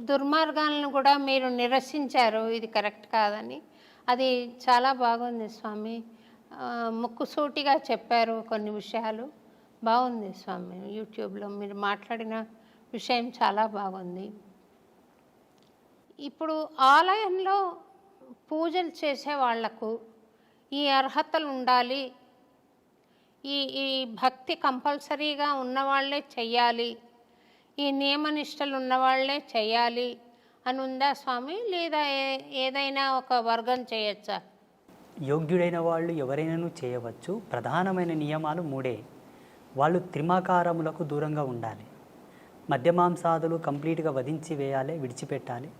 [SPEAKER 1] దుర్మార్గాలను కూడా మీరు నిరసించారు, ఇది కరెక్ట్ కాదని. అది చాలా బాగుంది స్వామి, ముక్కుసూటిగా చెప్పారు కొన్ని విషయాలు. బాగుంది స్వామి, యూట్యూబ్లో మీరు మాట్లాడిన విషయం చాలా బాగుంది. ఇప్పుడు ఆలయంలో పూజలు చేసే వాళ్లకు ఈ అర్హతలు ఉండాలి, ఈ భక్తి కంపల్సరీగా ఉన్నవాళ్లే చెయ్యాలి, ఈ నియమనిష్టలు ఉన్నవాళ్లే చెయ్యాలి అని ఉందా స్వామి, లేదా ఏదైనా ఒక వర్గం చేయొచ్చా?
[SPEAKER 3] యోగ్యుడైన వాళ్ళు ఎవరైనాను చేయవచ్చు. ప్రధానమైన నియమాలు 3. వాళ్ళు త్రిమాకారములకు దూరంగా ఉండాలి, మద్యమాంసాదులు కంప్లీట్గా వధించి వేయాలి, విడిచిపెట్టాలి.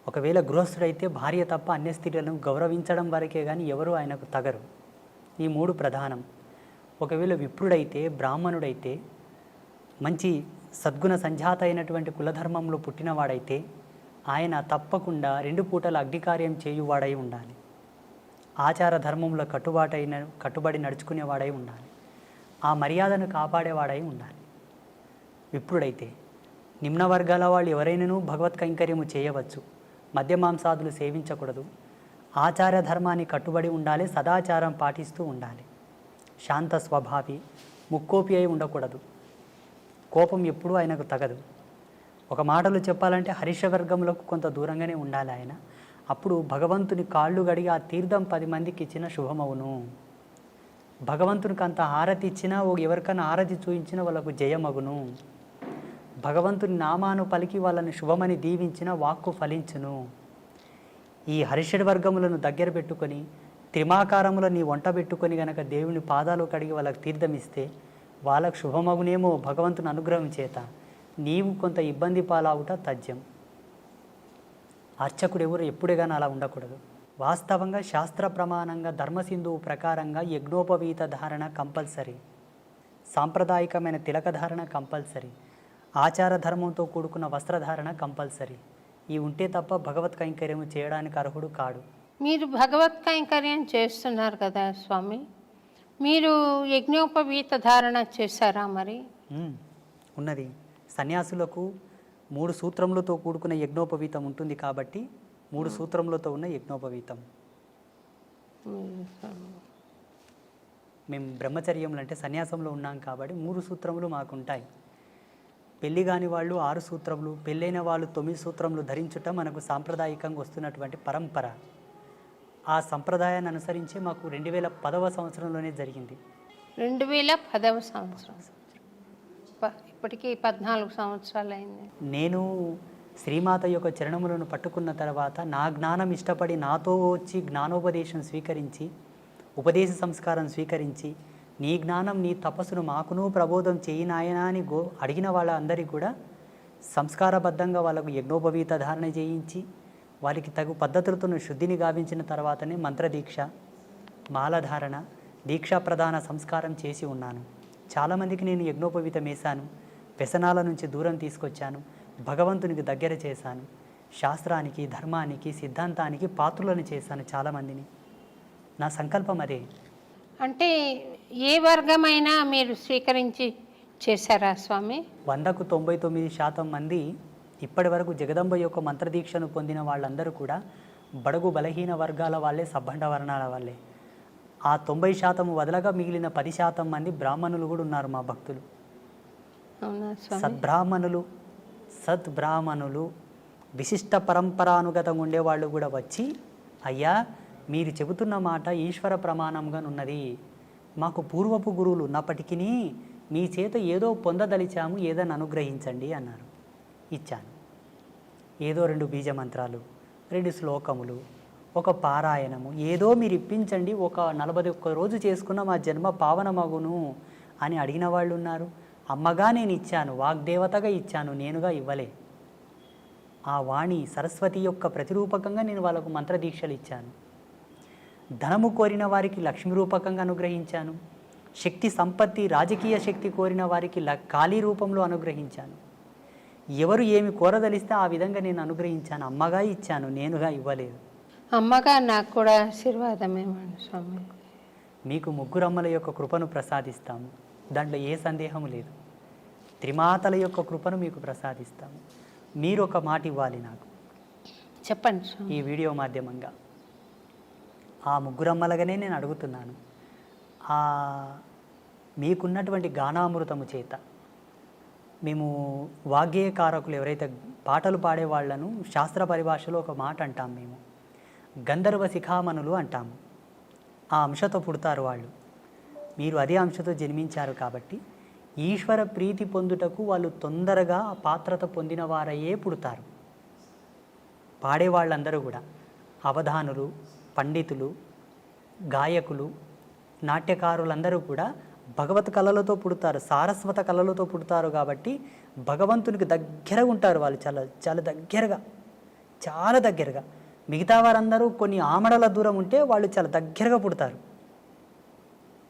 [SPEAKER 3] ఒకవేళ గృహస్థుడైతే భార్య తప్ప అన్య స్త్రీలను గౌరవించడం వరకే కానీ ఎవరు ఆయనకు తగరు. ఈ 3 ప్రధానం. ఒకవేళ విప్రుడైతే, బ్రాహ్మణుడైతే, మంచి సద్గుణ సంజాత అయినటువంటి కులధర్మంలో పుట్టినవాడైతే ఆయన తప్పకుండా 2 పూటల అగ్నికార్యం చేయువాడై ఉండాలి. ఆచార ధర్మంలో కట్టుబడి నడుచుకునేవాడై ఉండాలి. ఆ మర్యాదను కాపాడేవాడై ఉండాలి విప్రుడైతే. నిమ్న వర్గాల వాళ్ళు ఎవరైనాను భగవత్ కైంకర్యము చేయవచ్చు, మద్యమాంసాదులు సేవించకూడదు, ఆచార ధర్మాన్ని కట్టుబడి ఉండాలి, సదాచారం పాటిస్తూ ఉండాలి, శాంత స్వభావి, ముక్కోపి అయి ఉండకూడదు, కోపం ఎప్పుడూ ఆయనకు తగదు. ఒక మాటలో చెప్పాలంటే హరిషవర్గములకు కొంత దూరంగానే ఉండాలి ఆయన. అప్పుడు భగవంతుని కాళ్ళు గడిగి ఆ తీర్థం 10 మందికి ఇచ్చిన శుభమవును. భగవంతునికి అంత హారతి ఇచ్చినా, ఎవరికైనా హారతి చూయించినా వాళ్ళకు జయమగును. భగవంతుని నామాను పలికి వాళ్ళని శుభమని దీవించిన వాక్కు ఫలించును. ఈ హరిషడ్ వర్గములను దగ్గర పెట్టుకొని, త్రిమాకారములను నీ వంట పెట్టుకొని గనక దేవుని పాదాలు కడిగి వాళ్ళకి తీర్థం ఇస్తే వాళ్ళకు శుభమగునేమో భగవంతుని అనుగ్రహం చేత. నీవు కొంత ఇబ్బంది పాలవుట తథ్యం. అర్చకుడు ఎవరు ఎప్పుడే కానీ అలా ఉండకూడదు. వాస్తవంగా శాస్త్ర ప్రమాణంగా ధర్మసింధువు ప్రకారంగా యజ్ఞోపవీత ధారణ కంపల్సరీ, సాంప్రదాయకమైన తిలకధారణ కంపల్సరీ, ఆచార ధర్మంతో కూడుకున్న వస్త్రధారణ కంపల్సరీ. ఇవి ఉంటే తప్ప భగవత్ కైంకర్యం చేయడానికి అర్హుడు కాడు.
[SPEAKER 1] మీరు భగవత్ కైంకర్యం చేస్తున్నారు కదా స్వామి, మీరు యజ్ఞోపవీత ధారణ చేశారా మరి?
[SPEAKER 3] ఉన్నది. సన్యాసులకు 3 సూత్రములతో కూడుకున్న యజ్ఞోపవీతం ఉంటుంది కాబట్టి 3 సూత్రములతో ఉన్న యజ్ఞోపవీతం. మేము బ్రహ్మచర్యములు అంటే సన్యాసంలో ఉన్నాం కాబట్టి 3 సూత్రములు మాకుంటాయి. పెళ్లి కాని వాళ్ళు 6 సూత్రములు, పెళ్ళైన వాళ్ళు 9 సూత్రములు ధరించుట మనకు సాంప్రదాయకంగా వస్తున్నటువంటి పరంపర. ఆ సంప్రదాయాన్ని అనుసరించి మాకు 2010వ సంవత్సరంలోనే జరిగింది.
[SPEAKER 1] 2010వ సంవత్సరం, ఇప్పటికీ 14 సంవత్సరాలు అయింది.
[SPEAKER 3] నేను శ్రీమాత యొక్క చరణములను పట్టుకున్న తర్వాత నా జ్ఞానం ఇష్టపడి నాతో వచ్చి జ్ఞానోపదేశం స్వీకరించి, ఉపదేశ సంస్కారం స్వీకరించి, నీ జ్ఞానం నీ తపస్సును మాకును ప్రబోధం చేయి నాయనా అని అడిగిన వాళ్ళందరికీ కూడా సంస్కారబద్ధంగా వాళ్ళకు యజ్ఞోపవీత ధారణ చేయించి వారికి తగు పద్ధతులతో శుద్ధిని గావించిన తర్వాతనే మంత్రదీక్ష, మాలధారణ, దీక్షా ప్రధాన సంస్కారం చేసి ఉన్నాను. చాలామందికి నేను యజ్ఞోపవీతం వేశాను, వ్యసనాల నుంచి దూరం తీసుకొచ్చాను, భగవంతునికి దగ్గర చేశాను, శాస్త్రానికి, ధర్మానికి, సిద్ధాంతానికి పాత్రులను చేశాను చాలామందిని. నా సంకల్పం అదే.
[SPEAKER 1] అంటే ఏ వర్గమైనా మీరు స్వీకరించి చేశారా స్వామి?
[SPEAKER 3] 100కు 99% మంది ఇప్పటి వరకు జగదంబ యొక్క మంత్రదీక్షను పొందిన వాళ్ళందరూ కూడా బడుగు బలహీన వర్గాల వాళ్ళే, సబ్బండ వర్ణాల వాళ్ళే. ఆ 90% వదలగా మిగిలిన 10% మంది బ్రాహ్మణులు కూడా ఉన్నారు మా భక్తులు. సద్బ్రాహ్మణులు విశిష్ట పరంపరానుగతంగా ఉండేవాళ్ళు కూడా వచ్చి, అయ్యా మీరు చెబుతున్న మాట ఈశ్వర ప్రమాణంగా ఉన్నది, మాకు పూర్వపు గురువులు ఉన్నప్పటికీ మీ చేత ఏదో పొందదలిచాము, ఏదని అనుగ్రహించండి అన్నారు. ఇచ్చాను. ఏదో 2 బీజమంత్రాలు, 2 శ్లోకములు, ఒక పారాయణము, ఏదో మీరు ఇప్పించండి, ఒక 41 రోజు చేసుకున్న మా జన్మ పావనమగును అని అడిగిన వాళ్ళు ఉన్నారు. అమ్మగా నేను ఇచ్చాను, వాగ్దేవతగా ఇచ్చాను, నేనుగా ఇవ్వలే. ఆ వాణి సరస్వతి యొక్క ప్రతిరూపకంగా నేను వాళ్ళకు మంత్రదీక్షలు ఇచ్చాను. ధనము కోరిన వారికి లక్ష్మీ రూపకంగా అనుగ్రహించాను. శక్తి సంపత్తి, రాజకీయ శక్తి కోరిన వారికి కాళీ రూపంలో అనుగ్రహించాను. ఎవరు ఏమి కోరదలిస్తే ఆ విధంగా నేను అనుగ్రహించాను. అమ్మగా ఇచ్చాను, నేనుగా ఇవ్వలేదు.
[SPEAKER 1] అమ్మగా నాకు కూడా ఆశీర్వాదమేమండి స్వామి.
[SPEAKER 3] మీకు 3 అమ్మల యొక్క కృపను ప్రసాదిస్తాము, దాంట్లో ఏ సందేహము లేదు. త్రిమాతల యొక్క కృపను మీకు ప్రసాదిస్తాము. మీరు ఒక మాట ఇవ్వాలి నాకు.
[SPEAKER 1] చెప్పండి స్వామి.
[SPEAKER 3] ఈ వీడియో మాధ్యమంగా ఆ 3 అమ్మలుగానే నేను అడుగుతున్నాను. మీకున్నటువంటి గానామృతము చేత మేము వాగ్గేయకారకులు ఎవరైతే పాటలు పాడేవాళ్లను శాస్త్ర పరిభాషలో ఒక మాట అంటాం, మేము గంధర్వ శిఖామణులు అంటాము. ఆ అంశతో పుడతారు వాళ్ళు. మీరు అదే అంశతో జన్మించారు కాబట్టి ఈశ్వర ప్రీతి పొందుటకు వాళ్ళు తొందరగా ఆ పాత్రత పొందిన వారయ్యే పుడతారు. పాడేవాళ్ళందరూ కూడా అవధానులు, పండితులు, గాయకులు, నాట్యకారులందరూ కూడా భగవత్ కళలతో పుడతారు, సారస్వత కళలతో పుడతారు. కాబట్టి భగవంతునికి దగ్గర ఉంటారు వాళ్ళు, చాలా చాలా దగ్గరగా. మిగతా వారందరూ కొన్ని ఆమడల దూరం ఉంటే వాళ్ళు చాలా దగ్గరగా పుడతారు.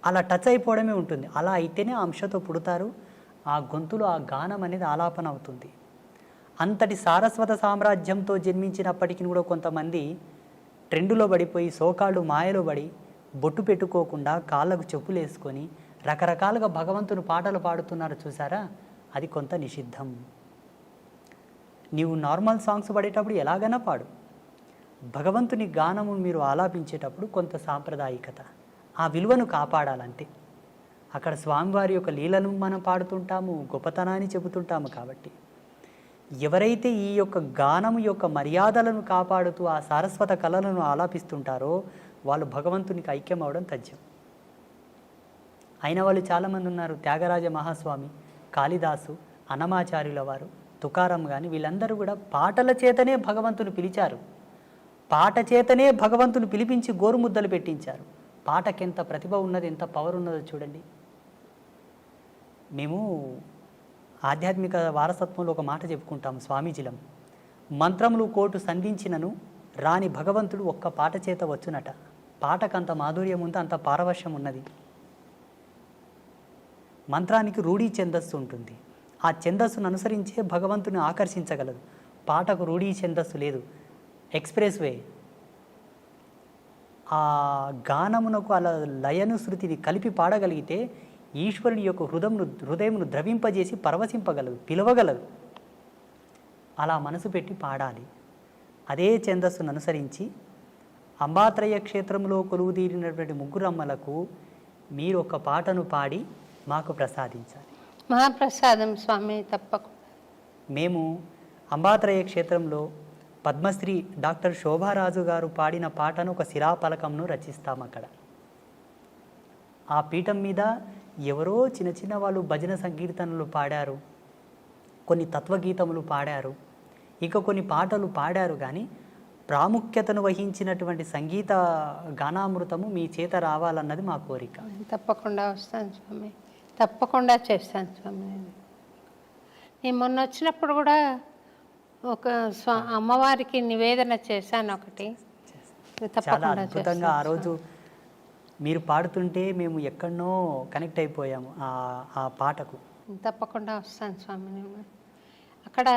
[SPEAKER 3] అలా టచ్ అయిపోవడమే ఉంటుంది. అలా అయితేనే ఆ అంశతో పుడతారు. ఆ గొంతులో ఆ గానం అనేది ఆలాపన అవుతుంది. అంతటి సారస్వత సామ్రాజ్యంతో జన్మించినప్పటికీ కూడా కొంతమంది ట్రెండులో పడిపోయి, సోకాళ్ళు మాయలో పడి, బొట్టు పెట్టుకోకుండా కాళ్ళకు చెప్పులు వేసుకొని రకరకాలుగా భగవంతుని పాటలు పాడుతున్నారు చూసారా, అది కొంత నిషిద్ధం. నీవు నార్మల్ సాంగ్స్ పాడేటప్పుడు ఎలాగైనా పాడు, భగవంతుని గానము మీరు ఆలాపించేటప్పుడు కొంత సాంప్రదాయికత, ఆ విలువను కాపాడాలంటే. అక్కడ స్వామివారి యొక్క లీలను మనం పాడుతుంటాము, గొప్పతనాన్ని చెబుతుంటాము. కాబట్టి ఎవరైతే ఈ యొక్క గానము యొక్క మర్యాదలను కాపాడుతూ ఆ సారస్వత కళలను ఆలాపిస్తుంటారో వాళ్ళు భగవంతునికి ఐక్యం అవడం తథ్యం. అయిన వాళ్ళు చాలామంది ఉన్నారు. త్యాగరాజ మహాస్వామి, కాళిదాసు, అన్నమాచార్యుల వారు, తుకారం కానీ వీళ్ళందరూ కూడా పాటల చేతనే భగవంతుని పిలిచారు. పాట చేతనే భగవంతుని పిలిపించి గోరుముద్దలు పెట్టించారు. పాటకెంత ప్రతిభ ఉన్నది, ఎంత పవర్ ఉన్నదో చూడండి. మేము ఆధ్యాత్మిక వారసత్వంలో ఒక మాట చెప్పుకుంటాం స్వామీజీలం, మంత్రములు కోటు సంధించినను రాని భగవంతుడు ఒక్క పాట చేత వచ్చునట. పాటకంత మాధుర్యం ఉంది, అంత పారవశ్యం ఉన్నది. మంత్రానికి రూఢీ ఛందస్సు ఉంటుంది. ఆ ఛందస్సును అనుసరించే భగవంతుని ఆకర్షించగలదు. పాటకు రూఢీ ఛందస్సు లేదు, ఎక్స్ప్రెస్ వే. ఆ గానమునకు అలా లయను శృతిని కలిపి పాడగలిగితే ఈశ్వరుని యొక్క హృదయమును ద్రవింపజేసి పరవశింపగలదు, పిలవగలదు. అలా మనసు పెట్టి పాడాలి. అదే ఛందస్సును అనుసరించి అంబాత్రయ క్షేత్రంలో కొలువుదీరినటువంటి ముగ్గురమ్మలకు మీరు ఒక పాటను పాడి మాకు ప్రసాదించాలి.
[SPEAKER 1] మహాప్రసాదం స్వామి, తప్పకుండా.
[SPEAKER 3] మేము అంబాత్రయ క్షేత్రంలో పద్మశ్రీ డాక్టర్ శోభారాజు గారు పాడిన పాటను ఒక శిలాపలకంను రచిస్తాం. అక్కడ ఆ పీఠం మీద ఎవరో చిన్న చిన్న వాళ్ళు భజన సంకీర్తనలు పాడారు, కొన్ని తత్వగీతములు పాడారు, ఇంకా కొన్ని పాటలు పాడారు. కానీ ప్రాముఖ్యతను వహించినటువంటి సంగీత గానామృతము మీ చేత రావాలన్నది మా కోరిక.
[SPEAKER 1] తప్పకుండా వస్తాను స్వామి, తప్పకుండా చేస్తాను స్వామి. నేను మొన్న వచ్చినప్పుడు కూడా ఒక అమ్మవారికి నివేదన చేశాను ఒకటి.
[SPEAKER 3] చాలా అద్భుతంగా ఆ రోజు మీరు పాడుతుంటే మేము ఎక్కడనో కనెక్ట్ అయిపోయాము ఆ పాటకు.
[SPEAKER 1] తప్పకుండా వస్తాను స్వామి. నేను అక్కడ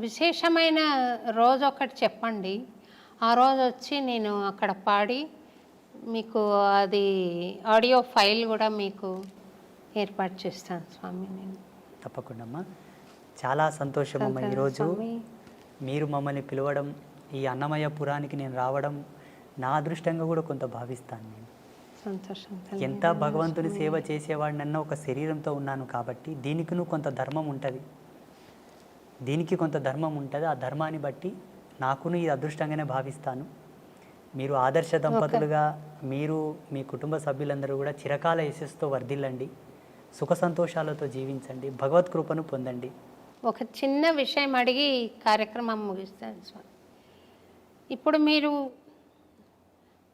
[SPEAKER 1] విశేషమైన రోజు ఒకటి చెప్పండి, ఆ రోజు వచ్చి నేను అక్కడ పాడి మీకు అది ఆడియో ఫైల్ కూడా మీకు ఏర్పాటు చేస్తాను స్వామి. నేను
[SPEAKER 3] తప్పకుండా అమ్మా. చాలా సంతోషం అమ్మ, ఈరోజు మీరు మమ్మల్ని పిలవడం, ఈ అన్నమయ్య పురానికి నేను రావడం నా అదృష్టంగా కూడా కొంత భావిస్తాను. నేను
[SPEAKER 1] సంతోషం.
[SPEAKER 3] ఎంత భగవంతుని సేవ చేసేవాడినన్నా ఒక శరీరంతో ఉన్నాను కాబట్టి దీనికి కొంత ధర్మం ఉంటుంది, దీనికి కొంత ధర్మం ఉంటుంది. ఆ ధర్మాన్ని బట్టి నాకును ఇది అదృష్టంగానే భావిస్తాను. మీరు ఆదర్శ దంపతులుగా మీరు మీ కుటుంబ సభ్యులందరూ కూడా చిరకాల యశస్సుతో వర్ధిల్లండి, సుఖ సంతోషాలతో జీవించండి, భగవత్ కృపను పొందండి.
[SPEAKER 1] ఒక చిన్న విషయం అడిగి కార్యక్రమం ముగిస్తాను స్వామి. ఇప్పుడు మీరు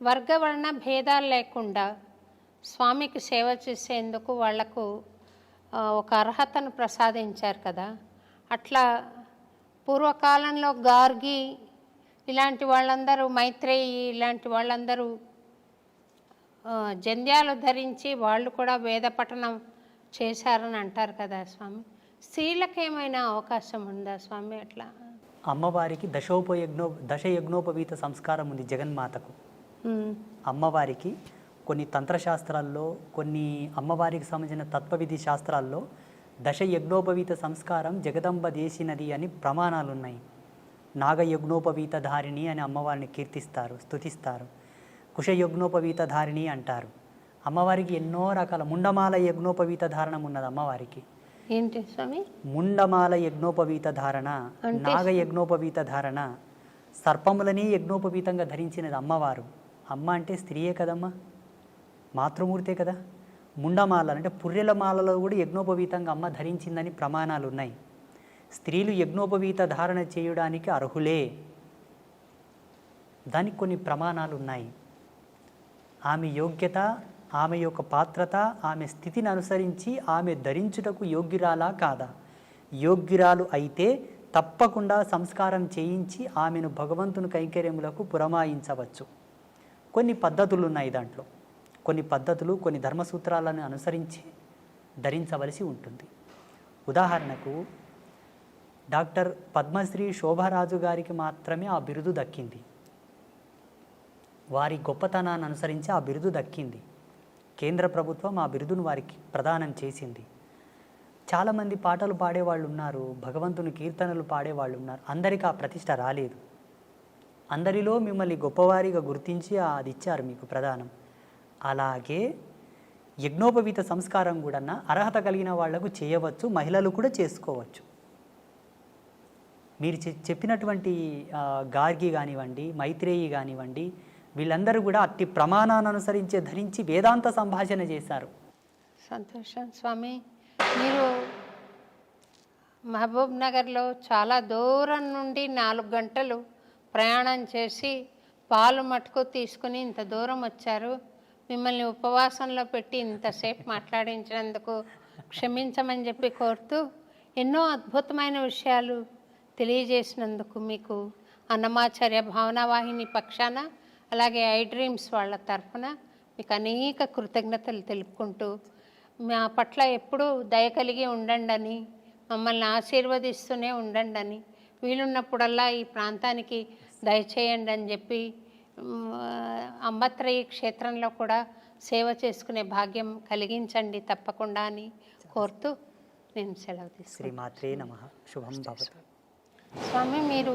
[SPEAKER 1] వర్గవర్ణ భేదాలు లేకుండా స్వామికి సేవ చేసేందుకు వాళ్లకు ఒక అర్హతను ప్రసాదించారు కదా. అట్లా పూర్వకాలంలో గార్గి ఇలాంటి వాళ్ళందరూ, మైత్రేయి ఇలాంటి వాళ్ళందరూ జంధ్యాలు ధరించి వాళ్ళు కూడా వేద పఠనం చేశారని అంటారు కదా స్వామి. స్త్రీలకు ఏమైనా అవకాశం ఉందా స్వామి అట్లా?
[SPEAKER 3] అమ్మవారికి దశయజ్ఞోపవీత సంస్కారం ఉంది జగన్మాతకు. అమ్మవారికి కొన్ని తంత్రశాస్త్రాల్లో, కొన్ని అమ్మవారికి సంబంధించిన తత్వవిధి శాస్త్రాల్లో దశయజ్ఞోపవీత సంస్కారం జగదంబ చేసినది అని ప్రమాణాలు ఉన్నాయి. నాగయజ్ఞోపవీత ధారిణి అని అమ్మవారిని కీర్తిస్తారు, స్తుతిస్తారు. కుశయజ్ఞోపవీత ధారిణి అంటారు. అమ్మవారికి ఎన్నో రకాల ముండమాల యజ్ఞోపవీత ధారణం ఉన్నది అమ్మవారికి.
[SPEAKER 1] ఏంటి స్వామి?
[SPEAKER 3] ముండమాల యజ్ఞోపవీత ధారణ, నాగ యజ్ఞోపవీత ధారణ, సర్పములని యజ్ఞోపవీతంగా ధరించినది అమ్మవారు. అమ్మ అంటే స్త్రీయే కదమ్మా, మాతృమూర్తే కదా. ముండమాల అంటే పుర్రెల మాలలో కూడా యజ్ఞోపవీతంగా అమ్మ ధరించిందని ప్రమాణాలు ఉన్నాయి. స్త్రీలు యజ్ఞోపవీత ధారణ చేయడానికి అర్హులే, దానికి కొన్ని ప్రమాణాలు ఉన్నాయి. ఆమె యోగ్యత, ఆమె యొక్క పాత్రత, ఆమె స్థితిని అనుసరించి ఆమె ధరించుటకు యోగ్యురాలా కాదా? యోగ్యురాలు అయితే తప్పకుండా సంస్కారం చేయించి ఆమెను భగవంతుని కైంకర్యములకు పురమాయించవచ్చు. కొన్ని పద్ధతులు ఉన్నాయి దాంట్లో, కొన్ని పద్ధతులు, కొన్ని ధర్మసూత్రాలను అనుసరించి ధరించవలసి ఉంటుంది. ఉదాహరణకు డాక్టర్ పద్మశ్రీ శోభారాజు గారికి మాత్రమే ఆ బిరుదు దక్కింది. వారి గొప్పతనాన్ని అనుసరించి ఆ బిరుదు దక్కింది. కేంద్ర ప్రభుత్వం ఆ బిరుదును వారికి ప్రదానం చేసింది. చాలామంది పాటలు పాడేవాళ్ళు ఉన్నారు, భగవంతుని కీర్తనలు పాడేవాళ్ళు ఉన్నారు, అందరికీ ఆ ప్రతిష్ట రాలేదు. అందరిలో మిమ్మల్ని గొప్పవారిగా గుర్తించి అది ఇచ్చారు మీకు ప్రదానం. అలాగే యజ్ఞోపవీత సంస్కారం కూడా అర్హత కలిగిన వాళ్లకు చేయవచ్చు, మహిళలు కూడా చేసుకోవచ్చు. మీరు చెప్పినటువంటి గార్గి కానివ్వండి, మైత్రేయి కానివ్వండి, వీళ్ళందరూ కూడా అట్టి ప్రమాణాన్ని అనుసరించే ధరించి వేదాంత సంభాషణ చేశారు.
[SPEAKER 1] సంతోషం స్వామి. మీరు మహబూబ్ నగర్లో చాలా దూరం నుండి 4 గంటలు ప్రయాణం చేసి పాలు మటుకు తీసుకుని ఇంత దూరం వచ్చారు. మిమ్మల్ని ఉపవాసంలో పెట్టి ఇంతసేపు మాట్లాడించినందుకు క్షమించమని చెప్పి కోరుతూ, ఎన్నో అద్భుతమైన విషయాలు తెలియజేసినందుకు మీకు అన్నమాచార్య భావనావాహిని పక్షాన, అలాగే ఐ డ్రీమ్స్ వాళ్ళ తరఫున మీకు అనేక కృతజ్ఞతలు తెలుపుకుంటూ, మా పట్ల ఎప్పుడూ దయ కలిగి ఉండండి అని, మమ్మల్ని ఆశీర్వదిస్తూనే ఉండండి అని, వీలున్నప్పుడల్లా ఈ ప్రాంతానికి దయచేయండి అని చెప్పి అంబత్రయి క్షేత్రంలో కూడా సేవ చేసుకునే భాగ్యం కలిగించండి తప్పకుండా అని కోరుతూ నేను సెలవు తీసుకున్నాను.
[SPEAKER 3] శ్రీమాత్రే నమః. శుభం భవతు.
[SPEAKER 1] స్వామి, మీరు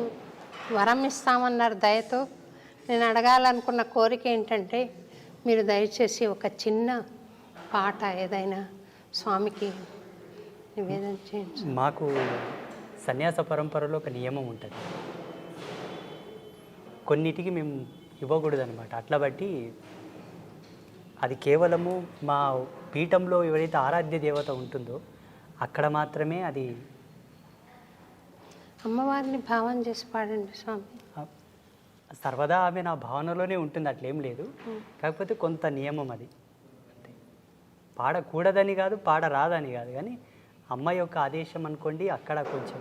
[SPEAKER 1] వరం ఇస్తామన్నారు దయతో. నేను అడగాలనుకున్న కోరిక ఏంటంటే, మీరు దయచేసి ఒక చిన్న పాట ఏదైనా స్వామికి నివేదన చేయండి.
[SPEAKER 3] మాకు సన్యాస పరంపరలో ఒక నియమం ఉంటుంది, కొన్నిటికి మేము ఇవ్వకూడదు అనమాట. అట్లా బట్టి అది కేవలము మా పీఠంలో ఎవరైతే ఆరాధ్య దేవత ఉంటుందో అక్కడ మాత్రమే అది.
[SPEAKER 1] అమ్మవారిని భావం చేసి పాడండి స్వామి.
[SPEAKER 3] సర్వదా ఆమె నా భావనలోనే ఉంటుంది, అట్లేం లేదు. కాకపోతే కొంత నియమం అది. అంతే. పాడకూడదని కాదు, పాడరాదని కాదు, కానీ అమ్మ యొక్క ఆదేశం అనుకోండి. అక్కడ కొంచెం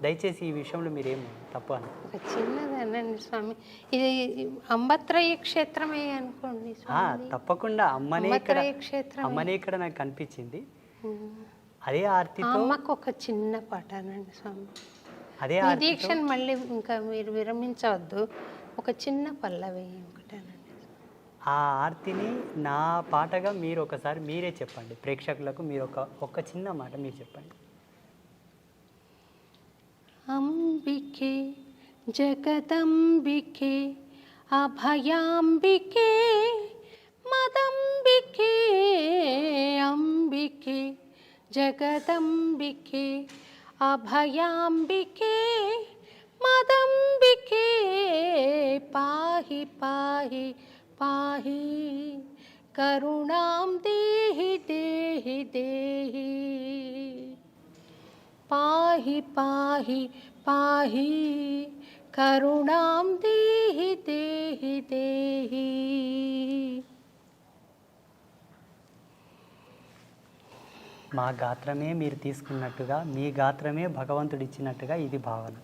[SPEAKER 3] దయచేసి ఈ విషయంలో మీరేం తప్పు అని.
[SPEAKER 1] ఒక చిన్నదనండి స్వామి, ఇది అంబత్రయ క్షేత్రమే అనుకోండి స్వామి.
[SPEAKER 3] తప్పకుండా అమ్మనే ఇక్కడ,
[SPEAKER 1] అంబత్రయ క్షేత్రం.
[SPEAKER 3] అమ్మనే ఇక్కడ నాకు కనిపించింది. అదే ఆర్తితో
[SPEAKER 1] అమ్మకు ఒక చిన్న పాట అనండి స్వామి.
[SPEAKER 3] అదే
[SPEAKER 1] ఈ
[SPEAKER 3] ఆర్తితో
[SPEAKER 1] దీక్షను మళ్ళీ ఇంకా మీరు విరమించవద్దు. ఒక చిన్న పల్లవి ఒకటేనండి.
[SPEAKER 3] ఆ ఆర్తిని నా పాటగా మీరు ఒకసారి మీరే చెప్పండి ప్రేక్షకులకు. మీరు ఒక చిన్న మాట మీరు చెప్పండి.
[SPEAKER 1] అంబికే జగదంబికే అభయాంబికే మదంబికే అంబికే జగదంబికే అభయాంబికే మదంబికే పాహి పాహి పాహి కరుణాం దేహి దేహి దేహి పాహి పాహి పాహి కరుణాం దేహి దేహి దేహి.
[SPEAKER 3] మా గాత్రమే మీరు తీసుకున్నట్టుగా, మీ గాత్రమే భగవంతుడు ఇచ్చినట్టుగా ఇది భావన.